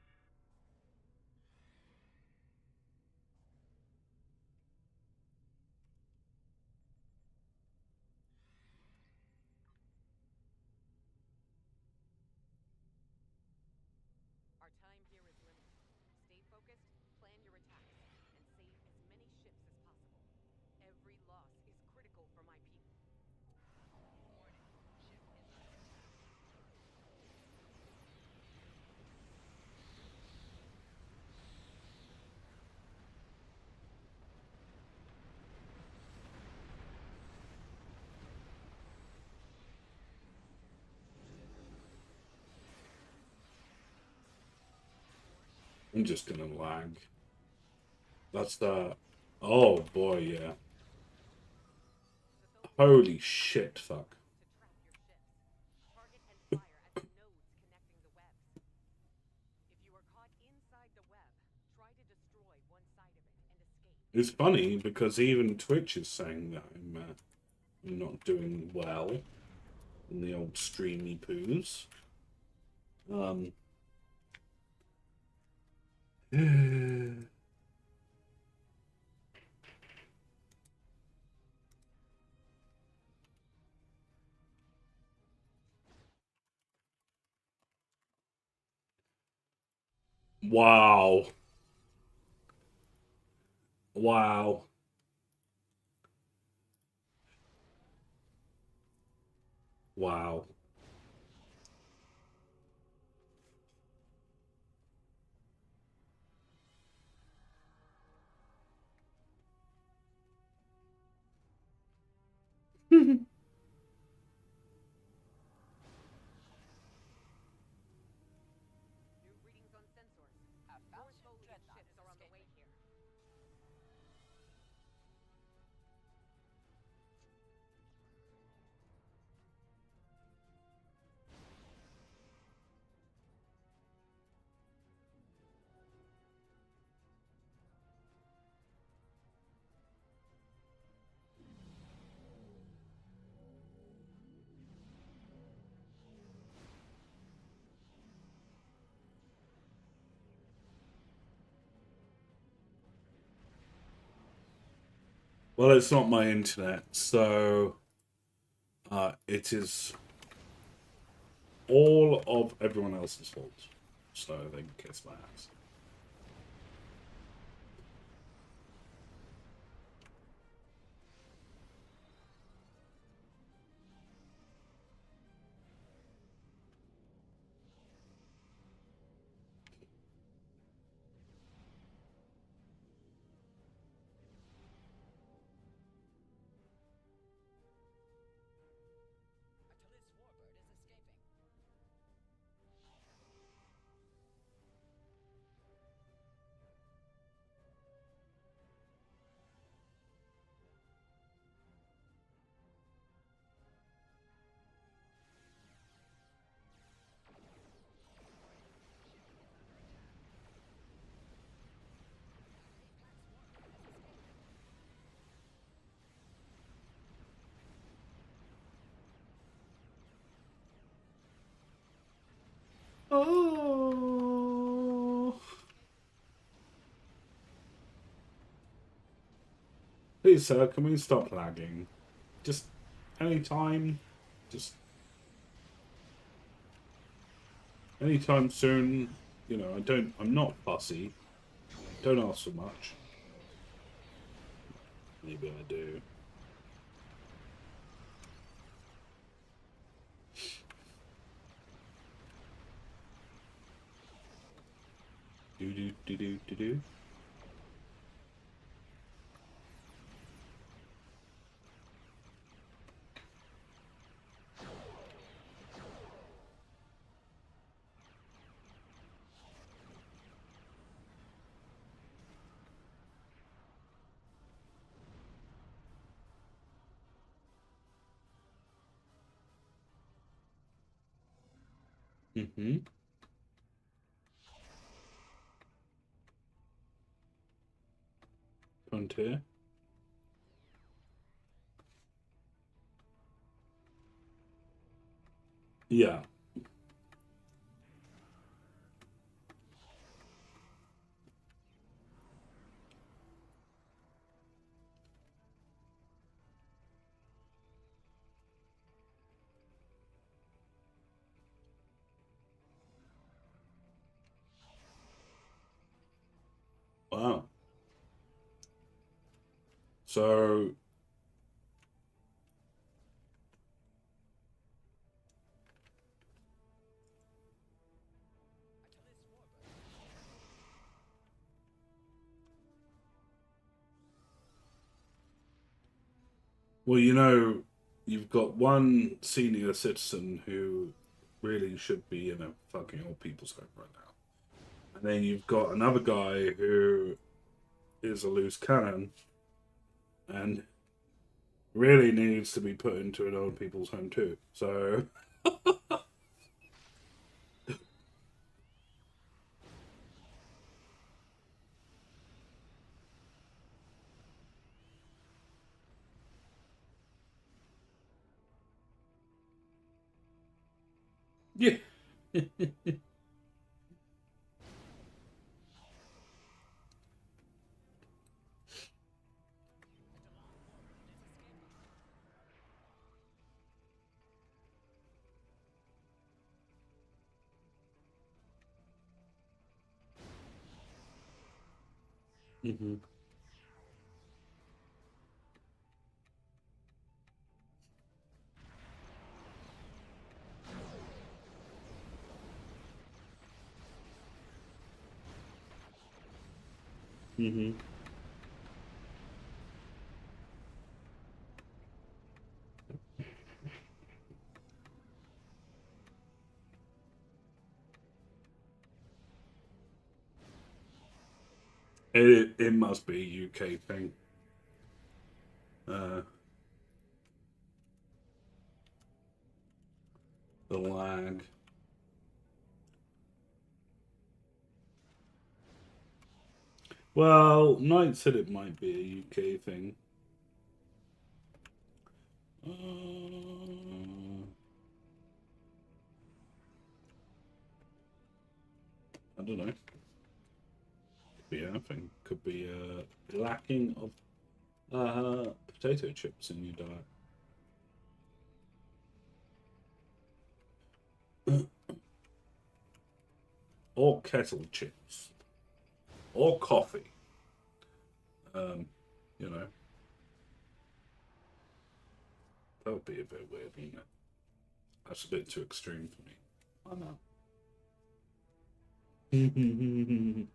Our time here is limited. Stay focused, plan your attacks, and save as many ships as possible. Every loss is critical for my people. I'm just gonna lag. That's the... Oh, boy, yeah. Holy shit, fuck. To track your ships. Target and fire at the nodes connecting the webs. If you are caught inside the web, try to destroy one side of it and escape. It's funny because even Twitch is saying that I'm not doing well in the old streamy poos. Wow. Wow. Wow. Well, it's not my internet, so it is all of everyone else's fault. So they can kiss my ass. Achilles Warbird is escaping. Oh. Please, sir, can we stop lagging? Just anytime. Just anytime soon. You know, I'm not fussy. Don't ask for much. Maybe I do. Do do do do do do. Mm-hmm. Frontier. Yeah. Wow. So, well, you know, you've got one senior citizen who really should be in a fucking old people's home right now. And then you've got another guy who is a loose cannon and really needs to be put into an old people's home too. So, yeah. Hmm. Hmm. It must be a UK thing. Uh, the lag. Well, Knight said it might be a UK thing. I don't know. Could be anything. Could be lacking of Potato chips in your diet. Or kettle chips. Or coffee. You know. That would be a bit weird, wouldn't it? That's a bit too extreme for me. I know. A Delon warbird is escaping.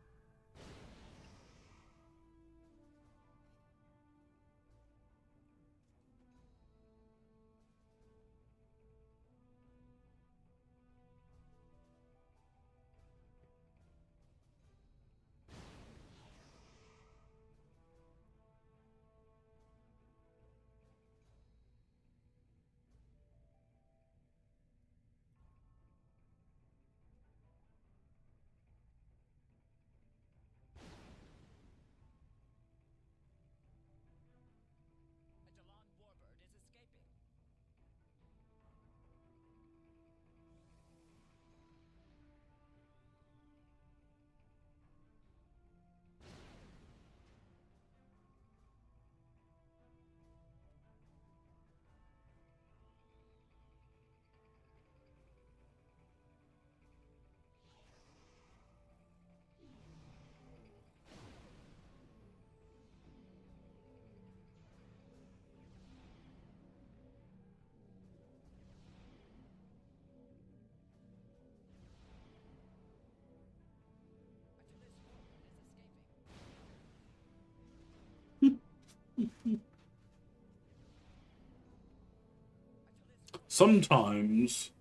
Sometimes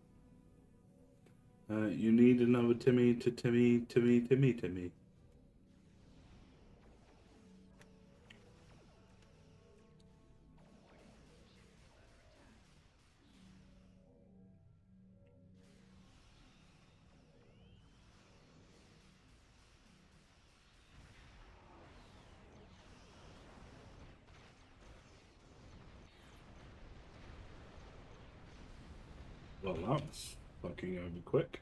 you need another Timmy to Timmy. Well, that's fucking over quick.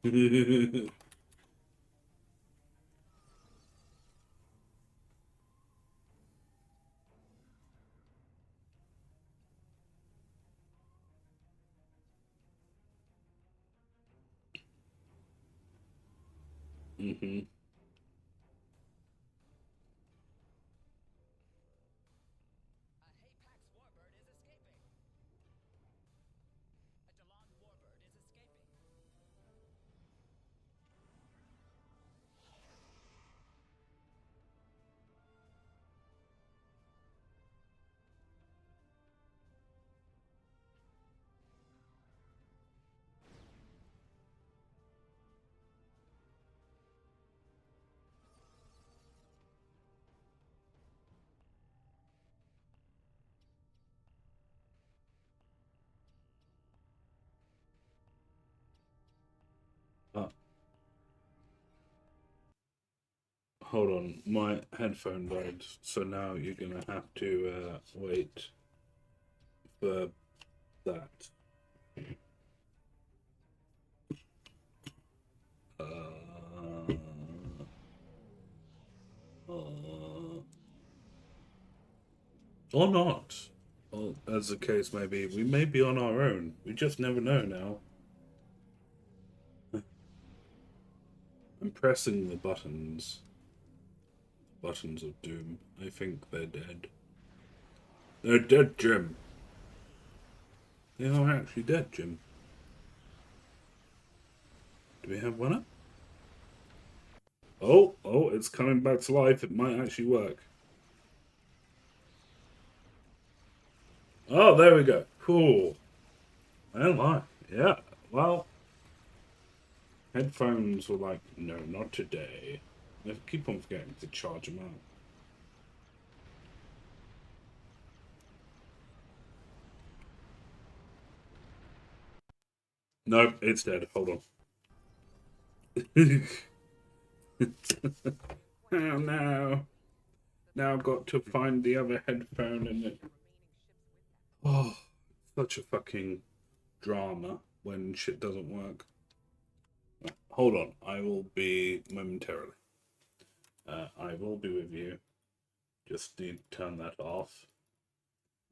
Mm-hmm. A Hapax warbird is escaping. A Delon warbird is escaping. Hold on, my headphone died, so now you're gonna have to wait for that. Uh, or not. Well, as the case may be, we may be on our own. We just never know now. I'm pressing the buttons. Buttons of doom. I think they're dead. They're dead, Jim. They are actually dead, Jim. Do we have one up? Oh, it's coming back to life. It might actually work. Oh, there we go. Cool. Oh my. Yeah. Well, headphones were like, no, not today. I keep on forgetting to charge them out. Nope, it's dead. Hold on. Oh no. Now I've got to find the other headphone and it. Oh, such a fucking drama when shit doesn't work. Hold on, I will be momentarily. I will be with you. Just need to turn that off.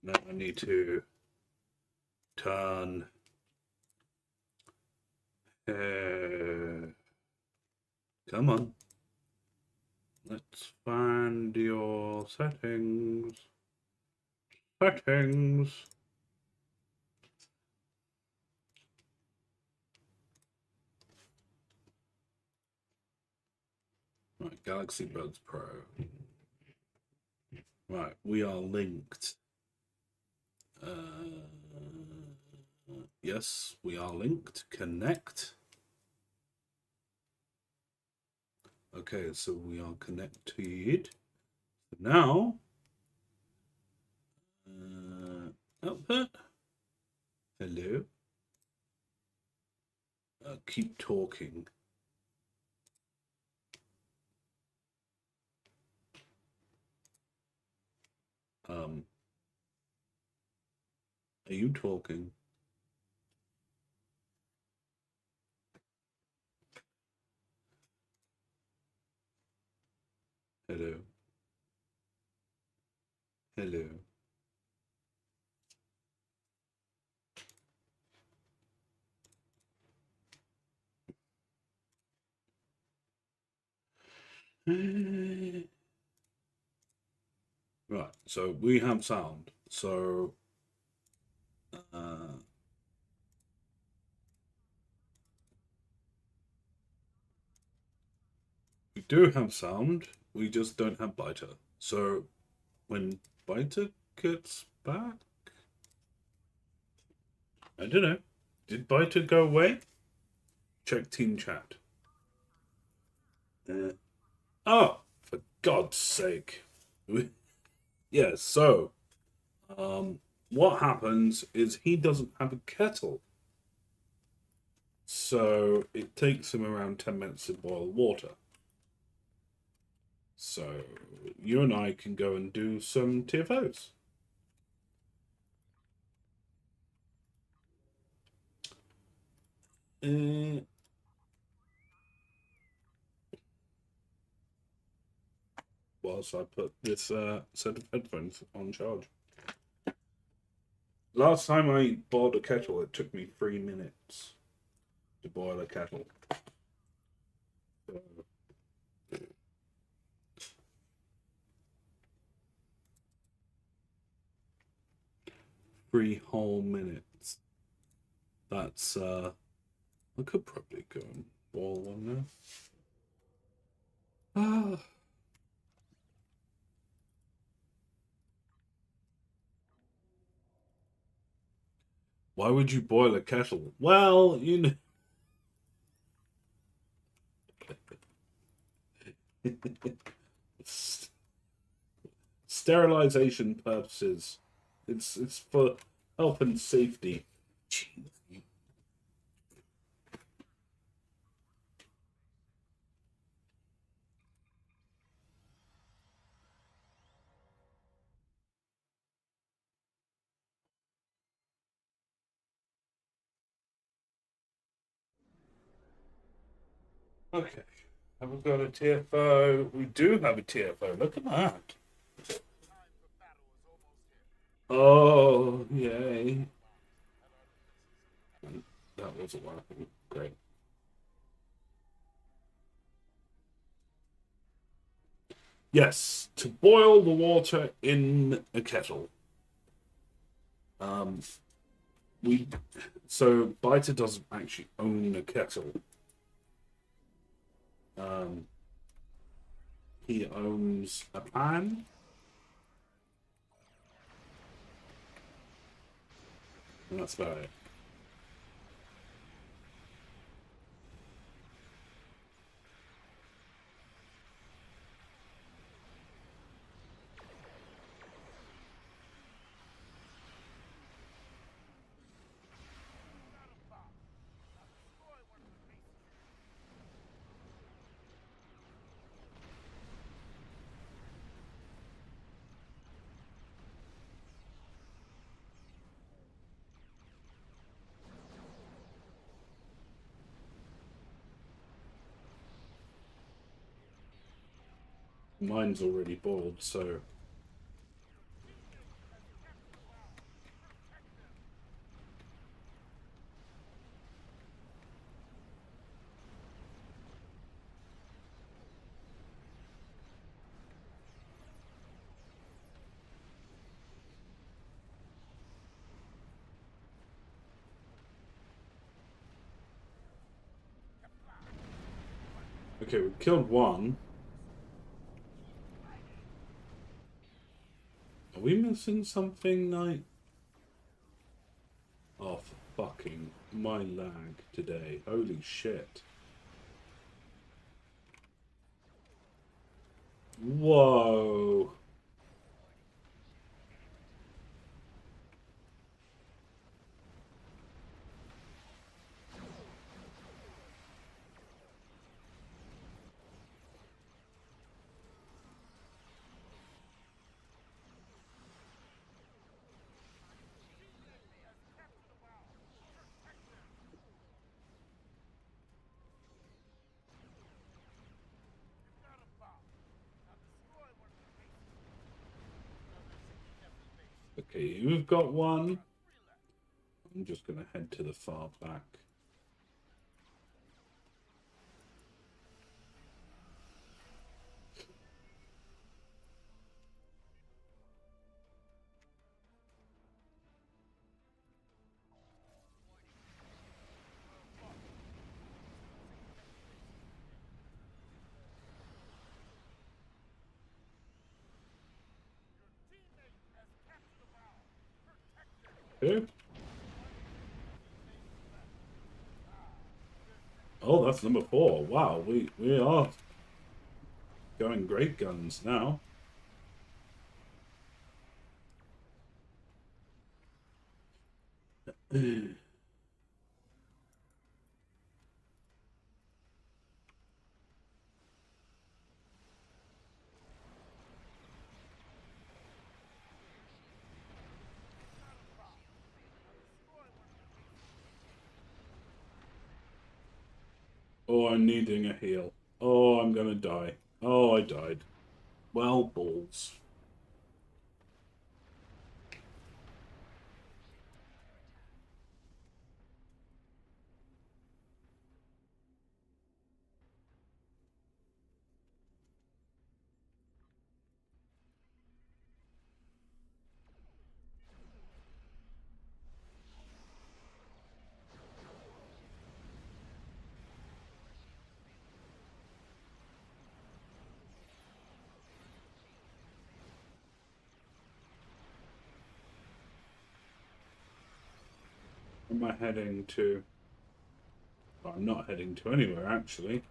Now I need to turn. Come on. Let's find your settings. Settings. Right, Galaxy Buds Pro. Right, we are linked. Yes, we are linked. Connect. Okay, so we are connected. Now, output. Hello. Keep talking. Are you talking? Hello. Hello. Right, so we have sound. So we do have sound, we just don't have biter. So when biter gets back, I don't know. Did biter go away? Check team chat. Oh, for God's sake. Yeah, so what happens is he doesn't have a kettle. So it takes him around 10 minutes to boil water. So you and I can go and do some TFOs. Whilst I put this set of headphones on charge. Last time I boiled a kettle, it took me 3 minutes to boil a kettle. So, 3 whole minutes. That's I could probably go and boil one now. Ah. Why would you boil a kettle? Well, you know. Sterilization purposes. It's for health and safety. Jeez. Okay. Have we got a TFO? We do have a TFO. Look at that. Oh, yay. That wasn't working. Great. Yes, to boil the water in a kettle. Um, we so Biter doesn't actually own a kettle. He owns a pan. And that's about it. Mine's already boiled, so... Okay, we killed one. Are we missing something, Knight? Oh, for fucking my lag today. Holy shit. Whoa. Okay, you've got one. I'm just gonna head to the far back. Okay. Oh, that's number 4. Wow, we are going great guns now. Oh, I'm needing a heal. Oh, I'm gonna die. Oh, I died. Well, balls. Where am I heading to? Oh, I'm not heading to anywhere, actually.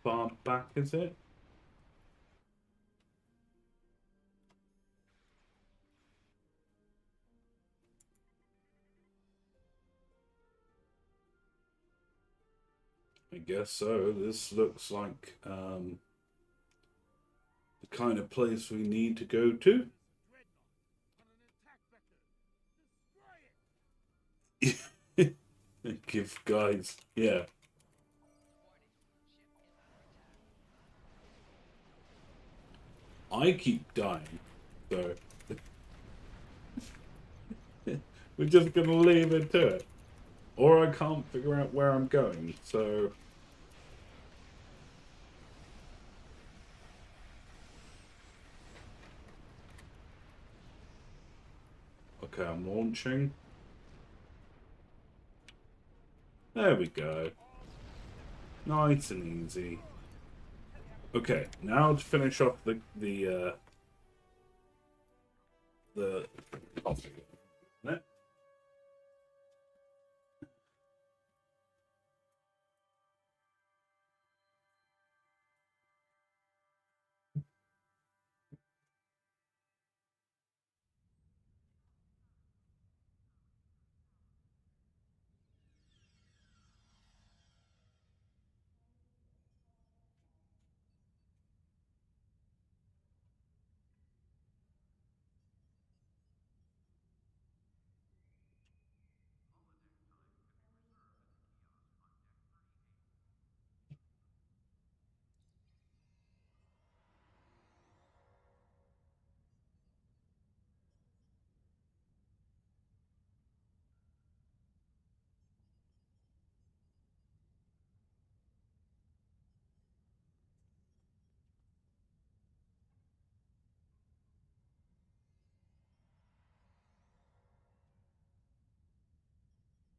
Far back, is it? I guess so. This looks like the kind of place we need to go to. Give guys, yeah. I keep dying, so we're just gonna leave it to it. Or I can't figure out where I'm going, so... Okay, I'm launching. There we go. Nice and easy. Okay, now to finish off the coffee. There.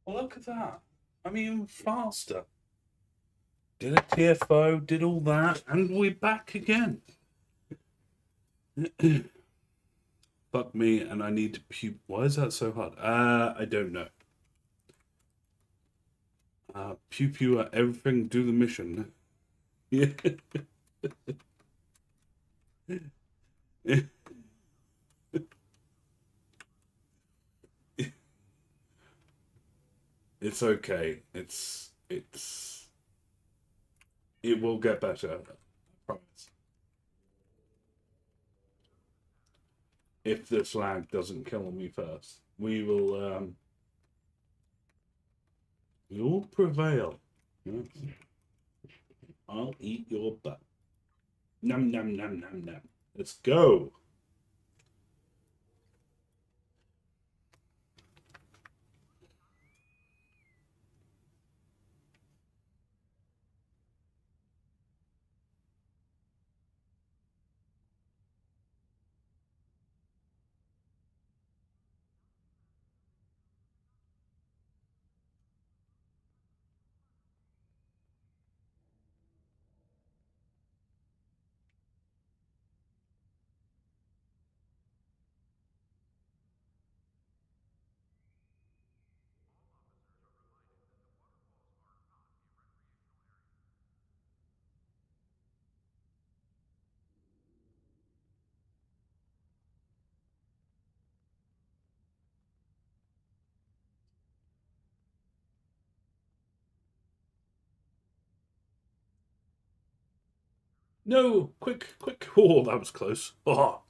Well, look at that. I'm even faster. Did a TFO, did all that, and we're back again. Fuck me, and I need to pew. Why is that so hard? I don't know. Pew pew at everything, do the mission. Yeah. It's okay. It will get better. I promise. If this lag doesn't kill me first, we will prevail. Yes. I'll eat your butt. Num num num num num. Let's go. No, quick, quick. Oh, that was close. Oh.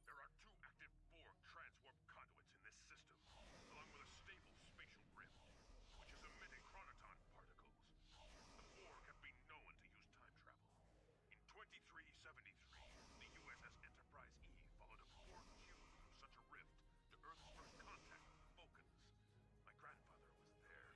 There are two active Borg transwarp conduits in this system, along with a stable spatial rift, which is emitting chronoton particles. The Borg have been known to use time travel. In 2373, the USS Enterprise E followed a Borg cube through such a rift to Earth's first contact with the Vulcans. My grandfather was there.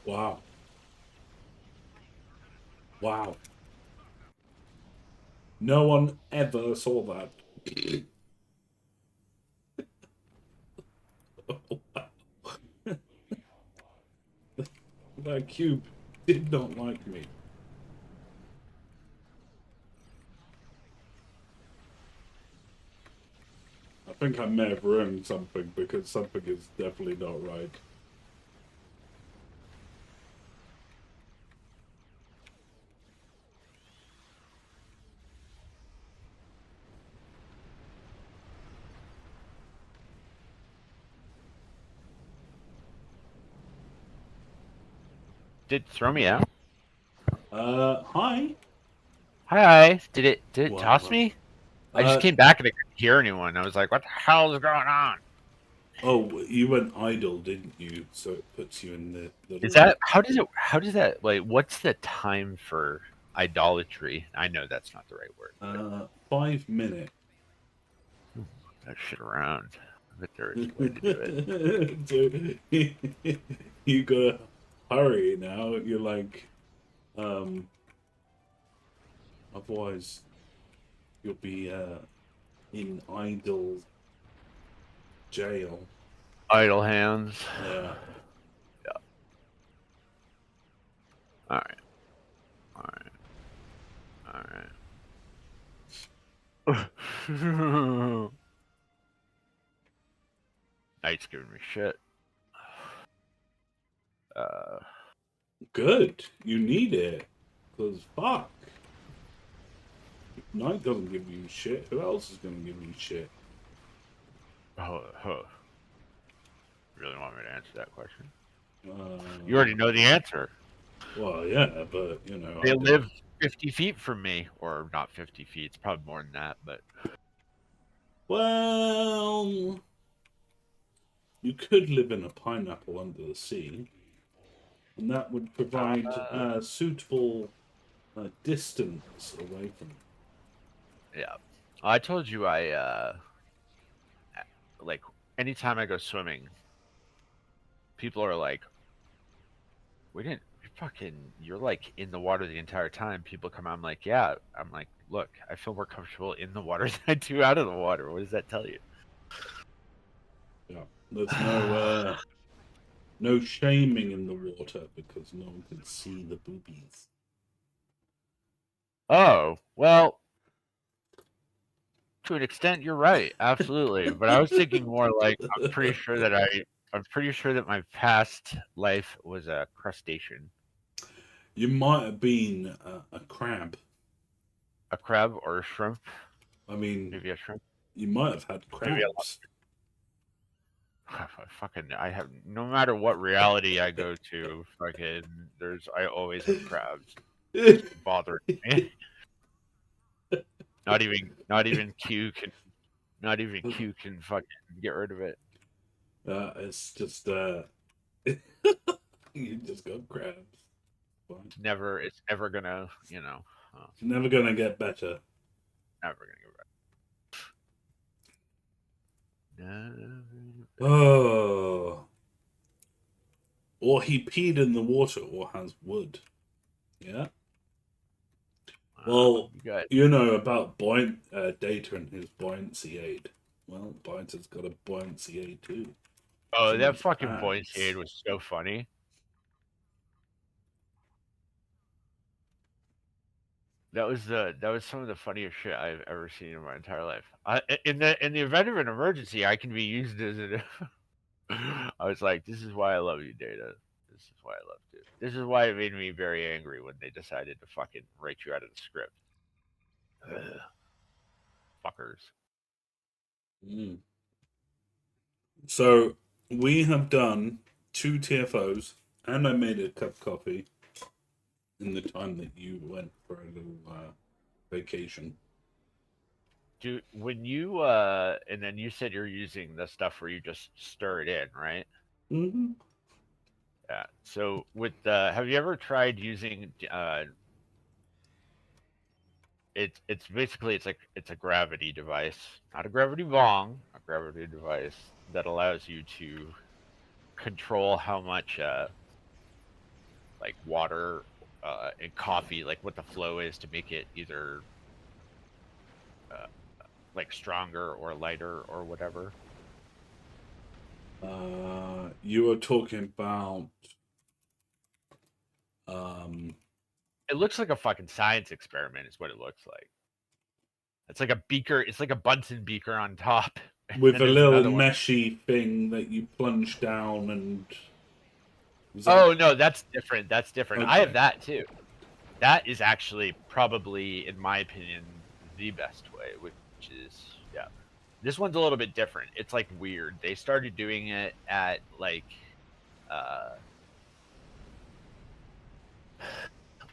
Wow. Wow. No one ever saw that. That cube did not like me. I think I may have ruined something because something is definitely not right. Did it throw me out? Hi. Hi. Did it toss Wow. me? I just Uh, came back and I couldn't hear anyone. I was like, what the hell is going on? oh, you went idle, didn't you? So it puts you in the Is little. that how does that like what's the time for idolatry? I know that's not the right word. 5 minute. That shit around. I bet there is a way to do it. So you gotta hurry now. You're like, um, otherwise you'll be in idle jail. Idle hands. Yeah. All right. All right. All right. Knight's giving me shit. Good. You need it. Because fuck. Knight doesn't give you shit. Who else is going to give you shit? Oh. You really want me to answer that question? Uh, You already know the answer. Well, yeah, but, you know. They I live 50 feet from me, or not 50 feet. It's probably more than that, but Well, you could live in a pineapple under the sea, and that would provide suitable distance away from it. yeah. I told you like anytime I go swimming, people are like, "We didn't you're like in the water the entire time." People come out, I'm like, "Yeah." I'm like, "Look, I feel more comfortable in the water than I do out of the water." What does that tell you? Yeah, there's no shaming in the water because no one can see the boobies. Oh, well, to an extent, you're right. Absolutely. But I was thinking more like I'm pretty sure that my past life was a crustacean, You might have been a crab. a crab or a shrimp, I mean, maybe a shrimp, you might have had maybe a crabs. fucking. I have no matter what reality I go to, fucking. I always have crabs bothering me. Not even Q can fucking get rid of it. It's just you just got crabs. Fine. It's never gonna, It's never gonna get better. never gonna get rid. Oh, or he peed in the water, or has wood. Yeah. Well, You got you know about buoyant Data and his buoyancy aid. Well, Buoyant's got a buoyancy aid too. Oh, In that his fucking voice pants. aid was so funny. That was some of the funniest shit I've ever seen in my entire life. In the event of an emergency, I can be used as an. I was like, this is why I love you, Data. This is why I love you. This is why it made me very angry when they decided to fucking write you out of the script. Ugh, fuckers. Mm. So we have done 2 TFOs, and I made a cup of coffee in the time that you went for a little vacation. Do when you and then you said you're using the stuff where you just stir it in, right? Mm-hmm. Yeah. So with have you ever tried using it's basically it's a gravity device, not a gravity bong, a gravity device that allows you to control how much like water and coffee, like what the flow is to make it either uh, like stronger or lighter or whatever. You were talking about um, It looks like a fucking science experiment, is what it looks like. It's like a beaker. It's like a Bunsen beaker on top, and with then a there's little another one. meshy thing that you plunge down and. Is that Oh no, that's different. That's different. I have okay? that too. That is actually probably, in my opinion, the best way, which is yeah. This one's a little bit different. It's like weird. They started doing it at like, uh,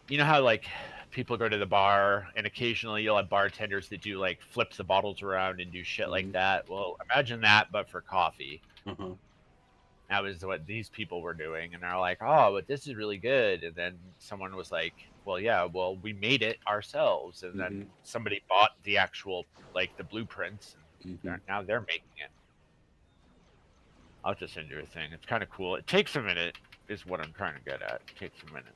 you know how like people go to the bar and occasionally you'll have bartenders that do like flips the bottles around and do shit like Mm-hmm. that. Well, imagine that, but for coffee. Uh-huh. That was what these people were doing, and they're like, "Oh, but this is really good." And then someone was like, "Well, yeah, well, we made it ourselves." And Mm-hmm. then somebody bought the actual like the blueprints, and Mm-hmm. now they're making it. I'll just send you a thing. It's kind of cool. It takes a minute, is what I'm trying to get at. It takes a minute.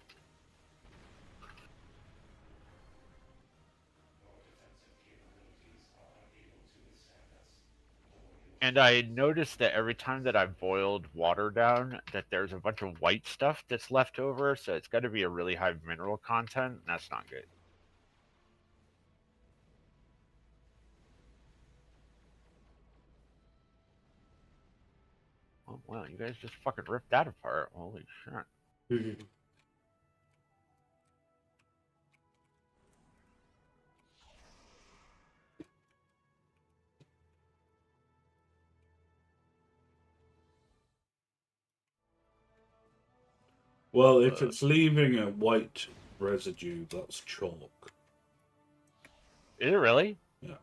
And I noticed that every time that I've boiled water down, that there's a bunch of white stuff that's left over, so it's got to be a really high mineral content, and that's not good. Oh, wow, you guys just fucking ripped that apart. Holy shit. Well, if it's leaving a white residue, that's chalk. Is it really? Yeah.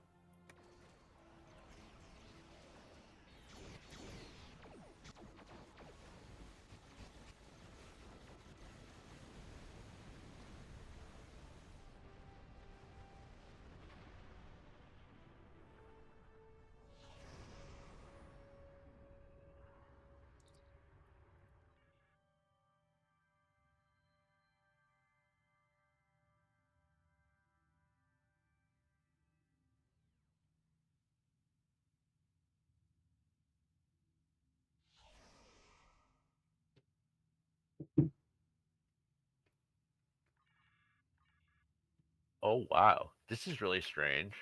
Oh, wow. This is really strange.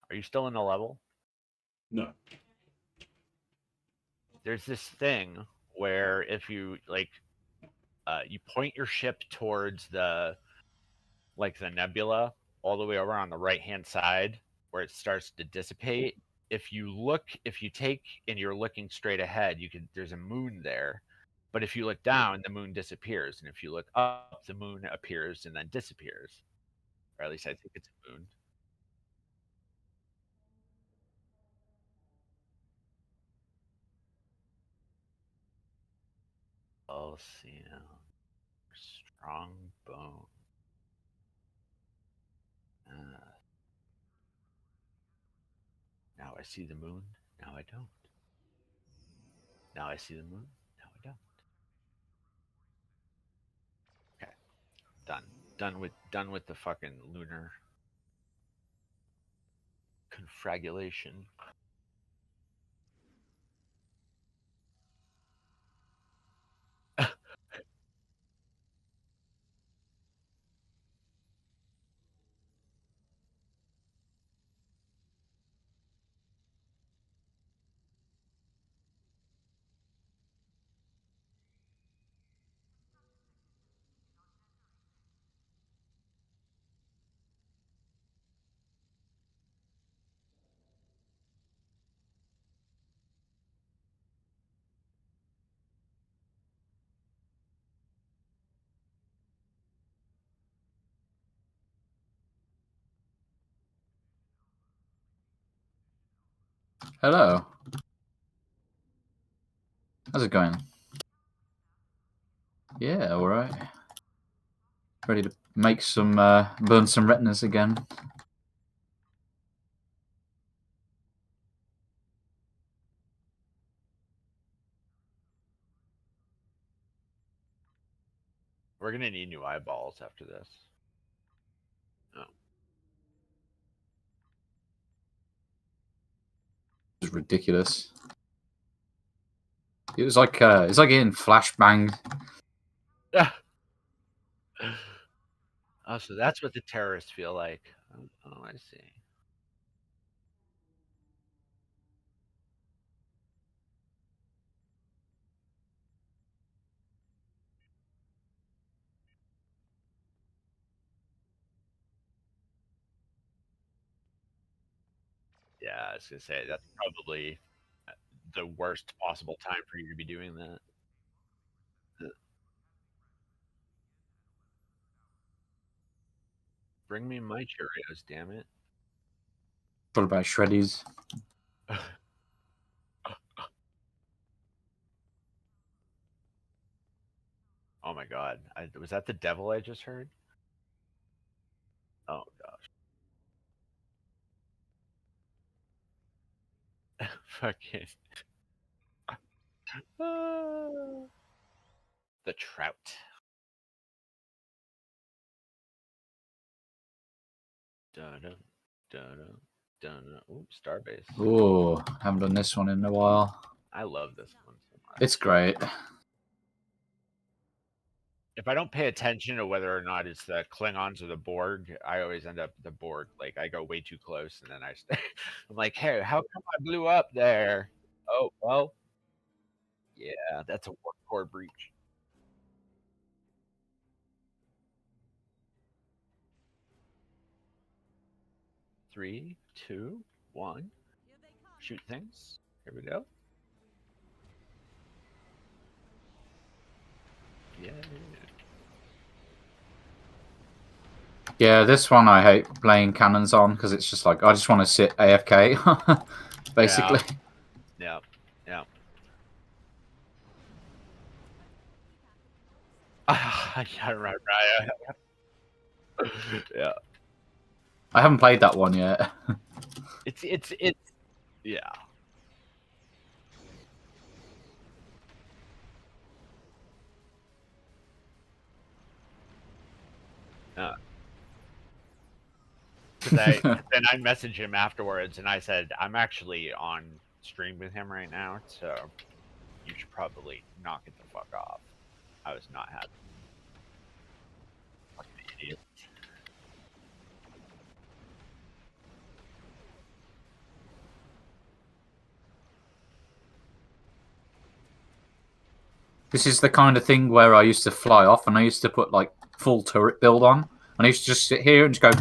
Are you still in the level? No. There's this thing where if you like you point your ship towards the nebula all the way over on the right hand side where it starts to dissipate. If you take and you're looking straight ahead, there's a moon there. But if you look down, the moon disappears, and if you look up, the moon appears and then disappears. Or at least I think it's a moon. Calcium, strong bone. Uh, now I see the moon. Now I don't. Now I see the moon. Now I don't. Okay, done. Done with the fucking lunar confragulation. Hello. How's it going? Yeah, all right. Ready to make some burn some retinas again. We're gonna need new eyeballs after this. Oh. It was ridiculous. It's like getting flashbanged. Oh, so that's what the terrorists feel like. Oh, I see. Yeah, I was gonna say that's probably the worst possible time for you to be doing that. Bring me my Cheerios, damn it. What about shreddies? Oh my god. Was that the devil I just heard? Oh gosh. Fucking the trout. Da-da, da-da, Done. Ooh, Starbase. Ooh, haven't done this one in a while. I love this one so much. It's great. If I don't pay attention to whether or not it's the Klingons or the Borg, I always end up the Borg. Like I go way too close, and then I'm like, hey, how come I blew up there? Oh well, yeah, that's a warp core breach. Three, two, one. Shoot things. Here we go. Yeah. Yeah, this one I hate playing cannons on because it's just like I just want to sit AFK, basically. Yeah. Yeah. Yeah, right. Yeah. I haven't played that one yet. It's yeah. Then I messaged him afterwards and I said, I'm actually on stream with him right now, so you should probably knock it the fuck off. I was not happy. Fucking idiot. This is the kind of thing where I used to fly off and I used to put like full turret build on. And I used to just sit here and just go.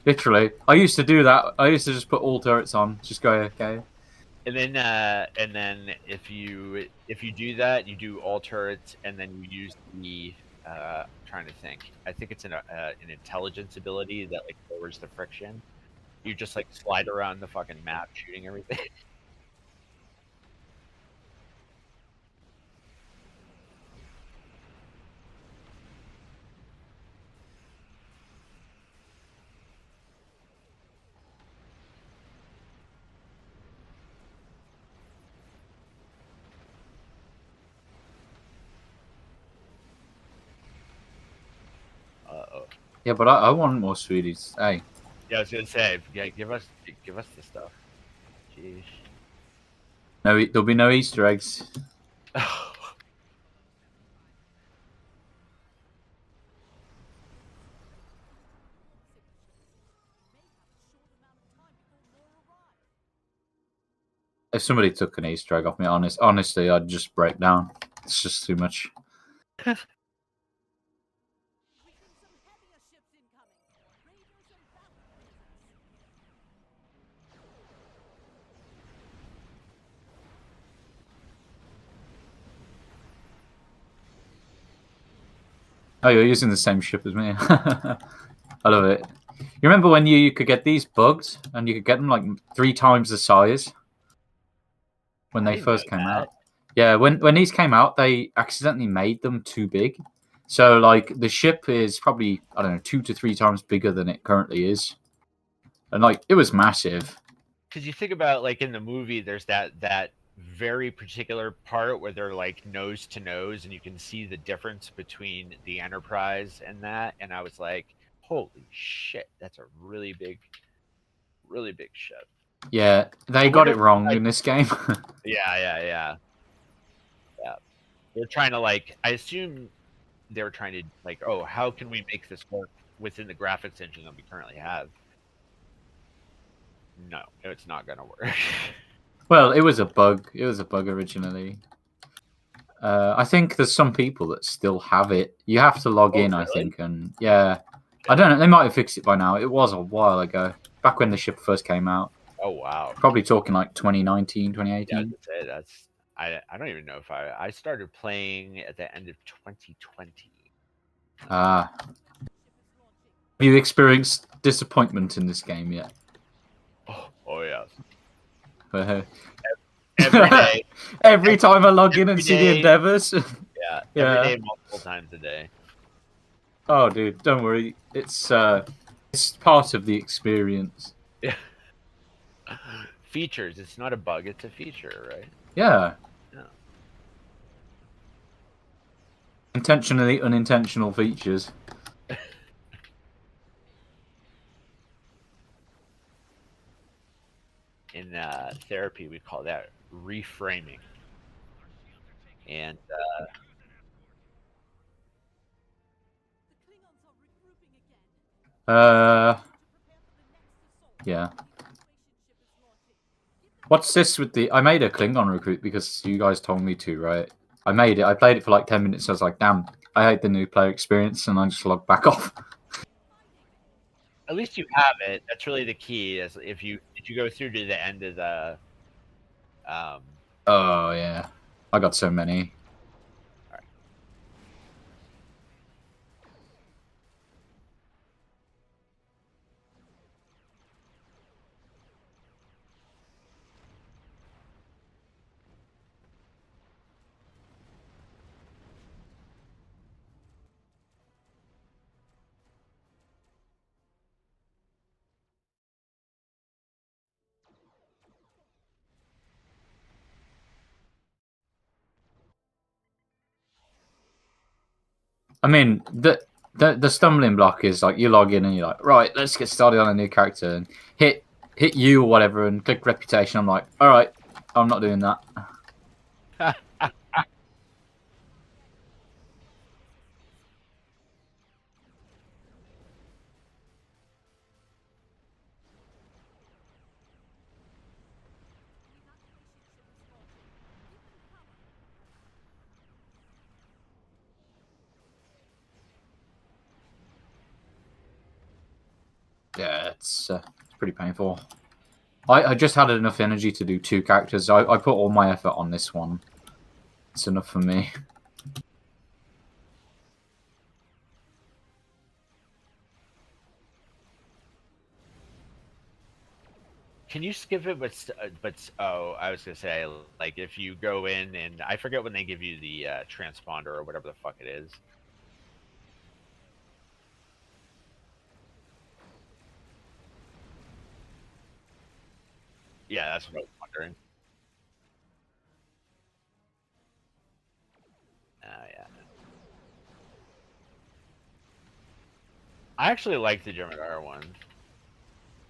Literally. I used to do that. I used to just put all turrets on, just go okay. And then if you do that, you do all turrets, and then you use the I'm trying to think. I think it's an intelligence ability that like lowers the friction. You just like slide around the fucking map, shooting everything. Yeah, but I want more sweeties. Hey. Yeah, I was gonna say, yeah, give us the stuff. Jeez. No, there'll be no Easter eggs. If somebody took an Easter egg off me, honestly, I'd just break down. It's just too much. Oh, you're using the same ship as me. I love it. You remember when you could get these bugged and you could get them like 3 times the size when they first came out? Yeah, when these came out, they accidentally made them too big. So like the ship is probably, I don't know, 2 to 3 times bigger than it currently is. And like it was massive. Because you think about like in the movie, there's that very particular part where they're like nose to nose, and you can see the difference between the Enterprise and that. And I was like, holy shit, that's a really big ship. Yeah, they got it wrong in this game. Yeah. They're trying to like, I assume they're trying to like, oh, how can we make this work within the graphics engine that we currently have? No, it's not gonna work. Well, it was a bug. It was a bug originally. I think there's some people that still have it. You have to log in, really? I think, and yeah, I don't know. They might have fixed it by now. It was a while ago, back when the ship first came out. Oh wow! Probably talking like 2019, 2018. Yeah, that's I don't even know if I started playing at the end of 2020. Ah, have you experienced disappointment in this game yet? Oh yes. Every day. Every time I log in and see the endeavors. Yeah, every day, multiple times a day. Oh, dude, don't worry. It's part of the experience. Yeah. Features. It's not a bug. It's a feature, right? Yeah. Yeah. Intentionally unintentional features. therapy, we call that reframing. And Yeah. What's this with the? I made a Klingon recruit because you guys told me to, right? I made it. I played it for like 10 minutes. I was like, damn, I hate the new player experience, and I just logged back off. at least you have it. That's really the key. Is if you go through to the end of the Oh yeah, I got so many. I mean, the stumbling block is like you log in and you're like, right, let's get started on a new character and hit you or whatever and click reputation. I'm like, all right, I'm not doing that. Yeah, it's pretty painful. I just had enough energy to do 2 characters. I put all my effort on this one. It's enough for me. Can you skip it? But oh, I was gonna say, like, if you go in and I forget when they give you the transponder or whatever the fuck it is. Yeah, that's what I was wondering. Yeah. I actually like the Jem'Hadar one.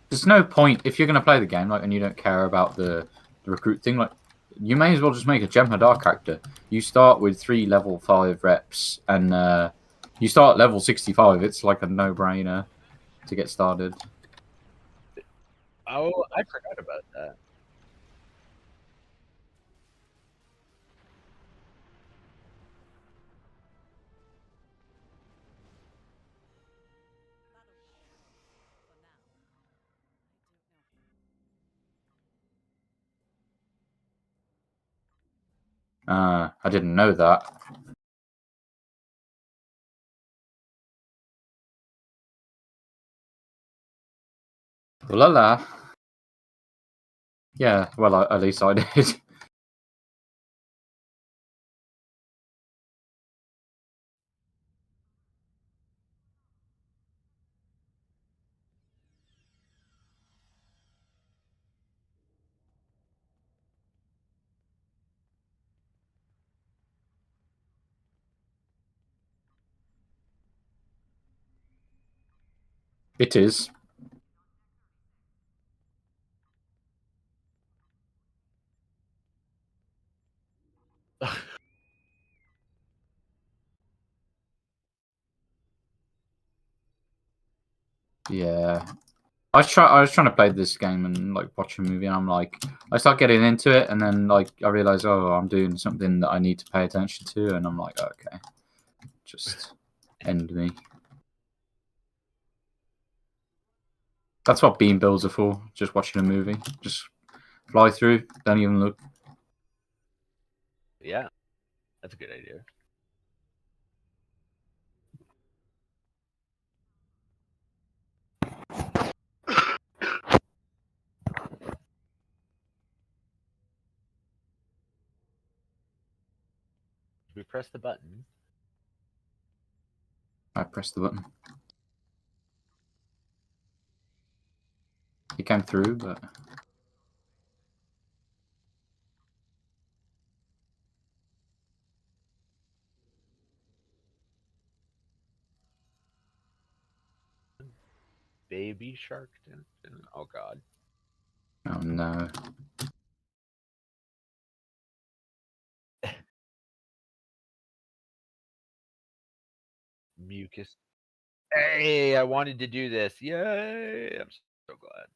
There's no point if you're going to play the game, like, and you don't care about the recruit thing. Like, you may as well just make a Jem'Hadar character. You start with 3 level 5 reps, and you start level 65. It's like a no-brainer to get started. Oh, I forgot about that. I didn't know that. La la. Yeah, well, at least I did. It is. Yeah. I was trying to play this game and like watch a movie, and I'm like, I start getting into it, and then like I realize, oh, I'm doing something that I need to pay attention to, and I'm like, okay, just end me. That's what beam builds are for. Just watching a movie, just fly through, don't even look. Yeah, that's a good idea. We press the button. I pressed the button. He came through, but Baby shark. Oh god. oh no. mucus. Hey, I wanted to do this. Yay! I'm so glad.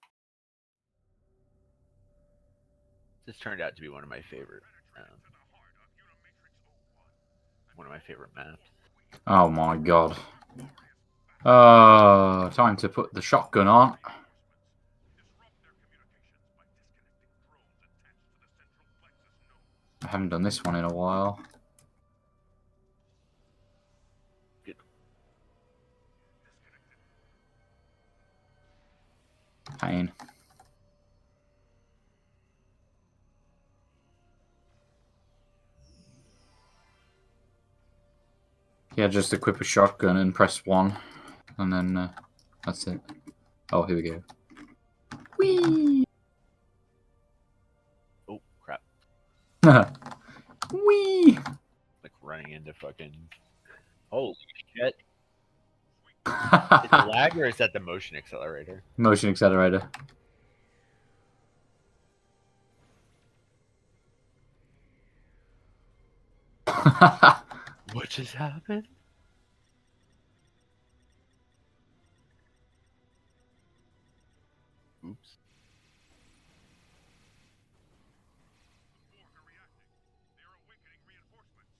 This turned out to be one of my favorite maps. Oh my god. Time to put the shotgun on. I haven't done this one in a while. Good. Pain. Yeah, just equip a shotgun and press 1. And then that's it. Oh, here we go. Whee! Oh, crap. Whee! Like running into fucking... Holy shit. Is it lag or is that the motion accelerator? Motion accelerator. What just happened? Oops.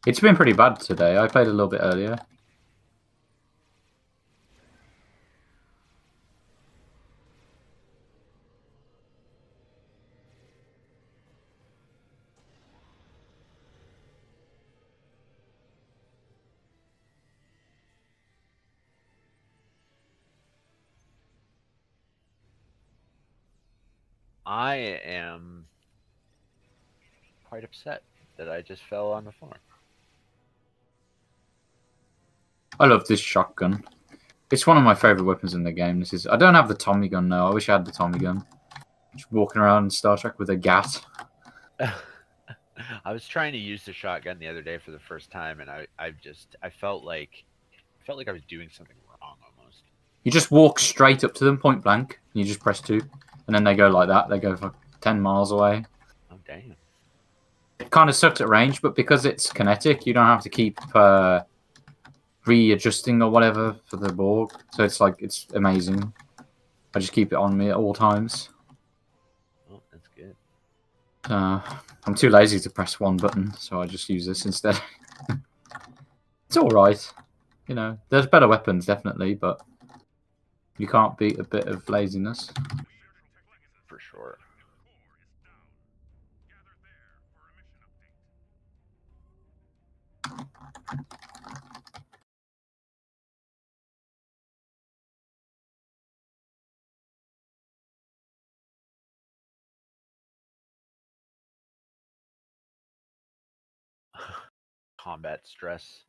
It's been pretty bad today. I played a little bit earlier. I am quite upset that I just fell on the floor. I love this shotgun. It's one of my favorite weapons in the game. This is. I don't have the Tommy gun though. I wish I had the Tommy gun. Just walking around in Star Trek with a gat. I was trying to use the shotgun the other day for the first time, and I felt like I was doing something wrong almost. You just walk straight up to them, point blank. And you just press 2, and then they go like that. They go for 10 miles away. Oh damn! It kind of sucks at range, but because it's kinetic, you don't have to keep readjusting or whatever for the Borg. So it's amazing. I just keep it on me at all times. Oh, that's good. I'm too lazy to press 1 button, so I just use this instead. It's all right. You know, there's better weapons definitely, but you can't beat a bit of laziness. For sure. Combat stress.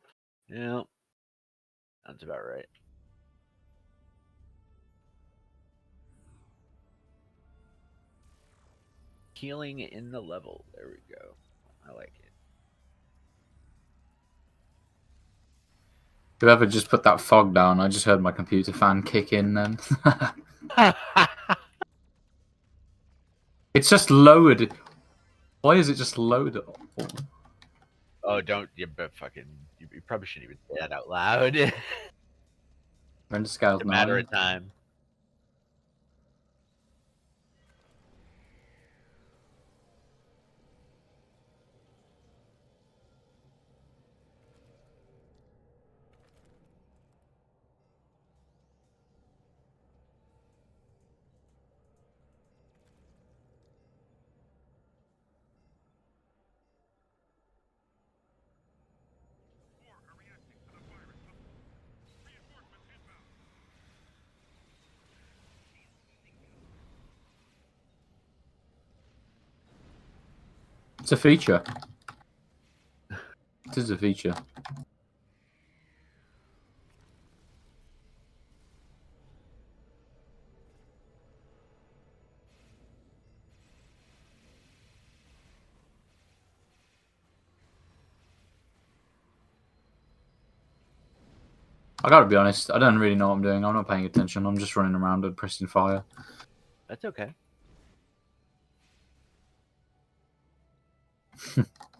Yeah, that's about right. Healing in the level. There we go. I like Whoever just put that fog down, I just heard my computer fan kick in then. it. It's just lowered. Why is it just lowered? Oh, don't you probably shouldn't even say that out loud. It's Render scale a matter 9. of time. It's a feature. It is a feature. I gotta be honest, I don't really know what I'm doing. I'm not paying attention. I'm just running around and pressing fire. That's okay.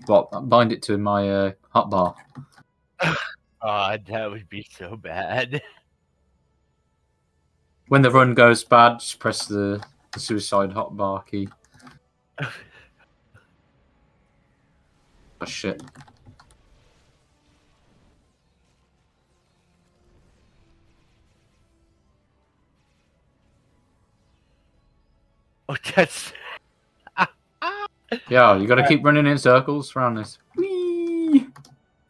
But bind it to my hotbar. God, that would be so bad. When the run goes bad, just press the suicide hotbar key. Oh shit. Oh, that's. Yeah, you gotta keep running in circles around this. Whee!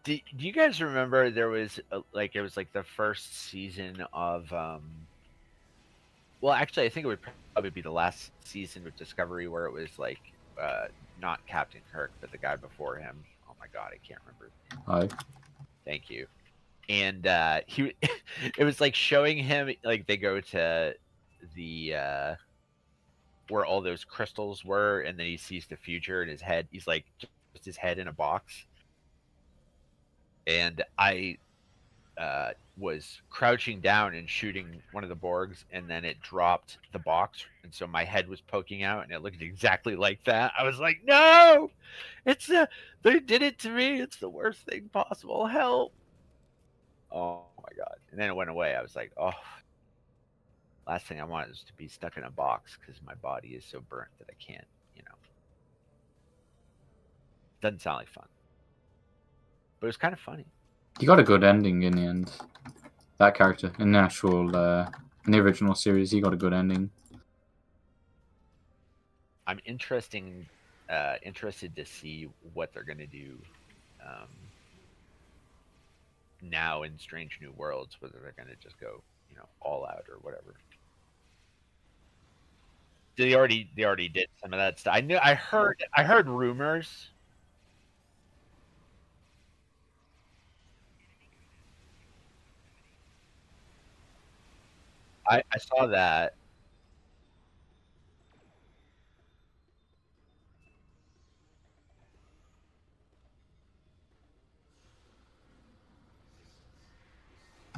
Do you guys remember there was like it was like the first season of well, actually I think it would probably be the last season of Discovery where it was like not Captain Kirk but the guy before him. Oh my god, I can't remember. Oh. Thank you. And he it was like showing him like they go to the where all those crystals were and then he sees the future in his head. He's like just his head in a box. And I was crouching down and shooting one of the Borgs, and then it dropped the box, and so my head was poking out, and it looked exactly like that. I was like, "No, it's they did it to me. It's the worst thing possible. Help!" Oh my god! And then it went away. I was like, "Oh, last thing I want is to be stuck in a box because my body is so burnt that I can't, you know." Doesn't sound like fun, but it was kind of funny. He got a good ending in the end. That character in the actual in the original series, he got a good ending. I'm interested to see what they're gonna do now in Strange New Worlds, whether they're gonna just go, you know, all out or whatever. They already did some of that stuff. I heard rumors. I saw that.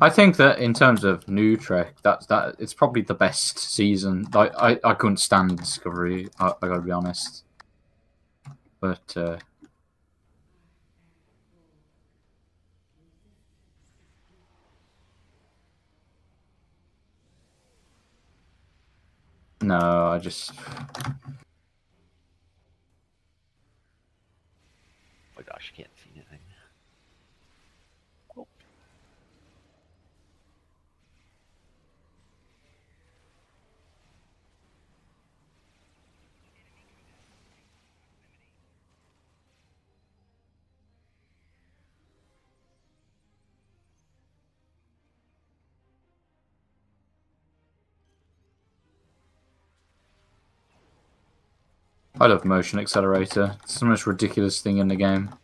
I think that in terms of new Trek, that it's probably the best season. Like I couldn't stand Discovery. I gotta be honest. But no, I just Oh my gosh, I can't see anything. Oh. I love motion accelerator. It's the most ridiculous thing in the game.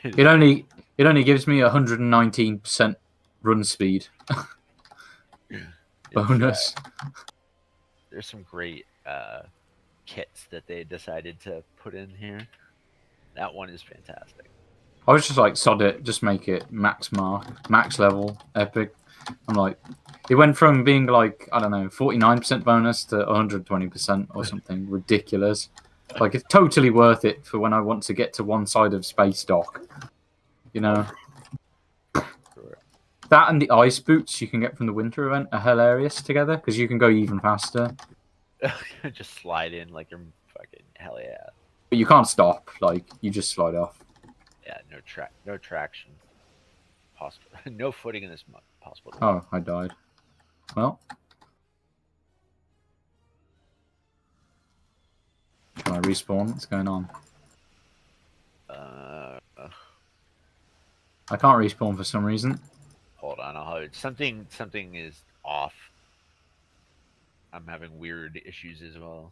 It only gives me 119% run speed bonus. There's some great kits that they decided to put in here. That one is fantastic. I was just like, sod it, just make it max level, epic. I'm like, it went from being like, I don't know, 49% bonus to 120% or something ridiculous. Like, it's totally worth it for when I want to get to one side of Space Dock. You know? That and the ice boots you can get from the winter event are hilarious together because you can go even faster. Just slide in like you're fucking hell yeah. But you can't stop. Like, you just slide off. Yeah, no traction. Possible. No footing in this possible. Oh, I died. Well. Can I respawn? What's going on? I can't respawn for some reason. Hold on, I'll hold. Something is off. I'm having weird issues as well.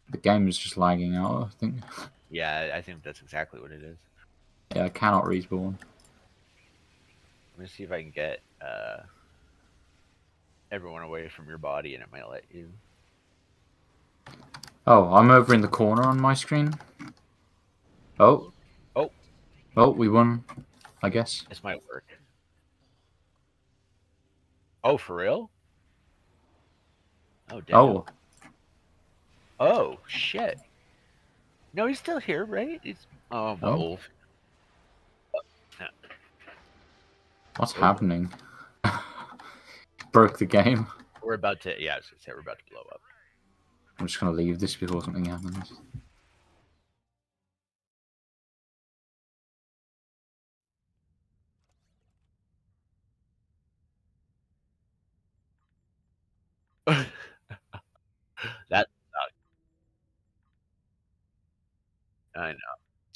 The game is just lagging out, I think. Yeah, I think that's exactly what it is. Yeah, I cannot respawn. Let me see if I can get everyone away from your body and it might let you. Oh, I'm over in the corner on my screen. Oh. Oh. Oh, we won, I guess. This might work. Oh, for real? Oh, damn. Oh. Oh, shit. No, he's still here, right? He's... Oh, Oh. wolf. What's happening? Broke the game. We're about to, yeah, I was gonna say we're about to blow up. I'm just gonna leave this before something happens. That sucked. I know.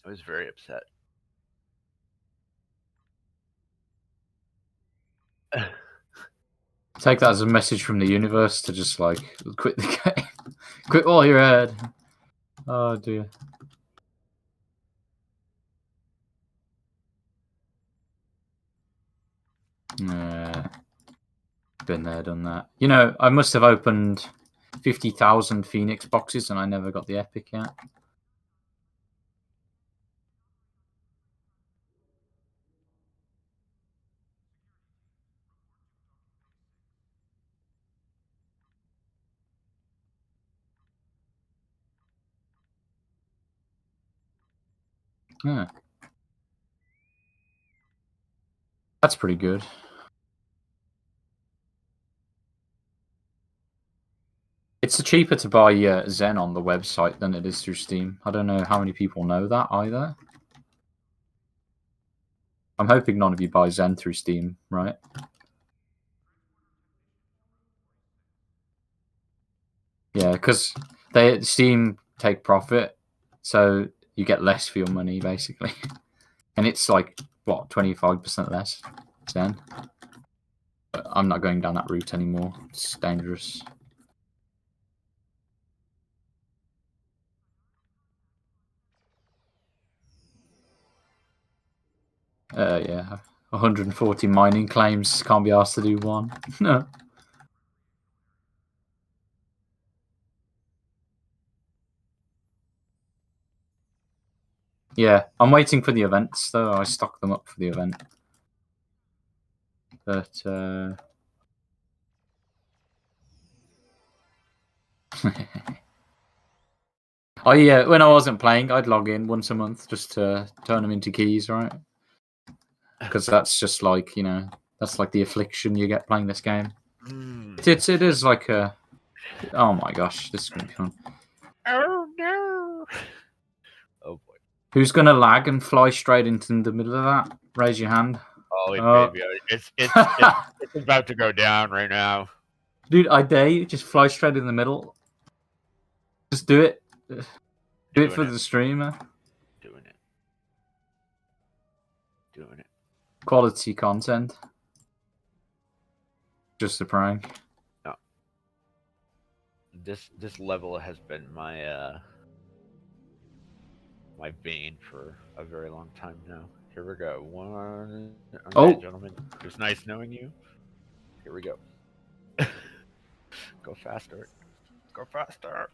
I was very upset. Take that as a message from the universe to just like quit the game. Quit while you're ahead. Oh dear. Been there, done that. You know, I must have opened 50,000 Phoenix boxes and I never got the epic yet. Yeah. That's pretty good. It's cheaper to buy Zen on the website than it is through Steam. I don't know how many people know that either. I'm hoping none of you buy Zen through Steam, right? Yeah, because Steam take profit, so you get less for your money basically, and it's like what 25% less Zen. But I'm not going down that route anymore. It's dangerous. Yeah, 140 mining claims. Can't be asked to do one. No. Yeah, I'm waiting for the events though. I stock them up for the event. But when I wasn't playing, I'd log in once a month just to turn them into keys, right? Because that's just like, you know, that's like the affliction you get playing this game. It is like a, oh my gosh, this is gonna be fun. Oh no! Oh boy! Who's gonna lag and fly straight into the middle of that? Raise your hand. Oh, Oh. it's about to go down right now. Dude, I dare you, just fly straight in the middle. Just do it. Do it for the streamer. Doing it. Quality content. Just a prank. No. This level has been my my bane for a very long time now. Here we go. One. Okay, gentlemen, it was nice knowing you. Here we go. Go faster. Go faster.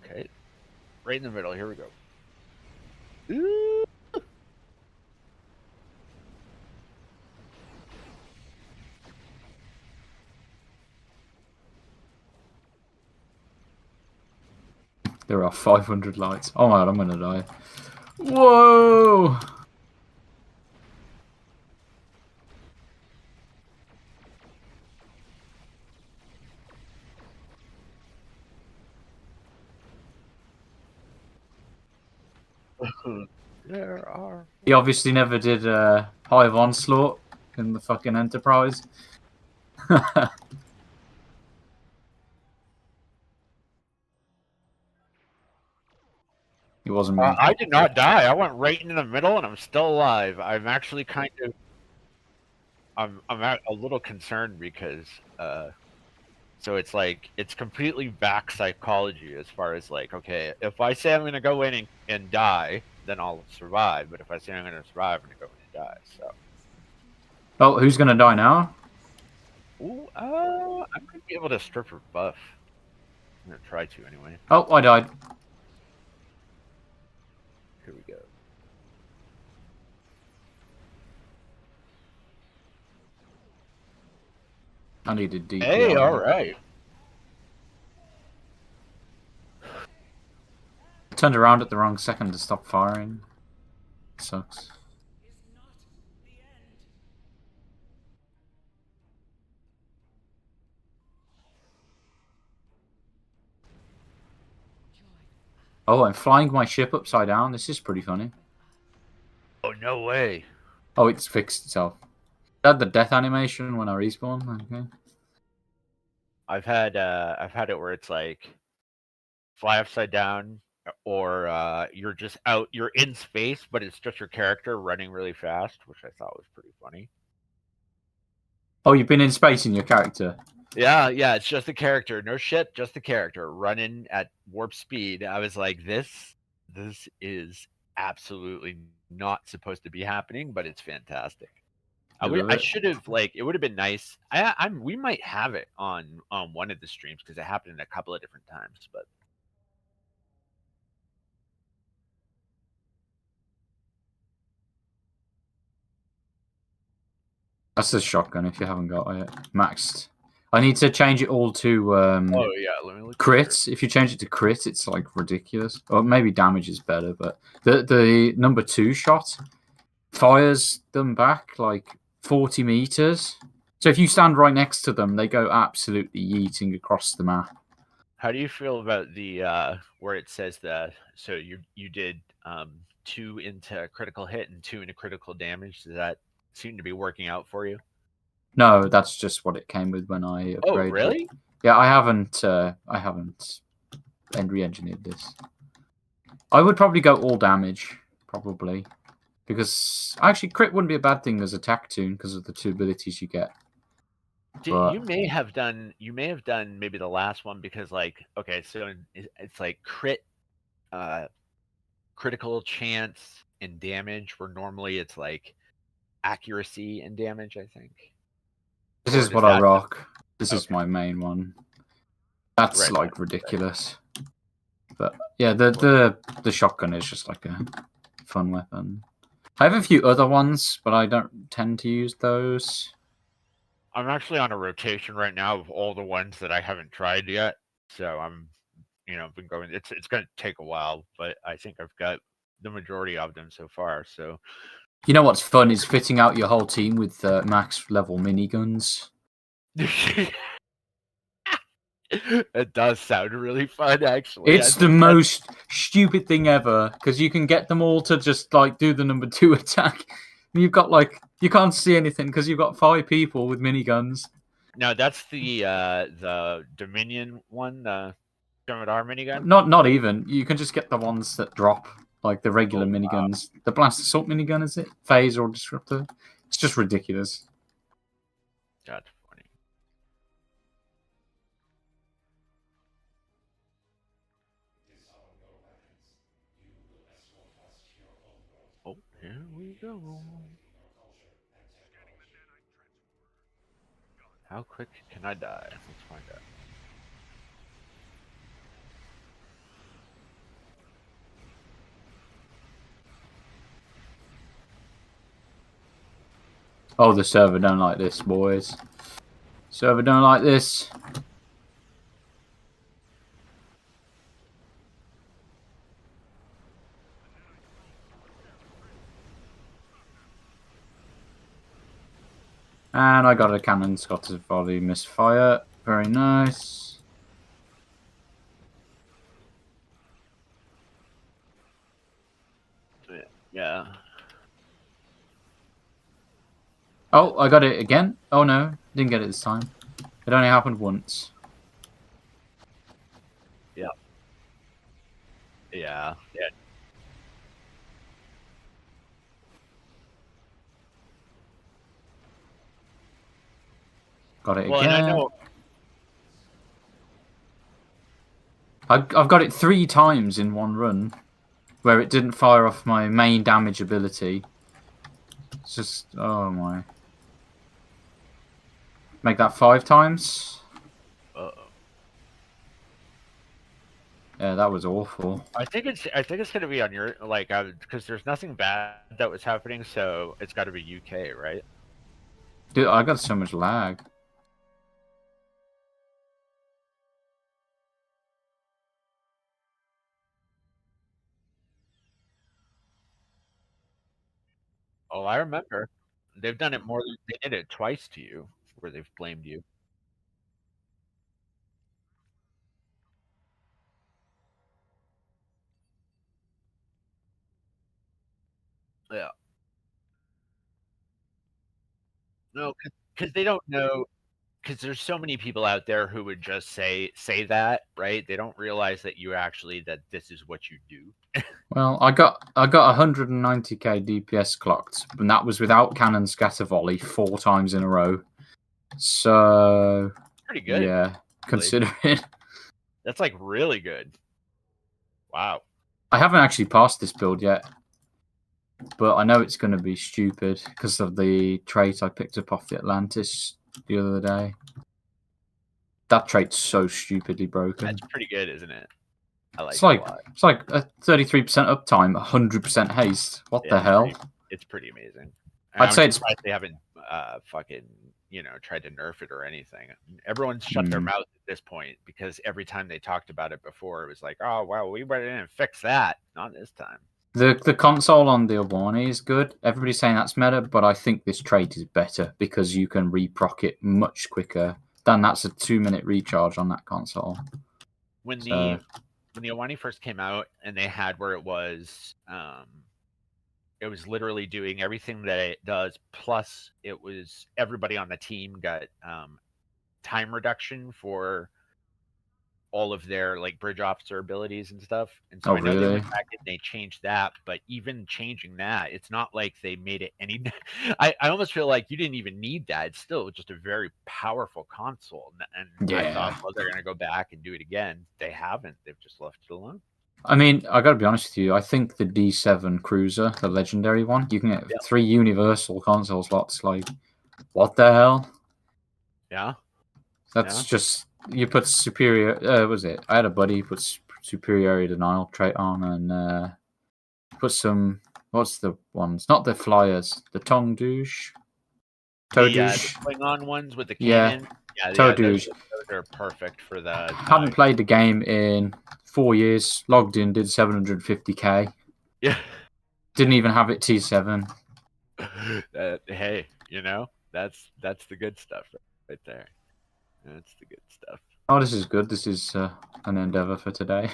Okay. Right in the middle. Here we go. Ooh. There are 500 lights. Oh my god, I'm gonna die. Whoa! There are. He obviously never did Hive Onslaught in the fucking Enterprise. It wasn't me. I did not die. I went right into the middle, and I'm still alive. I'm actually kind of, I'm a little concerned because, so it's like it's completely back psychology as far as like, okay, if I say I'm gonna go in and die, then I'll survive. But if I say I'm gonna survive, I'm gonna go in and die. So. Oh, who's gonna die now? Ooh, I'm gonna be able to strip her buff. I'm gonna try to anyway. Oh, I died. Here we go. I needed DPI. Hey, all right. Turned around at the wrong second to stop firing. Sucks. Oh, I'm flying my ship upside down. This is pretty funny. Oh no way! Oh, it's fixed itself. Had the death animation when I respawn. Okay. I've had it where it's like fly upside down, or you're just out, you're in space, but it's just your character running really fast, which I thought was pretty funny. Oh, you've been in space in your character. Yeah, it's just the character, no shit, just the character running at warp speed. I was like, this is absolutely not supposed to be happening, but it's fantastic. love I it. should have, like, it would have been nice. We might have it on one of the streams because it happened a couple of different times, but That's the shotgun if you haven't got it maxed. I need to change it all to oh yeah, let me look. crit. If you change it to crit, it's like ridiculous. Or maybe damage is better, but the number 2 shot fires them back like 40 meters. So if you stand right next to them, they go absolutely yeeting across the map. How do you feel about the where it says that? So you did 2 into critical hit and 2 into critical damage. Does that seem to be working out for you? No, that's just what it came with when I upgraded. Oh, really? It. Yeah, I haven't re-engineered this. I would probably go all damage, probably, because actually crit wouldn't be a bad thing as attack tune because of the 2 abilities you get. But You may have done maybe the last one because, like, okay, so it's like crit, critical chance and damage, where normally it's like accuracy and damage, I think. this Or is does what I that- rock. This is Okay. my main one. That's Right, like ridiculous. But yeah, the shotgun is just like a fun weapon. I have a few other ones, but I don't tend to use those. I'm actually on a rotation right now of all the ones that I haven't tried yet. So I'm, been going. It's going to take a while, but I think I've got the majority of them so far. So You know what's fun is fitting out your whole team with max level miniguns. it does sound really fun, actually. It's the most stupid thing ever because you can get them all to just like do the number 2 attack. And you've got like you can't see anything because you've got 5 people with miniguns. No, that's the Dominion one, the Scimitar minigun. Not even. You can just get the ones that drop like the regular Oh, wow. miniguns. The blast assault minigun is it? Phase or disruptor? It's just ridiculous. That's funny. Oh, here we go. How quick can I die? Let's find out. Oh, the server don't like this, boys. Server don't like this. And I got a cannon Scottish volley misfire. Very nice. Yeah. Oh, I got it again. Oh no, didn't get it this time. It only happened once. Yeah. Got it Well, and I again. know. I've got it 3 times in one run, where it didn't fire off my main damage ability. It's just oh my. Make that 5 times. Uh-oh. Yeah, that was awful. I think it's gonna be on your because there's nothing bad that was happening, so it's got to be UK, right? Dude, I got so much lag. Oh, I remember. They've done it more than they did it twice to you, where they've blamed you. Yeah. No, because they don't know. Because there's so many people out there who would just say that, right? They don't realize that you actually that this is what you do. Well, I got 190k DPS clocked, and that was without cannon scatter volley 4 times in a row. So Pretty good. yeah, considering That's like really good. Wow. I haven't actually passed this build yet, but I know it's going to be stupid because of the trait I picked up off the Atlantis the other day. That trait's so stupidly broken. That's pretty good, isn't it? I like It's it like a lot. it's like a 33% uptime, 100% haste. What the hell? It's pretty amazing. I'd say it's surprised they haven't fucking tried to nerf it or anything. Everyone's shut their mouth at this point because every time they talked about it before, it was like, oh well, we went in and fixed that. Not this time. the console on the Awani is good. Everybody's saying that's meta, but I think this trait is better because you can reproc it much quicker. Then that's a 2-minute recharge on that console. When the Awani first came out and they had where it was literally doing everything that it does, plus it was everybody on the team got time reduction for all of their like bridge officer abilities and stuff. And so I know they went back and they changed that, but even changing that, it's not like they made it any I almost feel like you didn't even need that. It's still just a very powerful console. And I thought, well, they're gonna go back and do it again. They haven't. They've just left it alone. I mean, I gotta be honest with you, I think the D7 Cruiser, the legendary one, you can get 3 universal console slots. Like, what the hell? Yeah. That's just you put superior. Was it? I had a buddy put superiority denial trait on and put some. What's the ones? Not the flyers. The Tong Douche. Toe Douche. The Klingon ones with the cannon. Yeah. Toe Douche. Those are perfect for the. Hadn't played the game in 4 years. Logged in, did 750k. Yeah. Didn't even have it T7. Hey, that's the good stuff right there. That's the good stuff. Oh, this is good. This is an endeavor for today.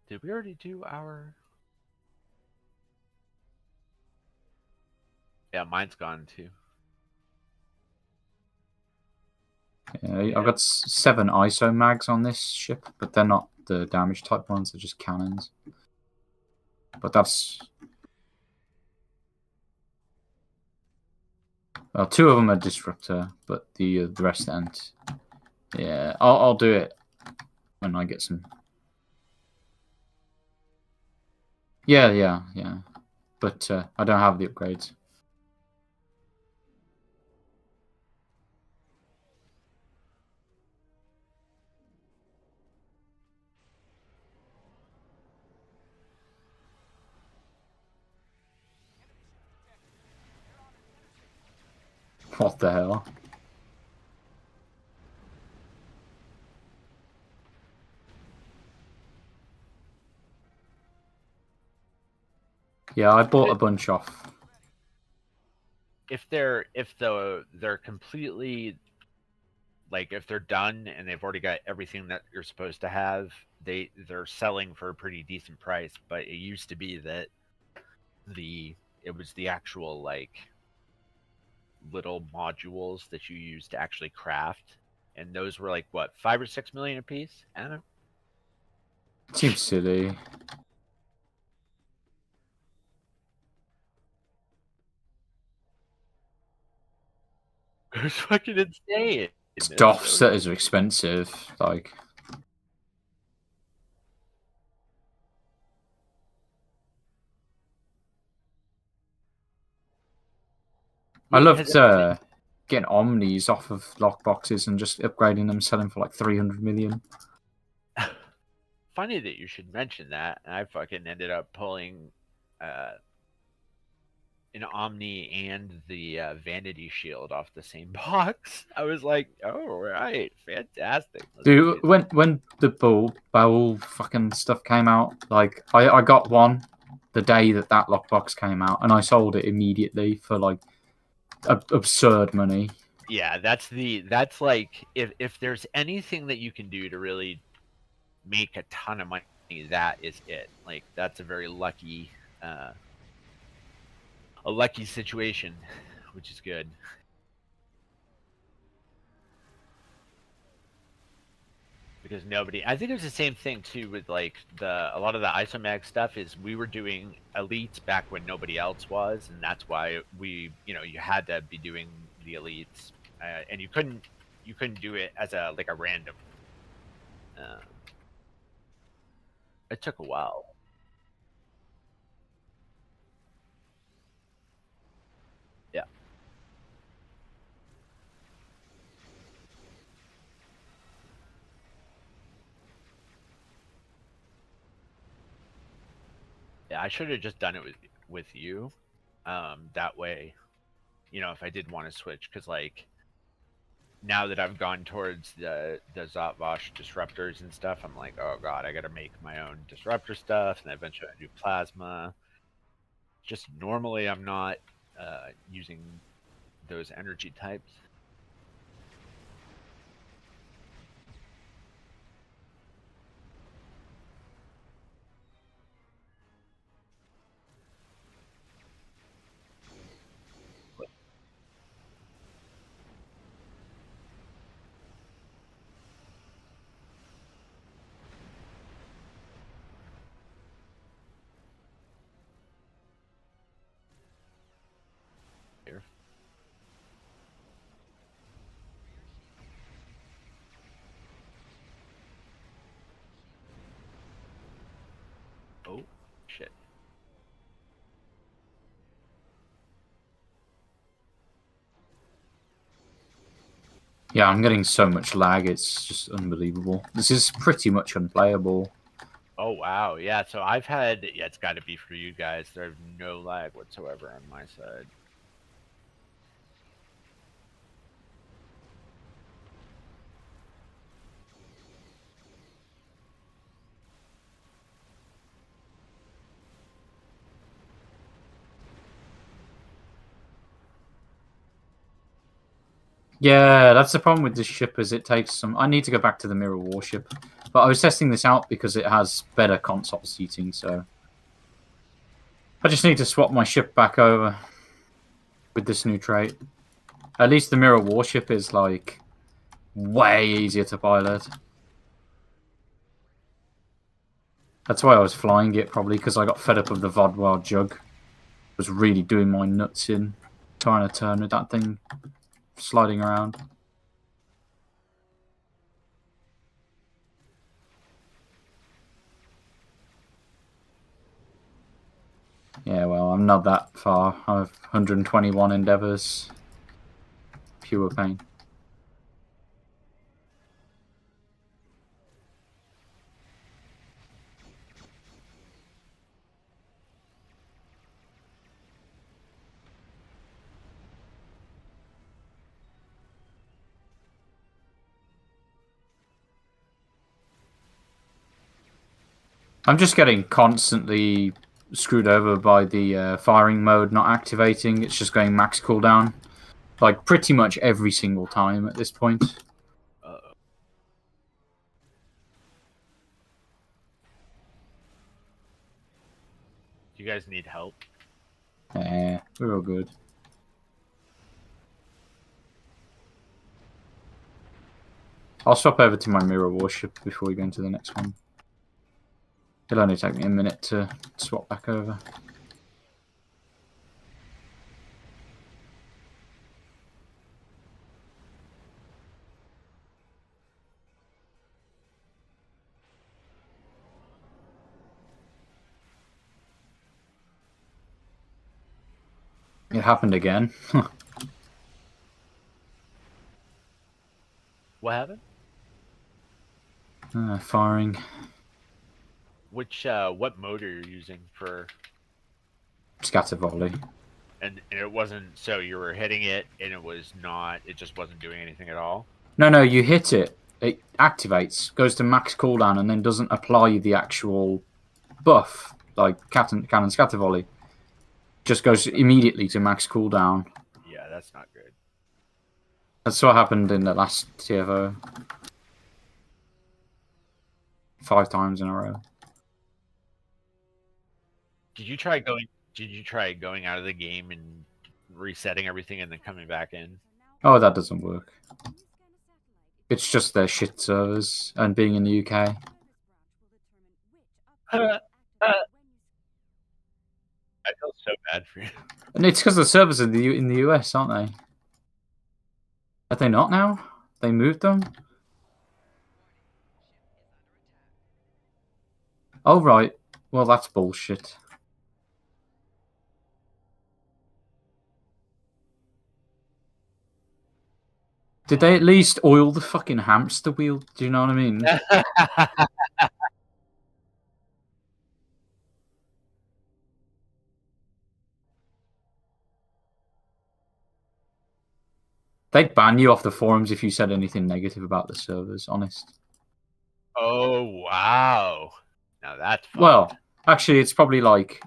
Did we already do our... Yeah, mine's gone too. Yeah, I've got 7 ISO mags on this ship, but they're not the damage type ones, they're just cannons. But that's... Well, 2 of them are disruptor, but the rest aren't. Yeah, I'll do it when I get some. Yeah. But I don't have the upgrades. What the hell? Yeah, I bought a bunch off. If they're completely like if they're done and they've already got everything that you're supposed to have, they're selling for a pretty decent price. But it used to be that it was the actual like little modules that you use to actually craft, and those were like what, 5 or 6 million a piece. I don't know. Seems silly. It's fucking insane. Stuff setters are expensive. Like, I loved getting Omnis off of lockboxes and just upgrading them, selling for like 300 million. Funny that you should mention that. I fucking ended up pulling an Omni and the Vanity Shield off the same box. I was like, oh, right, fantastic. Dude, when the bowl fucking stuff came out, like I got one the day that lockbox came out, and I sold it immediately for like absurd money. Yeah, that's like if there's anything that you can do to really make a ton of money that is it. Like that's a lucky situation, which is good. Because nobody, I think it was the same thing too with like a lot of the isomag stuff is we were doing elites back when nobody else was, and that's why you had to be doing the elites, and you couldn't do it as a random. Uh, it took a while. Yeah. Yeah, I should have just done it with you. That way, if I did want to switch, because like now that I've gone towards the Zotvosh disruptors and stuff, I'm like, oh god, I got to make my own disruptor stuff, and eventually I do plasma. Just normally, I'm not using those energy types. Here. Oh shit. Yeah, I'm getting so much lag, it's just unbelievable. This is pretty much unplayable. Oh wow, yeah. So I've had, yeah, it's got to be for you guys. There's no lag whatsoever on my side. Yeah, that's the problem with this ship is it takes some... I need to go back to the mirror warship. But I was testing this out because it has better console seating, so... I just need to swap my ship back over with this new trait. At least the mirror warship is, like, way easier to pilot. That's why I was flying it, probably, because I got fed up of the Vodwar jug. It was really doing my nuts in, trying to turn with that thing sliding around. Yeah, well, I'm not that far. I have 121 endeavors. Pure pain. I'm just getting constantly screwed over by the firing mode not activating. It's just going max cooldown. Like, pretty much every single time at this point. Uh-oh. You guys need help? Yeah, we're all good. I'll swap over to my mirror warship before we go into the next one. It'll only take me a minute to swap back over. It happened again. What happened? Firing. What mode are you using for? Scatter volley. And it wasn't, so you were hitting it and it just wasn't doing anything at all? No, you hit it. It activates, goes to max cooldown, and then doesn't apply the actual buff, like cannon scatter volley. Just goes immediately to max cooldown. Yeah, that's not good. That's what happened in the last TFO. 5 times in a row. Did you try going? Did you try going out of the game and resetting everything and then coming back in? Oh, that doesn't work. It's just their shit servers and being in the UK. I feel so bad for you. And it's because the servers are in the US, aren't they? Are they not now? They moved them? Oh, right. Well, that's bullshit. Did they at least oil the fucking hamster wheel? Do you know what I mean? They'd ban you off the forums if you said anything negative about the servers, honest. Oh wow! Now that's fucked. Well, actually, it's probably like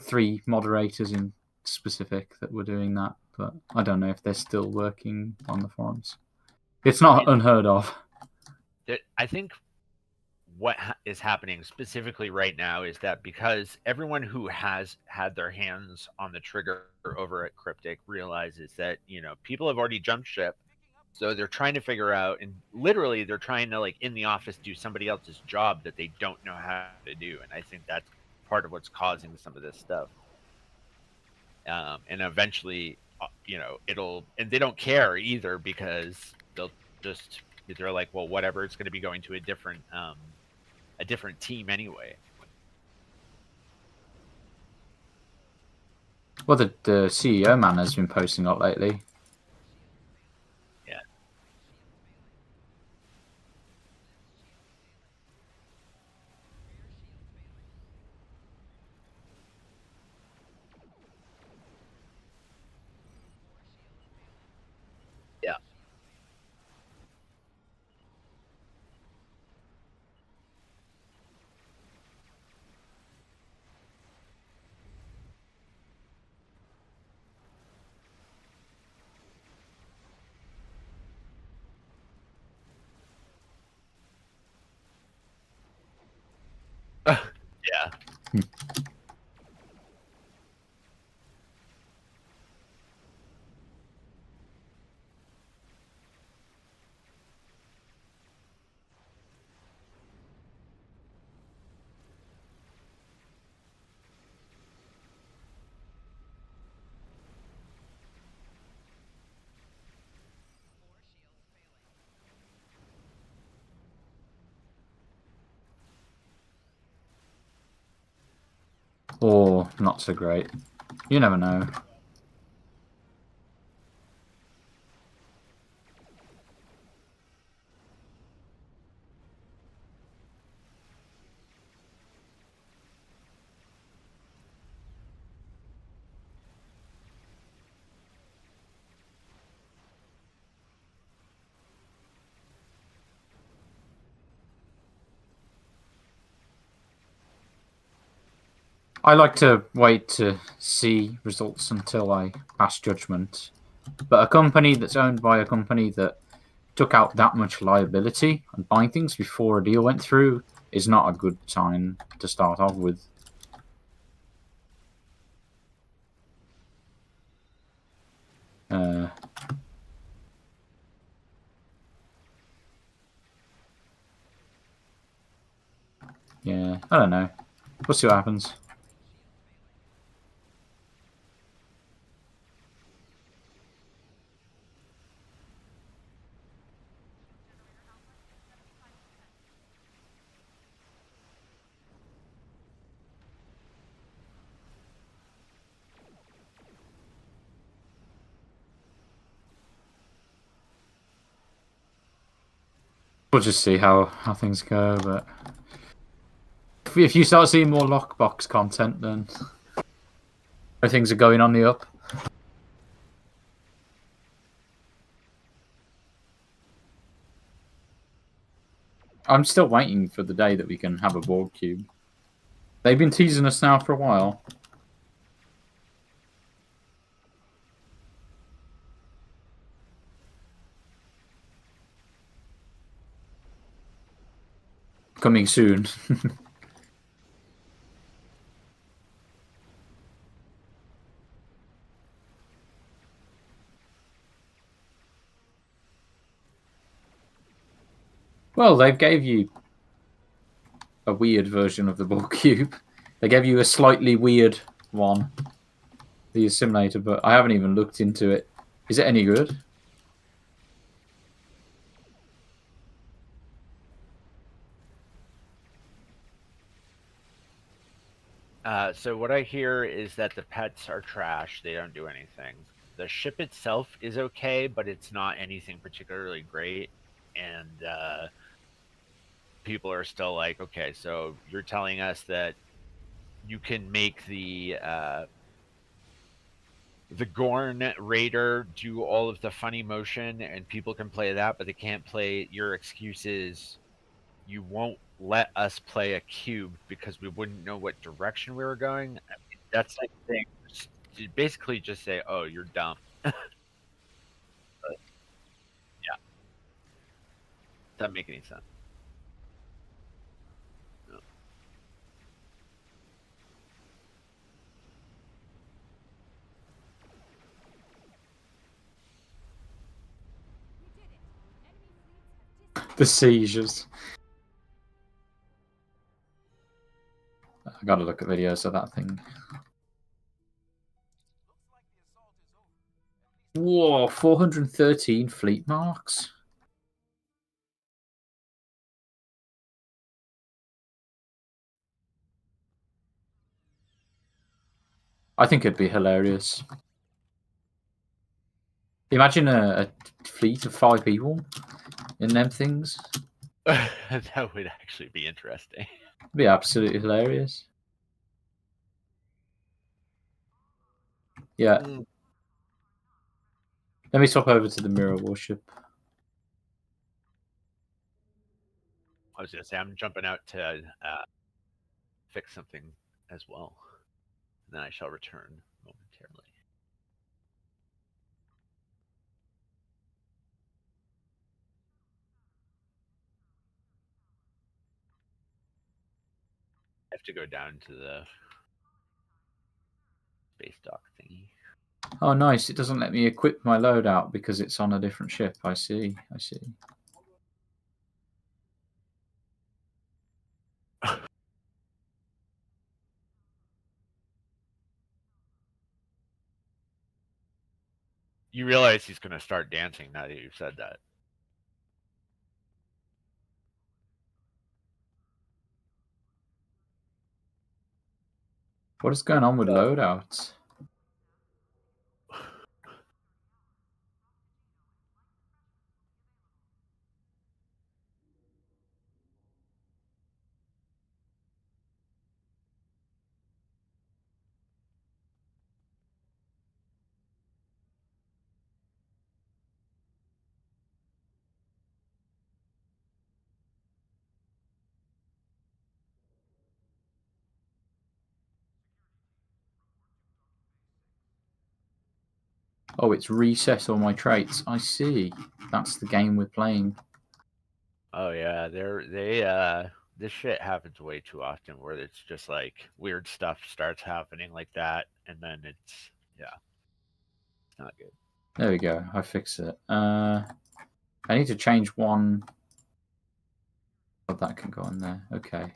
3 moderators in specific that were doing that, but I don't know if they're still working on the forums. It's not unheard of. I think what is happening specifically right now is that because everyone who has had their hands on the trigger over at Cryptic realizes that, you know, people have already jumped ship. So they're trying to figure out, and literally they're trying to, like, in the office do somebody else's job that they don't know how to do. And I think that's part of what's causing some of this stuff. And eventually, you know, and they don't care either because they're like, well, whatever, it's going to be going to a different team anyway. Well, the CEO man has been posting a lot lately. Yeah. Yeah. Yeah. Or not so great. You never know. I like to wait to see results until I pass judgment. But a company that's owned by a company that took out that much liability and buying things before a deal went through is not a good sign to start off with. Yeah, I don't know. We'll see what happens. We'll just see how things go, but if you start seeing more lockbox content, then things are going on the up. I'm still waiting for the day that we can have a board cube. They've been teasing us now for a while. Coming soon. Well, they gave you a weird version of the ball cube. They gave you a slightly weird one, the assimilator, but I haven't even looked into it. Is it any good? So what I hear is that the pets are trash. They don't do anything. The ship itself is okay, but it's not anything particularly great. And people are still like, okay, so you're telling us that you can make the Gorn Raider do all of the funny motion, and people can play that, but they can't play. Your excuse is you won't let us play a cube because we wouldn't know what direction we were going. I mean, that's like saying, you basically just say, "Oh, you're dumb." But, yeah, doesn't make any sense. No. The seizures. I gotta look at videos of that thing. Whoa, 413 fleet marks. I think it'd be hilarious. Imagine a fleet of 5 people in them things. That would actually be interesting. It'd be absolutely hilarious. Yeah. Let me swap over to the mirror warship. I was gonna say I'm jumping out to fix something as well, and then I shall return momentarily. I have to go down to the space dock thingy. Oh, nice. It doesn't let me equip my loadout because it's on a different ship. I see. I see. You realize he's gonna start dancing now that you've said that. What is going on with loadouts? Oh, it's reset all my traits. I see. That's the game we're playing. Oh yeah, this shit happens way too often where it's just like weird stuff starts happening like that, and then it's not good. There we go. I fixed it. I need to change one. Oh, that can go on there. Okay.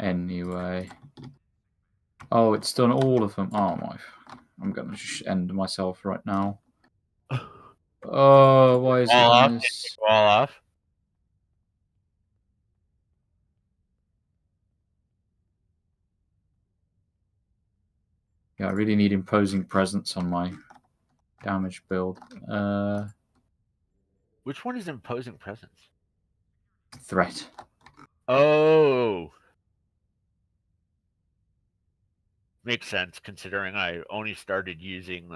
Anyway. Oh, it's done all of them. Oh my. I'm going to end myself right now. Oh, why is it All on off? this? All off? Yeah, I really need imposing presence on my damage build. Which one is imposing presence? Threat. Oh, makes sense considering I only started using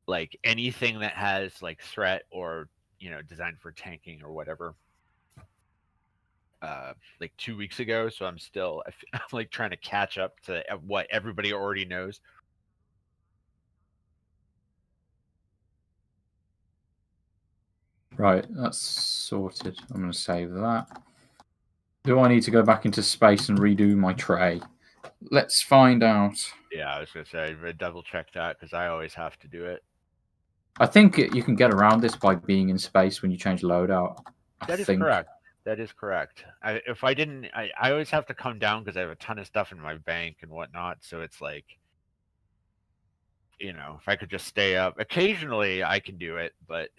like anything that has like threat or designed for tanking or whatever. Like 2 weeks ago, so I'm still I'm like trying to catch up to what everybody already knows. Right, that's sorted. I'm going to save that. Do I need to go back into space and redo my tray? Let's find out. Yeah, I was gonna say, but double check that because I always have to do it. I think you can get around this by being in space when you change loadout. I That is think. correct. That is correct. If I didn't, I always have to come down because I have a ton of stuff in my bank and whatnot. So it's like, if I could just stay up. Occasionally, I can do it, but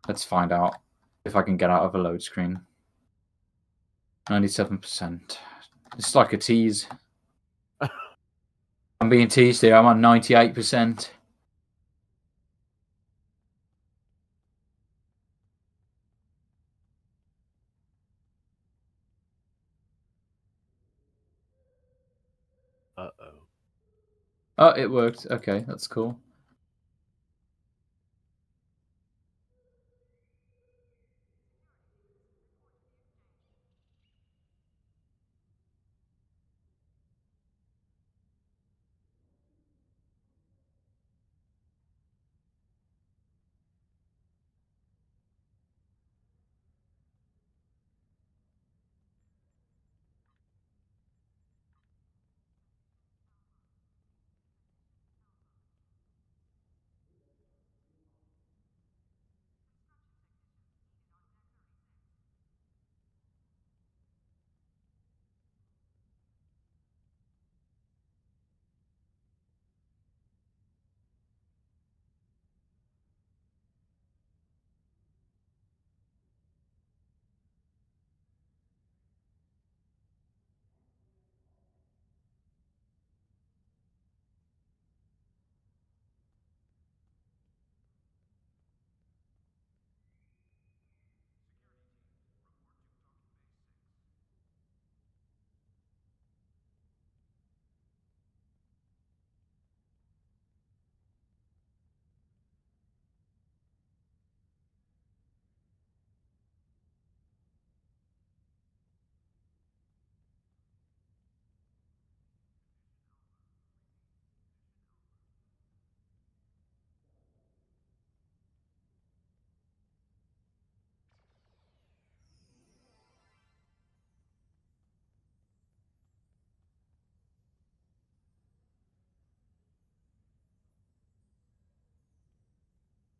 Let's find out if I can get out of a load screen. 97%. It's like a tease. I'm being teased here. I'm on 98%. uh-oh. Oh, it worked. Okay, that's cool.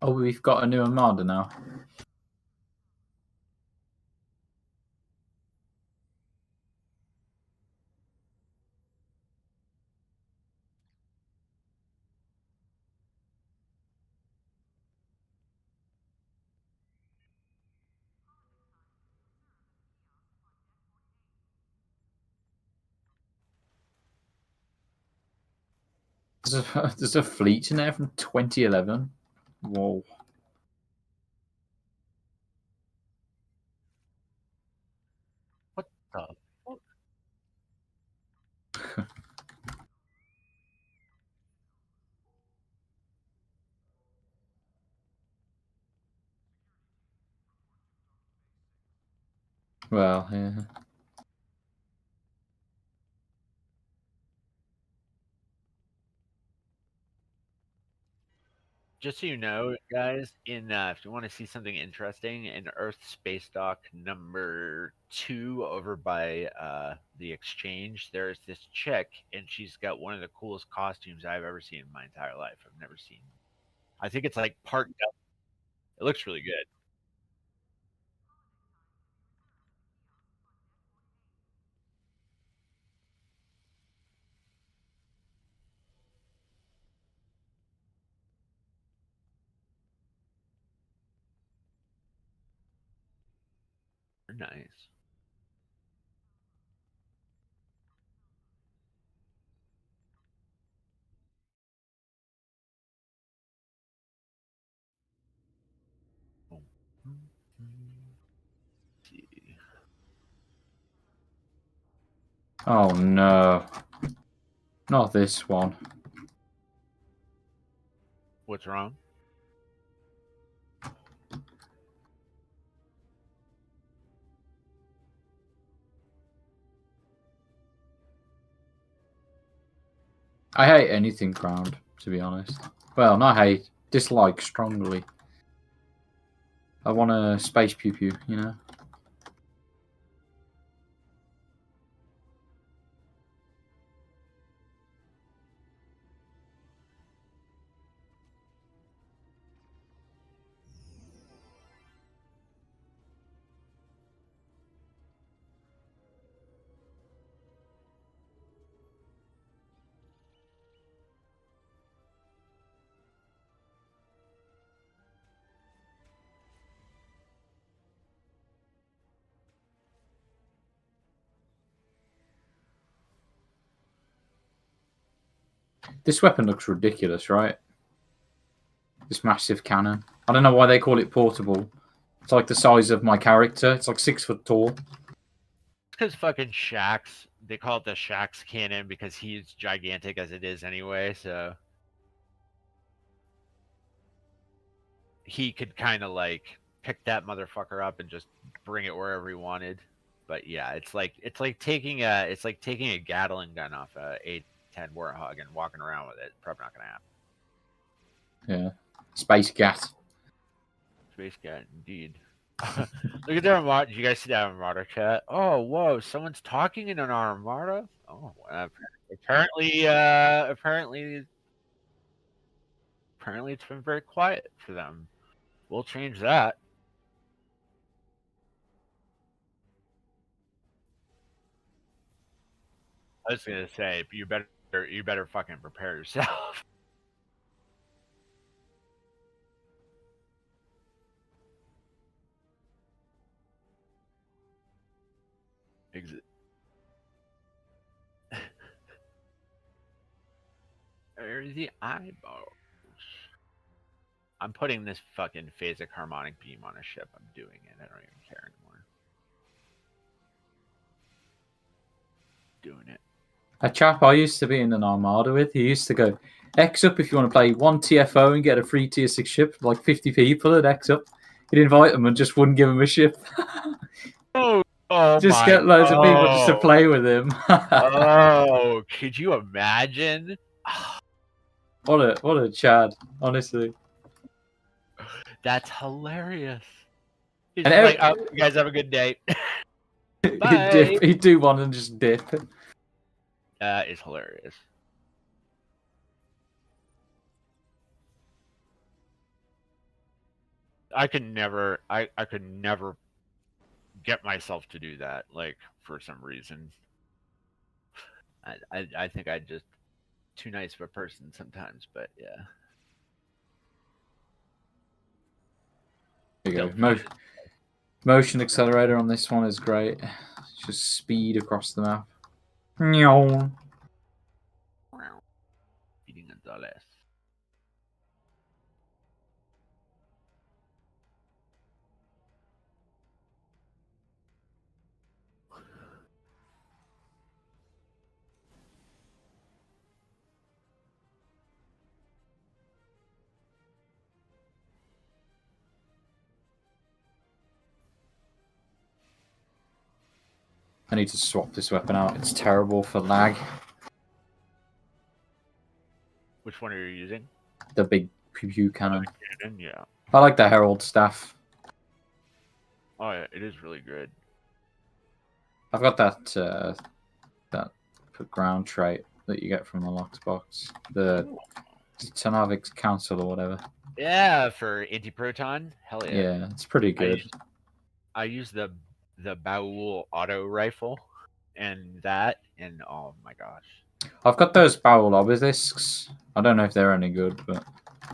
Oh, we've got a new Armada now. There's a fleet in there from 2011. Whoa. What the fuck? Well, yeah. Just so you know, guys, if you want to see something interesting, in Earth Space Dock number 2 over by the exchange, there's this chick, and she's got one of the coolest costumes I've ever seen in my entire life. I've never seen. I think it's like part. It looks really good. Nice. Oh. See. Oh no. Not this one. What's wrong? I hate anything ground, to be honest. Well, not hate, dislike strongly. I want a space pew pew, you know? This weapon looks ridiculous, right? This massive cannon. I don't know why they call it portable. It's like the size of my character. It's like 6 foot tall. Because fucking Shax, they call it the Shax cannon because he's gigantic as it is anyway, so he could kind of like pick that motherfucker up and just bring it wherever he wanted. But yeah, it's like taking a Gatling gun off a A10 Warthog and walking around with it. Probably not gonna happen. Yeah. Space gat. Space Cat, indeed. Look at the Armada. Did you guys see that Armada chat? Oh, whoa! Someone's talking in an Armada. Oh, apparently, it's been very quiet for them. We'll change that. I was gonna say you better fucking prepare yourself. Or the eyeballs. I'm putting this fucking phasic harmonic beam on a ship. I'm doing it. I don't even care anymore. Doing it. A chap I used to be in an Armada with, he used to go, X up if you want to play one TFO and get a free tier 6 ship, like 50 people at X up. He'd invite them and just wouldn't give them a ship. Oh, just get loads of people just to play with him. Oh, could you imagine? What a Chad, honestly. That's hilarious. He's And like, oh, you guys have a good day. He'd do one and just dip. That is hilarious. I could never get myself to do that, like, for some reason. I think I just too nice of a person sometimes, but yeah. There you go. Motion accelerator on this one is great. It's just speed across the map. Eating Gonzalez. I need to swap this weapon out. It's terrible for lag. Which one are you using? The big pew cannon. Yeah. I like the Herald staff. Oh yeah, it is really good. I've got that ground trait that you get from the Lox box. The Tanavix Council or whatever. Yeah, for anti-proton. Hell yeah. Yeah, it's pretty good. I use the Baul auto rifle and oh my gosh. I've got those Baul obelisks. I don't know if they're any good, but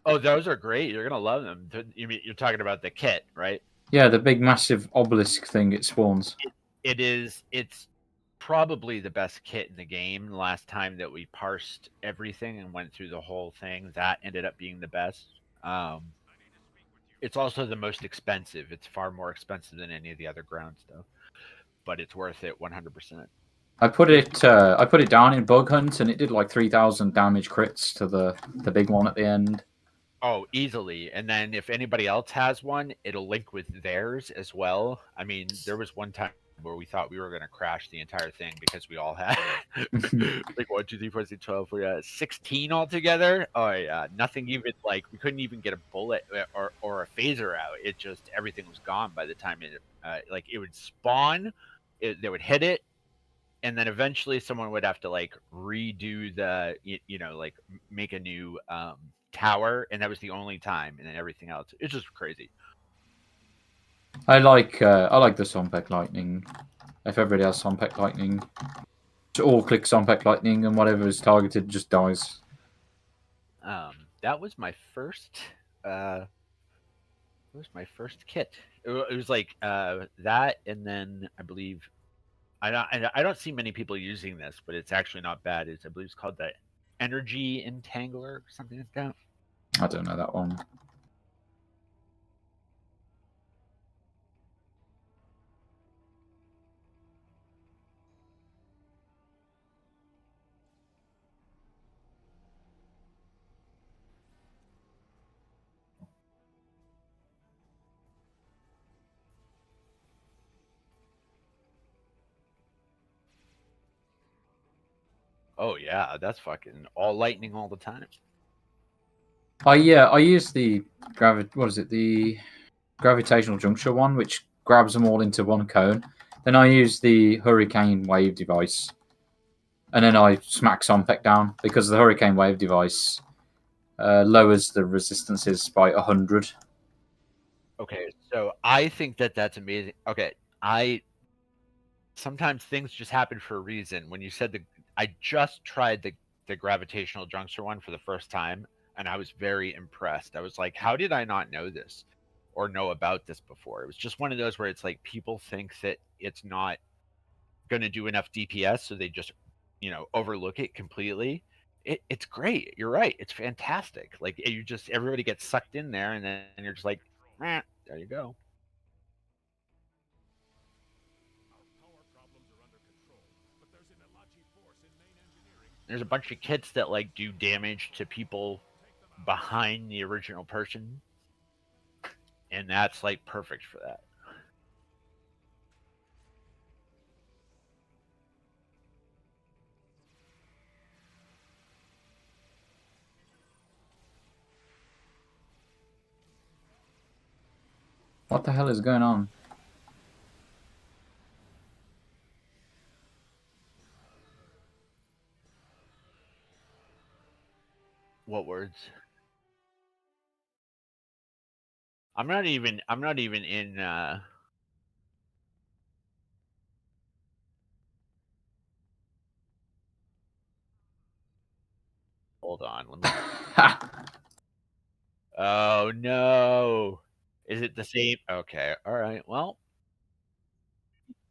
oh, those are great. You're gonna love them. You mean you're talking about the kit, right? Yeah, the big massive obelisk thing it spawns. It's probably the best kit in the game. The last time that we parsed everything and went through the whole thing, that ended up being the best. It's also the most expensive. It's far more expensive than any of the other ground stuff, but it's worth it 100%. I put it down in Bug Hunt and it did like 3,000 damage crits to the big one at the end. Oh, easily. And then if anybody else has one, it'll link with theirs as well. I mean, there was one time where we thought we were going to crash the entire thing because we all had like 1, 2, 3, 4, 6, 12, we had 16 altogether. Oh yeah, nothing even like we couldn't even get a bullet or a phaser out. It just everything was gone by the time it like it would spawn, they would hit it, and then eventually someone would have to like redo the like make a new tower, and that was the only time, and then everything else it's just crazy. I like the Sompek Lightning. If everybody has Sompek Lightning, just all click Sompek Lightning and whatever is targeted just dies. That was my first kit. It was like that, and then I believe I don't see many people using this, but it's actually not bad. I believe it's called the energy entangler or something like that. I don't know that one. Oh yeah, that's fucking all lightning all the time. Oh yeah, I use the what is it? The gravitational juncture one, which grabs them all into one cone. Then I use the hurricane wave device, and then I smack Sompek down because the hurricane wave device lowers the resistances by 100. Okay, so I think that that's amazing. Okay, I sometimes things just happen for a reason. When you said I just tried the gravitational juncture one for the first time, and I was very impressed. I was like, how did I not know this or know about this before? It was just one of those where it's like people think that it's not going to do enough DPS, so they just overlook it completely. It's great. You're right. It's fantastic. Like you just everybody gets sucked in there, and then you're just like, there you go. There's a bunch of kits that like do damage to people behind the original person, and that's like perfect for that. What the hell is going on? What words? I'm not even in hold on, let me Oh no. Is it the same? Okay. All right. Well,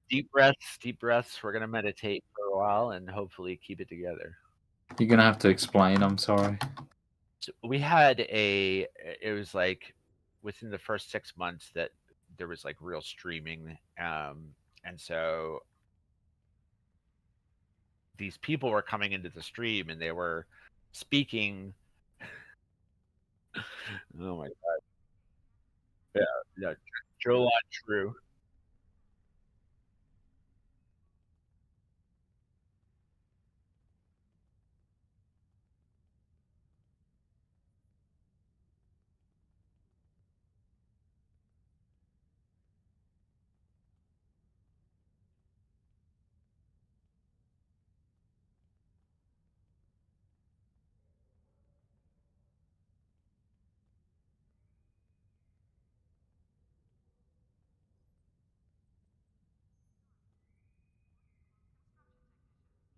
deep breaths, deep breaths. We're gonna meditate for a while and hopefully keep it together. You're gonna have to explain. I'm sorry. So we had it was like within the first 6 months that there was like real streaming, and so these people were coming into the stream and they were speaking. Oh my god! Yeah, Joe on True.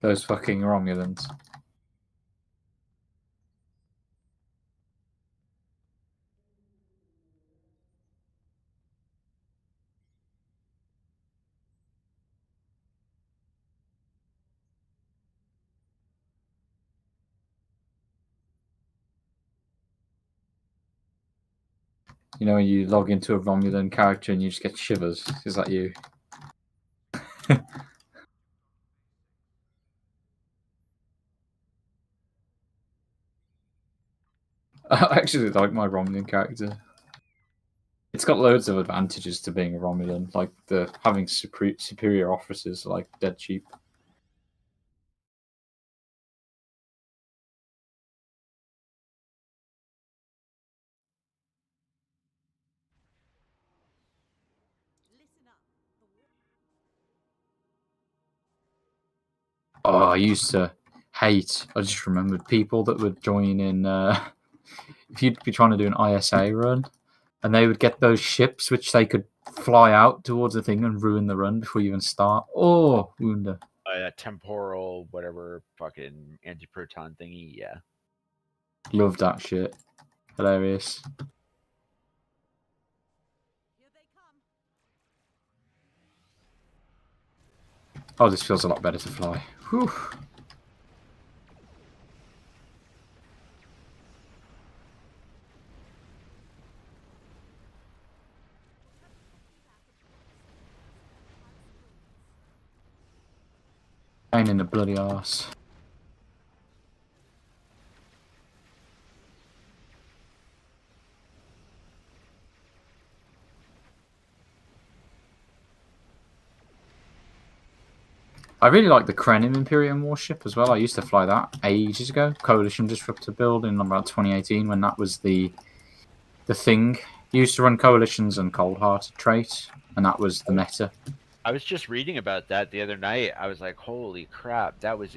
Those fucking Romulans. You know when you log into a Romulan character and you just get shivers? Is that you? I actually like my Romulan character. It's got loads of advantages to being a Romulan, like the having superior officers, like dead cheap. Oh, I used to hate. I just remembered people that would join in. If you'd be trying to do an ISA run, and they would get those ships which they could fly out towards the thing and ruin the run before you even start. Oh, Wunda. That temporal whatever fucking anti-proton thingy. Yeah. Love that shit. Hilarious. Oh, this feels a lot better to fly. Whew. Pain in the bloody arse. I really like the Krenim Imperium warship as well. I used to fly that ages ago. Coalition Disruptor build in about 2018 when that was the thing. You used to run Coalitions and Cold-Hearted trait, and that was the meta. I was just reading about that the other night. I was like, holy crap, that was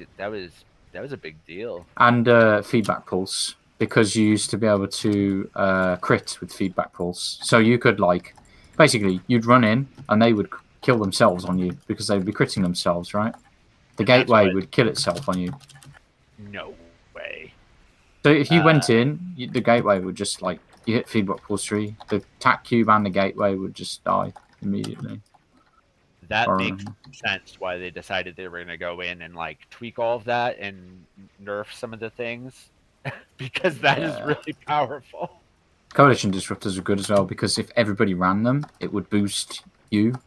a big deal. And Feedback Pulse, because you used to be able to crit with Feedback Pulse. So you could, like, basically, you'd run in, and they would kill themselves on you, because they'd be critting themselves, right? The gateway would kill itself on you. No way. So if you went in, the gateway would just, like, you hit Feedback Pulse 3, the tack cube and the gateway would just die immediately. That makes sense why they decided they were going to go in and, like, tweak all of that and nerf some of the things, because that is really powerful. Coalition Disruptors are good as well, because if everybody ran them, it would boost you.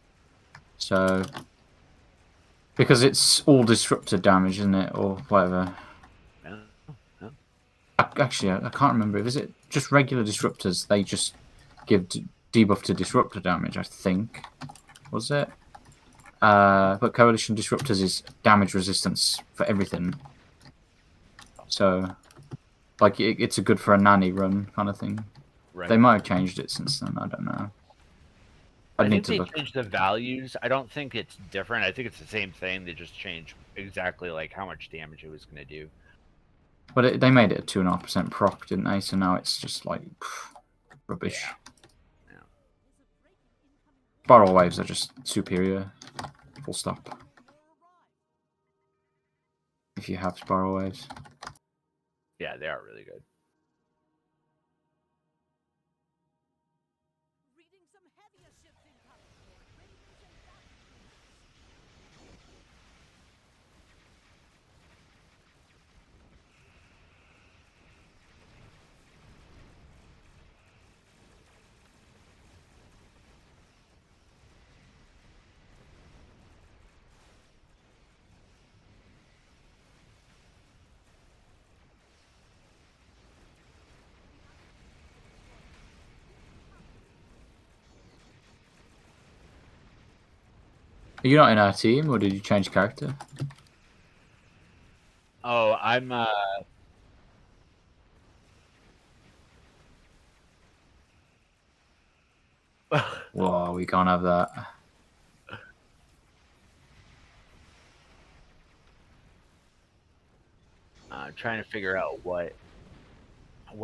So, because it's all disruptor damage, isn't it, or whatever. Yeah. Actually, I can't remember. Is it just regular disruptors? They just give debuff to disruptor damage, I think. Was it? But Coalition Disruptors is damage resistance for everything. So, like, it's a good for a nanny run kind of thing. Right. They might have changed it since then. I don't know. I think they changed the values. I don't think it's different. I think it's the same thing. They just changed exactly like how much damage it was going to do. But they made it a 2.5% proc, didn't they? So now it's just like rubbish. Yeah. Spiral waves are just superior. Full stop. If you have spiral waves. Yeah, they are really good. Are you not in our team, or did you change character? Oh, I'm Whoa, we can't have that. I'm trying to figure out what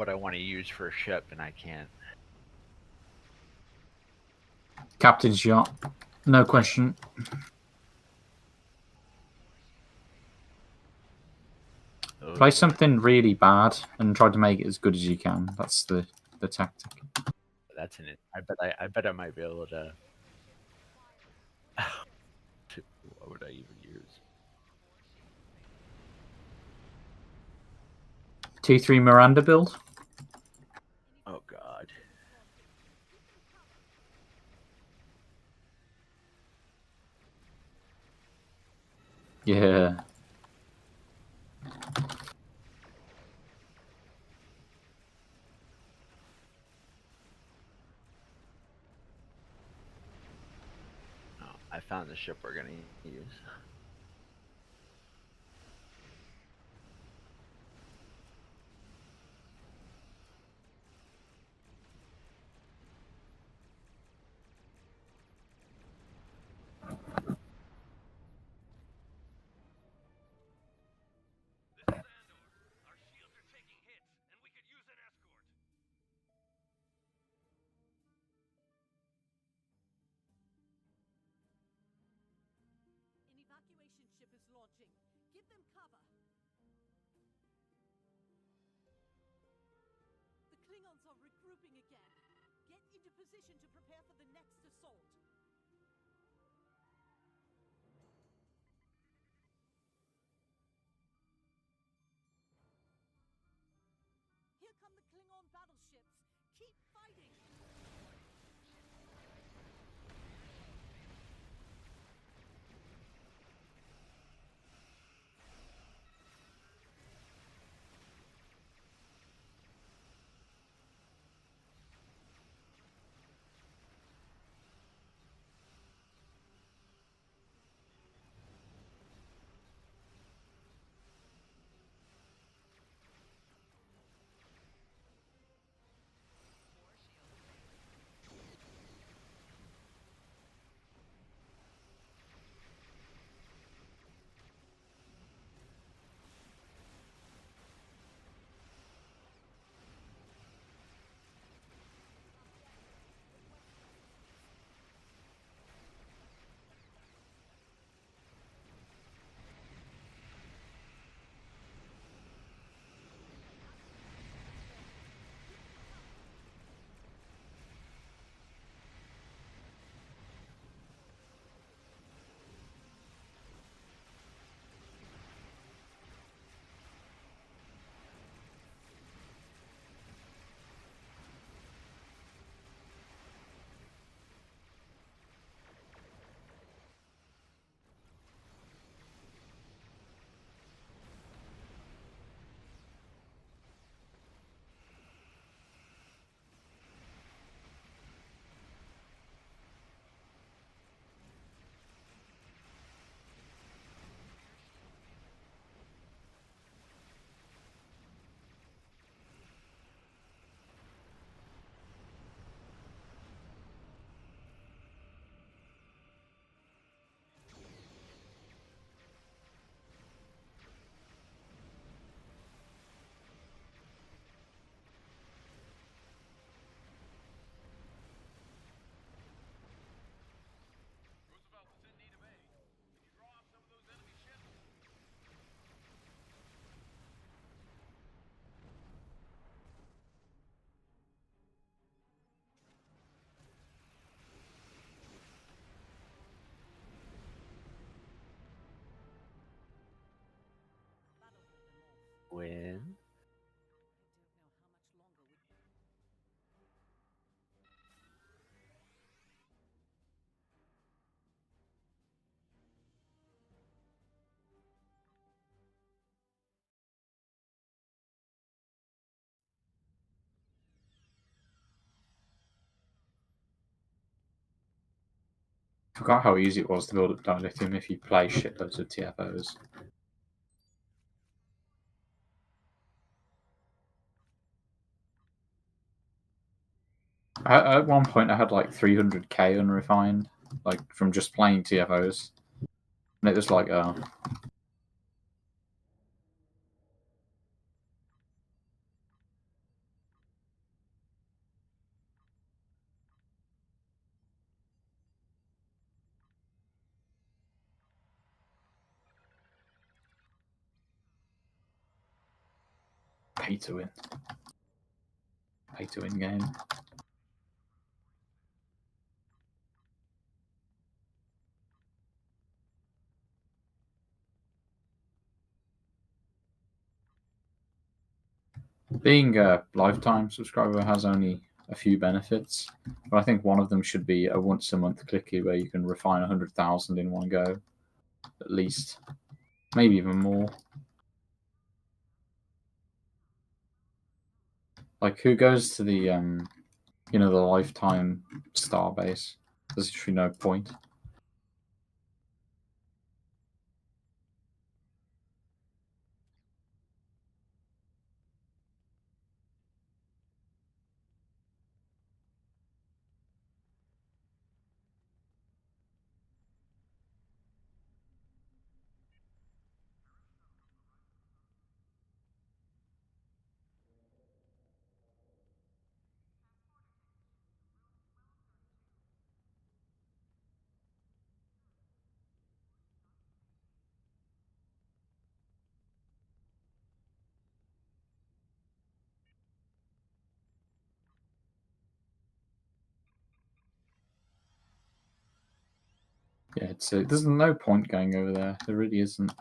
I want to use for a ship, and I can't. Captain's yacht. No question. Play something really bad and try to make it as good as you can. That's the tactic. That's in it. I bet I might be able to. What would I even use? T3 Miranda build. Oh God. Yeah. Oh, I found the ship we're gonna use. Win. Forgot how easy it was to build up dilithium if you play shitloads of TFOs. At one point, I had like 300k unrefined, like from just playing TFOs, and it was like, oh, pay to win. Pay to win game. Being a lifetime subscriber has only a few benefits, but I think one of them should be a once a month clicky where you can refine 100,000 in one go, at least, maybe even more. Like, who goes to the the lifetime star base? There's literally no point. Yeah, there's no point going over there. There really isn't.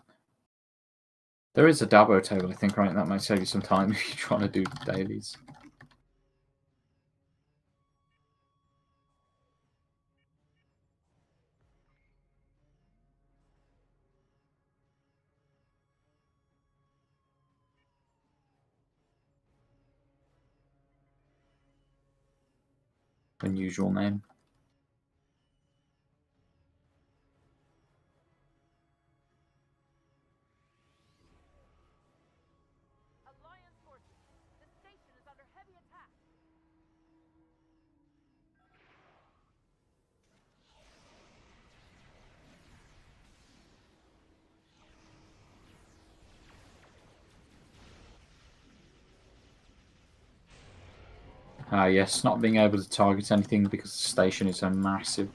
There is a Dabo table, I think, right? That might save you some time if you're trying to do dailies. Unusual name. Alliance forces, the station is under heavy attack. Yes, not being able to target anything because the station is so massive.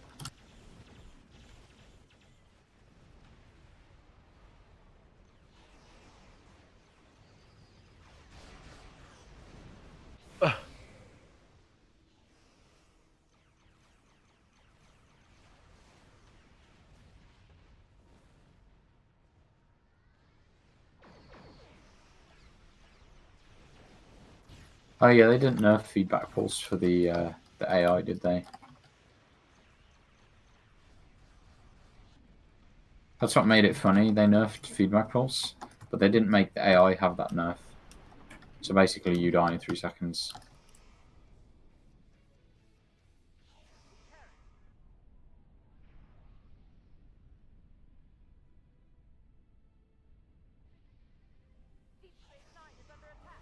Oh yeah, they didn't nerf feedback pulse for the AI, did they? That's what made it funny. They nerfed feedback pulse, but they didn't make the AI have that nerf. So basically, you die in 3 seconds. Deep Space Nine is under attack.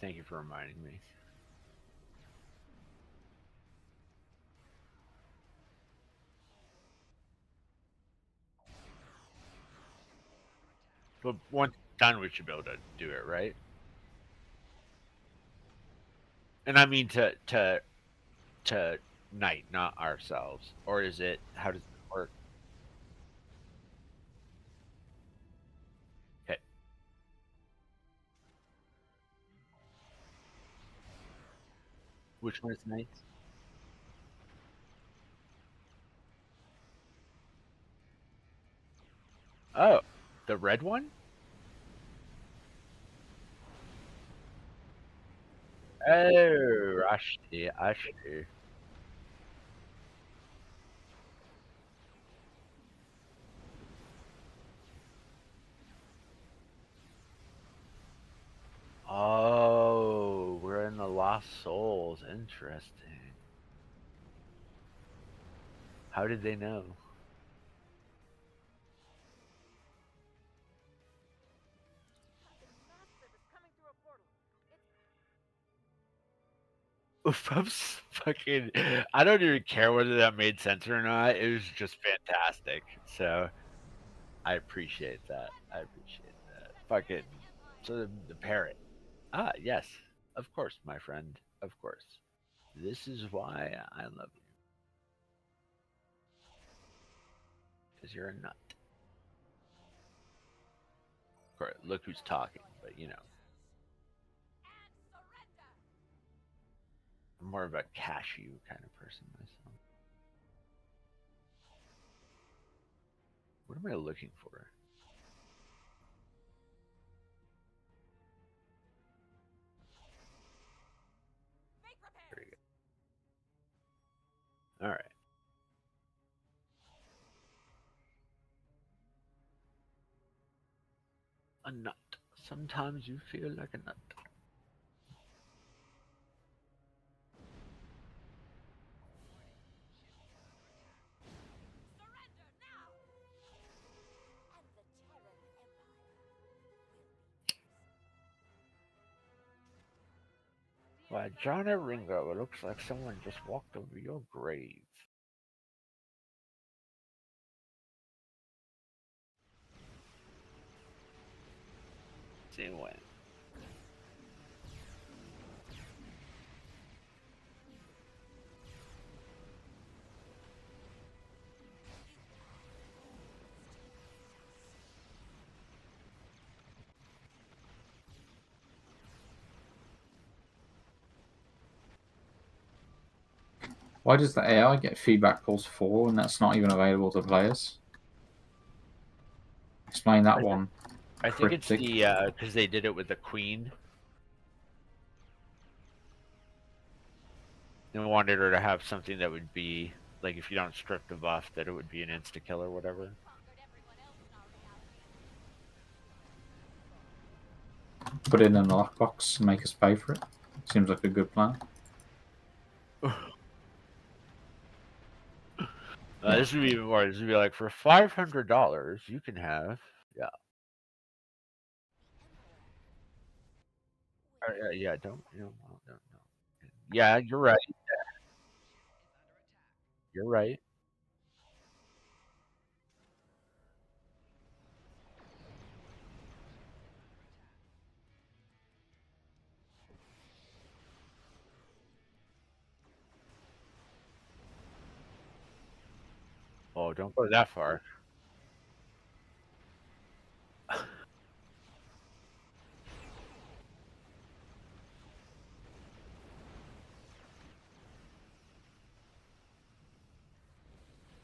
Thank you for reminding me. But once done, we should be able to do it, right? And I mean to Knight, not ourselves, or is it? How does it work? Okay. Which one is Knight? Oh, the red one? Oh, I see. Oh, we're in the Lost Souls. Interesting. How did they know? Something massive is coming through a portal. I'm fucking. I don't even care whether that made sense or not. It was just fantastic. So I appreciate that. I appreciate that. Fucking. So the parrot. Ah, yes. Of course, my friend. Of course. This is why I love you. Because you're a nut. Of course, look who's talking, but you know. I'm more of a cashew kind of person myself. What am I looking for? There you go. All right. A nut. Sometimes you feel like a nut. Why, Johnny Ringo, it looks like someone just walked over your grave. See when. Why does the AI get feedback pulse 4 and that's not even available to players? Explain that one. I think it's Cryptic. the because they did it with the queen. They wanted her to have something that would be like if you don't strip the buff, that it would be an insta kill or whatever. Put it in a lockbox and make us pay for it. Seems like a good plan. This would be even more. This would be like for $500, you can have yeah. Don't don't. Yeah, you're right. You're right. Oh, don't go that far.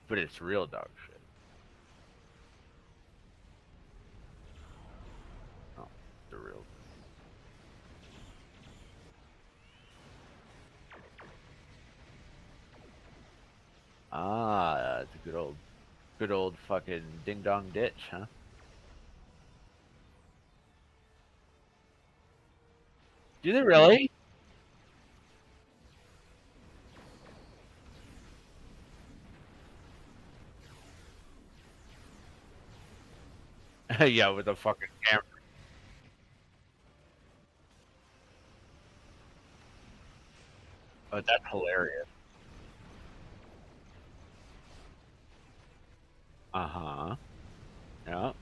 But it's real dog shit. Oh, the real. Ah, it's a good old fucking ding dong ditch, huh? Do they really? Yeah, with a fucking camera. hilarious. Uh-huh. Yeah.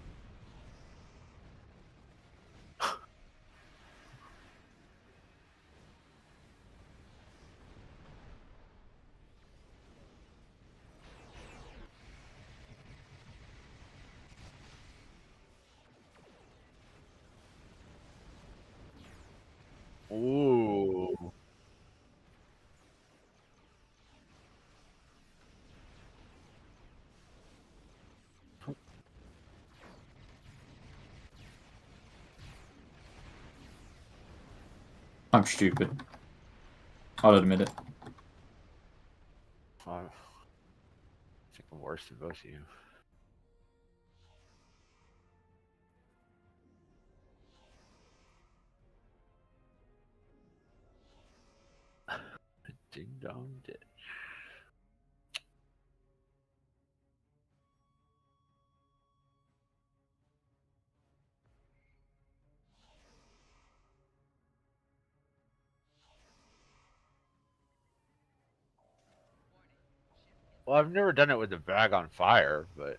Ooh. I'm stupid. I'll admit it. I think I'm worse than both of you. Ding dong ditch. Well, I've never done it with the bag on fire, but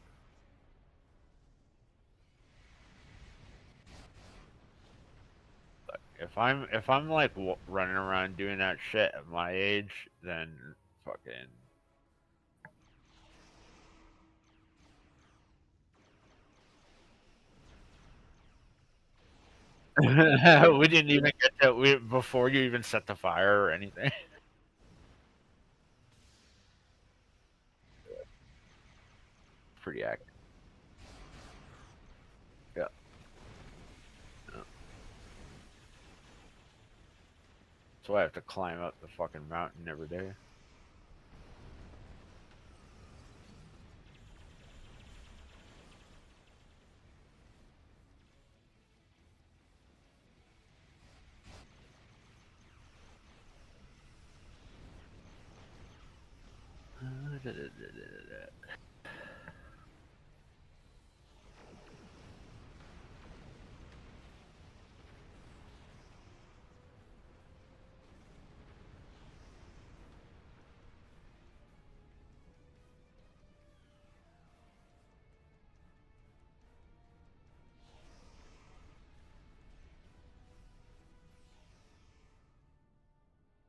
if I'm like running around doing that shit at my age, then fucking. We didn't even get to before you even set the fire or anything. Pretty accurate. Yeah. So I have to climb up the fucking mountain every day.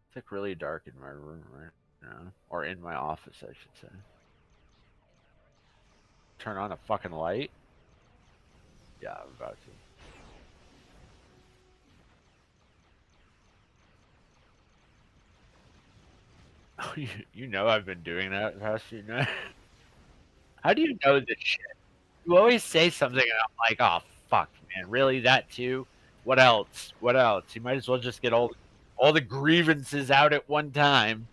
It's like really dark in my room right now, or in my office, I should say. Turn on a fucking light. Yeah, I'm about to. Oh, you know I've been doing that the past few nights. How do you know this shit? You always say something and I'm like, oh fuck, man, really that too? What else? What else? You might as well just get all the grievances out at one time.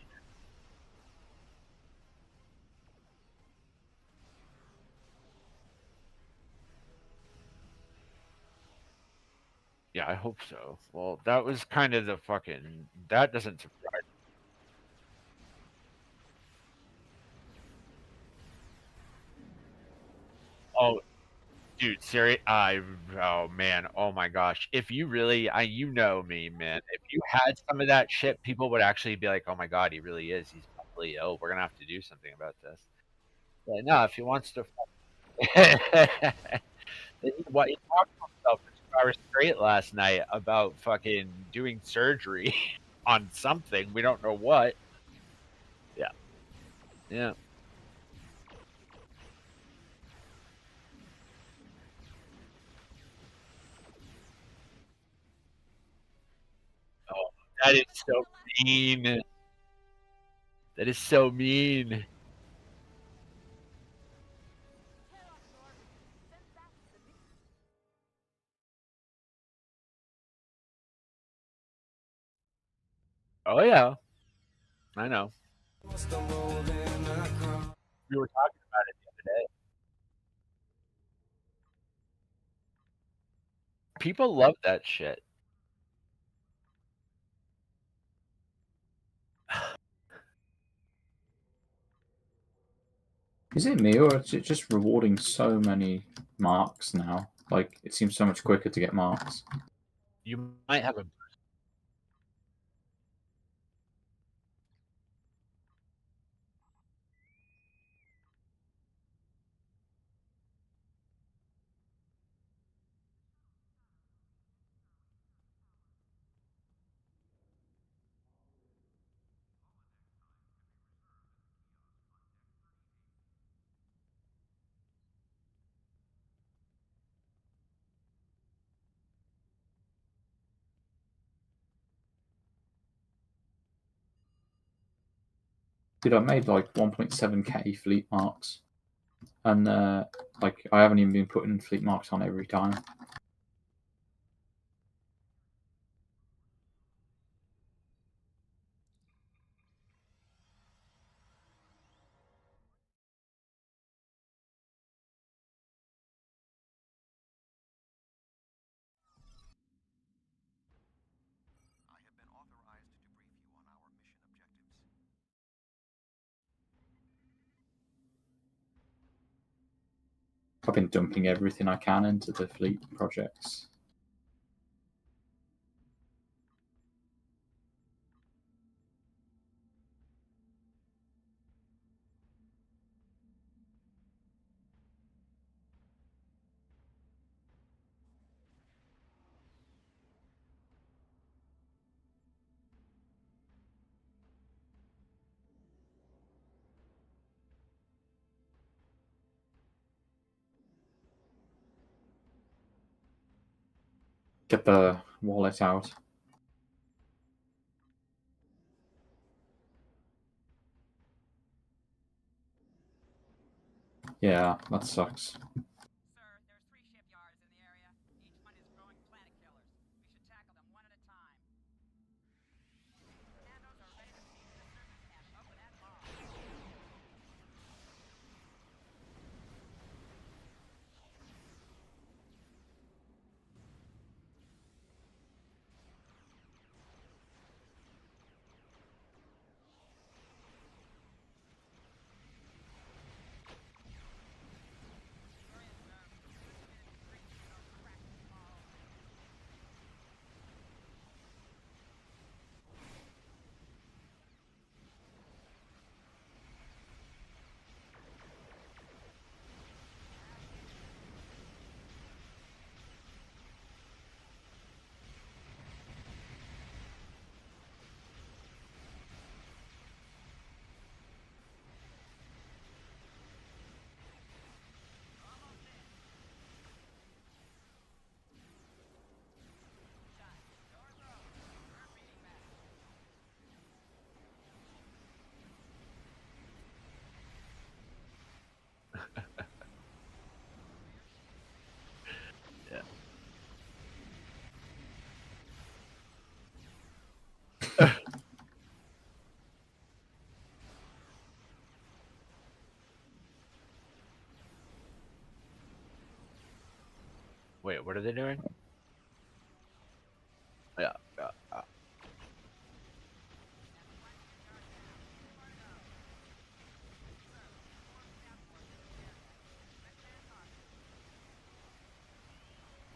Yeah, I hope so. Well, that was kind of the fucking that doesn't surprise. Oh, dude, serious. Oh man, oh my gosh. If you really, you know me, man. If you had some of that shit, people would actually be like, "Oh my god, he really is. He's probably ill. We're gonna have to do something about this." But no, if he wants to, what he talked to himself for 2 hours straight last night about fucking doing surgery on something we don't know what. Yeah, yeah. Oh, that is so mean. That is so mean. Oh yeah, I know. We were talking about it the other day. People love that shit. Is it me, or is it just rewarding so many marks now? Like, it seems so much quicker to get marks. You might have a Dude, I made like 1.7k fleet marks, and like I haven't even been putting fleet marks on every time. I have been authorized to brief you on our mission objectives. I've been dumping everything I can into the fleet projects. Get the wallet out. Yeah, that sucks. Sir, there's 3 shipyards in the area. Each one is growing planet killers. We should tackle them one at a time. Commandos are ready to seize the surface hatch. Open that bomb. Sorry, sir. Estimated degrees will crack tomorrow. Doors are open. We're beating back. Yeah. Wait, what are they doing? Yeah.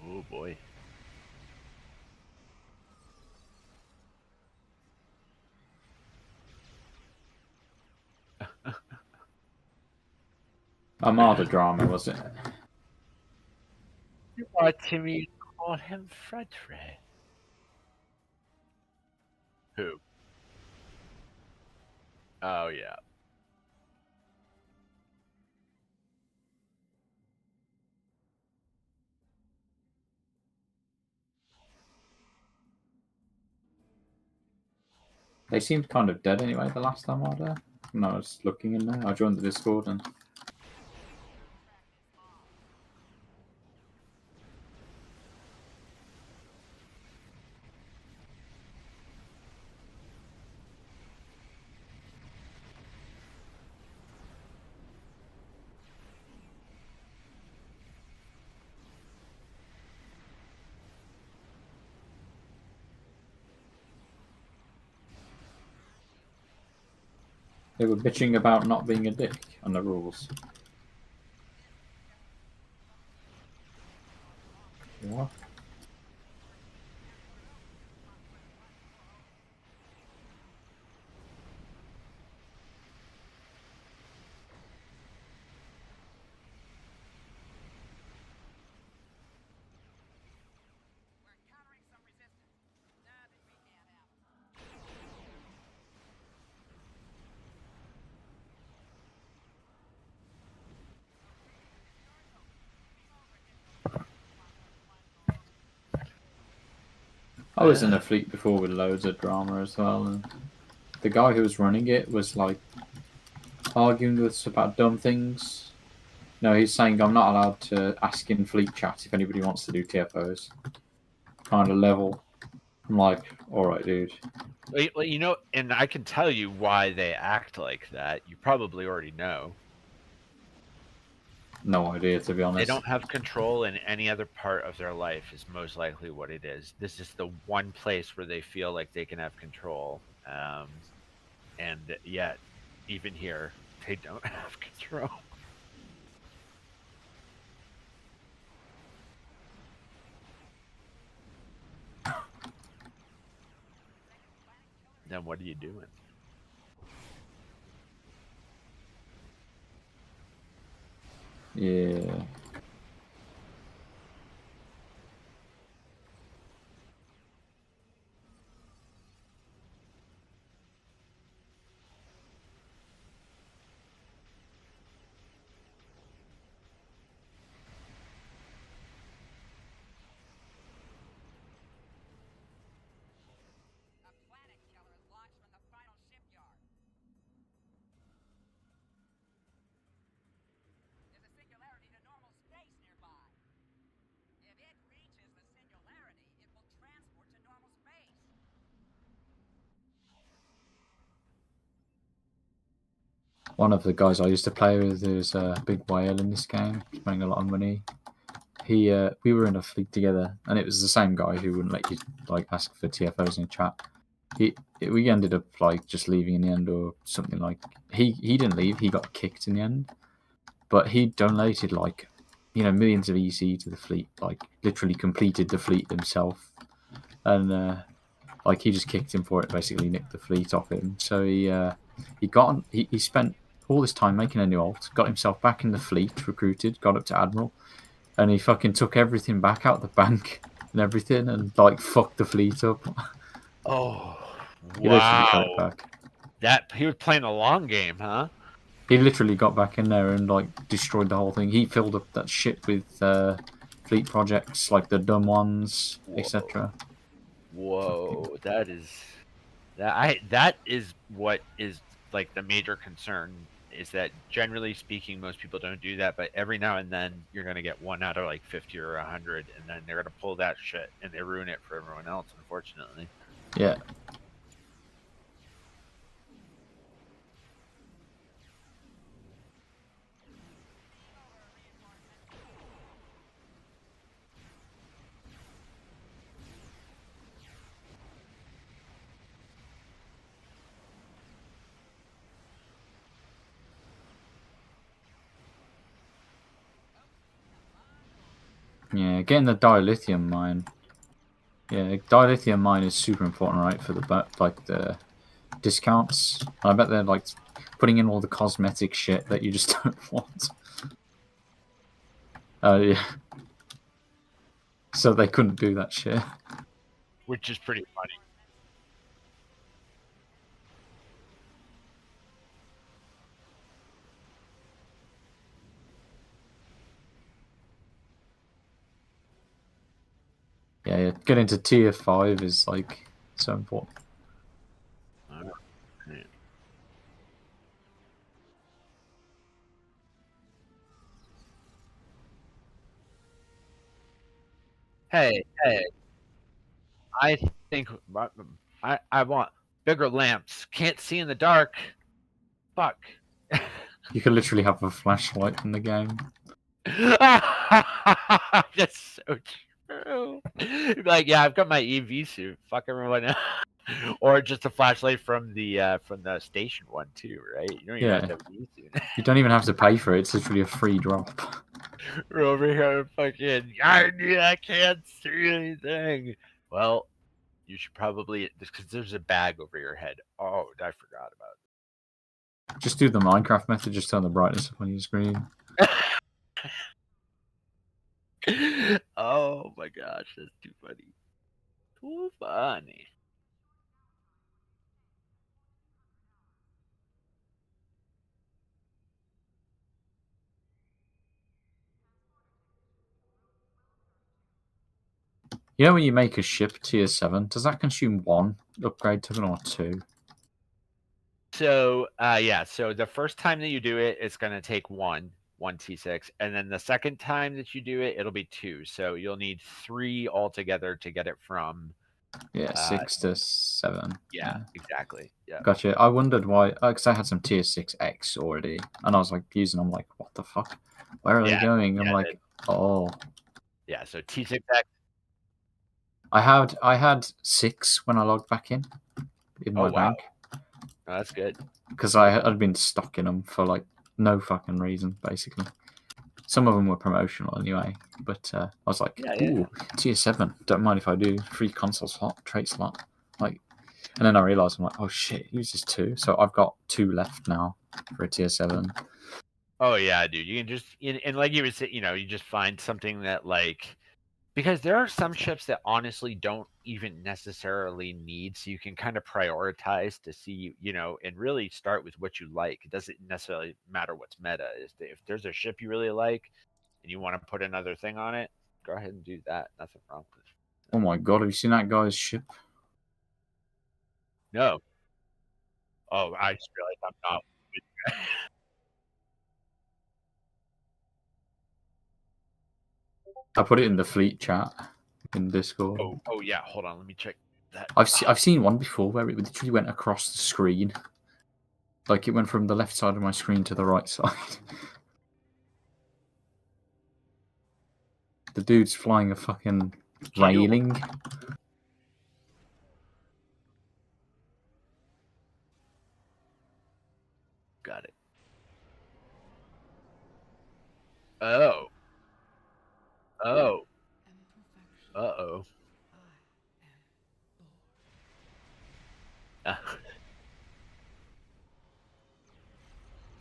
Oh boy. Armada drama, was it? You watching me call him Frederick? Who? Oh yeah. They seemed kind of dead anyway the last time I was there. When I was looking in there, I joined the Discord and they were bitching about not being a dick on the rules. What? We're encountering some resistance. Nothing we can't handle. I was in a fleet before with loads of drama as well, and the guy who was running it was like arguing with us about dumb things. No, he's saying I'm not allowed to ask in fleet chat if anybody wants to do TFOs. Kind of level. I'm like, alright, dude. Well, you know, and I can tell you why they act like that. You probably already know. No idea, to be honest. They don't have control in any other part of their life is most likely what it is. This is the one place where they feel like they can have control. And yet, even here, they don't have control. Then what are you doing? Yeah. A planet killer is launched from the final shipyard. There's a singularity to normal space nearby. If it reaches the singularity, it will transport to normal space. One of the guys I used to play with is a big whale in this game, spending a lot of money. We were in a fleet together, and it was the same guy who wouldn't let you like ask for TFOs in chat. We ended up like just leaving in the end, or something like he didn't leave. He got kicked in the end, but he donated like millions of EC to the fleet, like literally completed the fleet himself, and like he just kicked him for it, basically nicked the fleet off him. So he spent all this time making a new alt, got himself back in the fleet, recruited, got up to admiral, and he fucking took everything back out the bank and everything, and like fucked the fleet up. Oh, He literally got it wow. back. He was playing a long game, huh? He literally got back in there and like destroyed the whole thing. He filled up that shit with fleet projects, like the dumb ones, etc. Whoa, that is what is like the major concern, is that generally speaking most people don't do that, but every now and then you're going to get one out of like 50 or 100, and then they're going to pull that shit and they ruin it for everyone else, unfortunately. Yeah. Yeah, getting the dilithium mine. Yeah, dilithium mine is super important, right, for the discounts. I bet they're like putting in all the cosmetic shit that you just don't want. Yeah. So they couldn't do that shit. Which is pretty funny. Yeah, getting to tier 5 is like so important. Hey, I think I want bigger lamps. Can't see in the dark. Fuck. You can literally have a flashlight in the game. That's so true. Like, yeah, I've got my EV suit. Fuck everyone else. Or just a flashlight from the station one too, right? You don't even have to have an EV suit. You don't even have to pay for it. It's literally a free drop. We're over here fucking. I can't see anything. Well, you should probably, because there's a bag over your head. Oh, I forgot about Just do the Minecraft method. Just turn the brightness up on your screen. it. Oh my gosh, that's too funny. Too funny. You know when you make a ship tier 7, does that consume 1 upgrade token or 2? So yeah, so the first time that you do it, it's gonna take one T6, and then the second time that you do it, it'll be two. So you'll need three altogether to get it from. Yeah, 6 to 7. Yeah, exactly. Yeah. Gotcha. I wondered why, because I had some tier 6X already, and I was like using them, like, what the fuck? Where are they Yeah, going? I'm yeah, like, oh. Yeah, so T6X. I had 6 when I logged back in Oh my wow, bank, that's good. because I'd been stuck in them for like no fucking reason, basically. Some of them were promotional anyway, but I was like, Yeah, yeah. ooh, tier 7. Don't mind if I do. Free console slot, trait slot. Like, and then I realized, I'm like, oh shit, he uses 2. So I've got 2 left now for a tier 7. Oh yeah, dude. You can just and like you would say, you just find something that like because there are some ships that honestly don't even necessarily need, so you can kind of prioritize to see, and really start with what you like. It doesn't necessarily matter what's meta. If there's a ship you really like and you want to put another thing on it, go ahead and do that. Nothing wrong with it. Oh my god, have you seen that guy's ship? No. Oh, I just realized I'm not. I put it in the fleet chat in Discord. Oh yeah. Hold on. Let me check that. I've seen one before where it literally went across the screen. Like it went from the left side of my screen to the right side. The dude's flying a fucking railing. Got it. Oh. Oh. Uh-oh.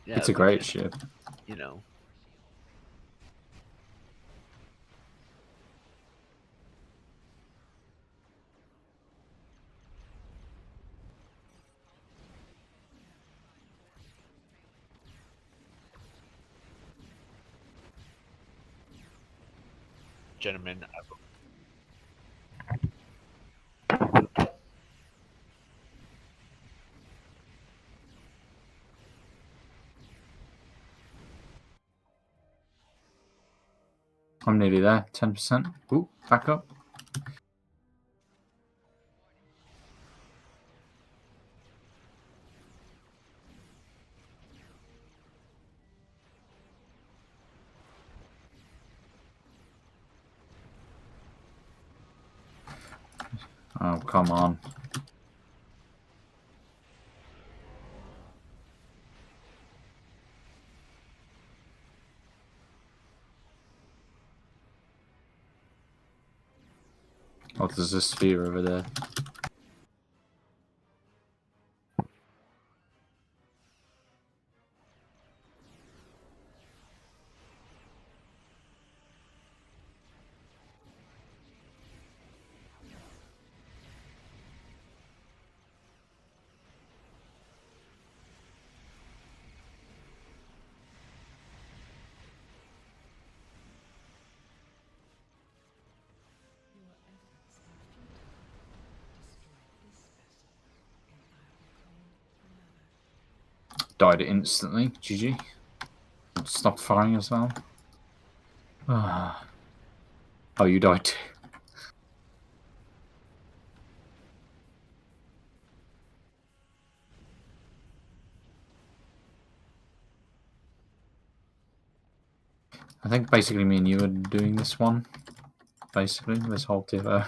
Yeah, It's a great ship. Gentlemen, I'm nearly there. 10%. Ooh, back up. Oh, come on. Oh, there's a sphere over there. Died instantly. GG. Stopped firing as well. Oh, you died too. I think basically me and you are doing this one. Basically, this whole tier.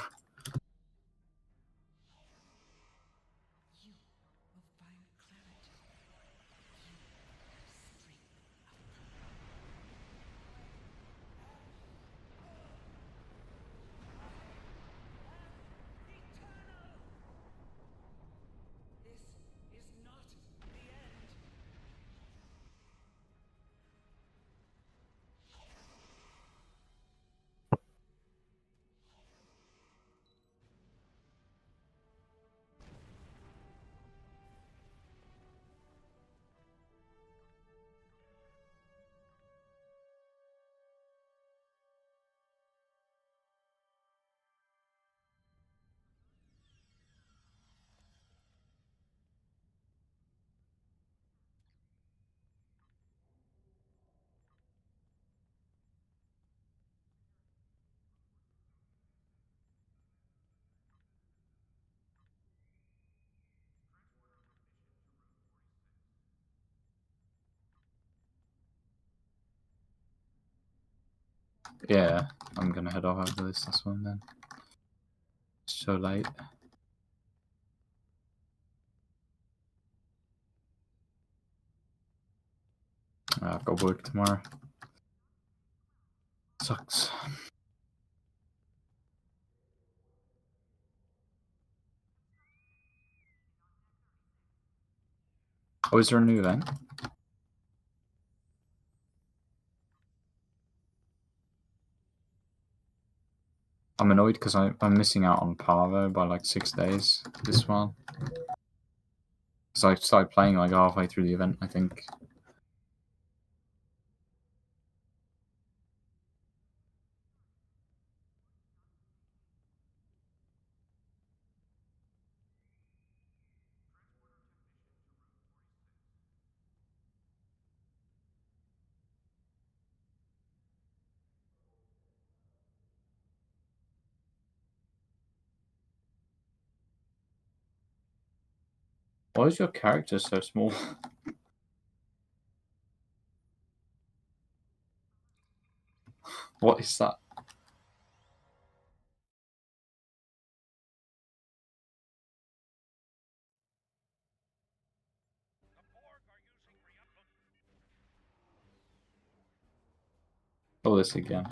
Yeah, I'm gonna head off after this one then. So late. I've got work tomorrow. Sucks. Oh, is there a new event? I'm annoyed because I'm missing out on Parvo by like 6 days this one. Because I started playing like halfway through the event, I think. Why is your character so small? What is that? Oh, this again.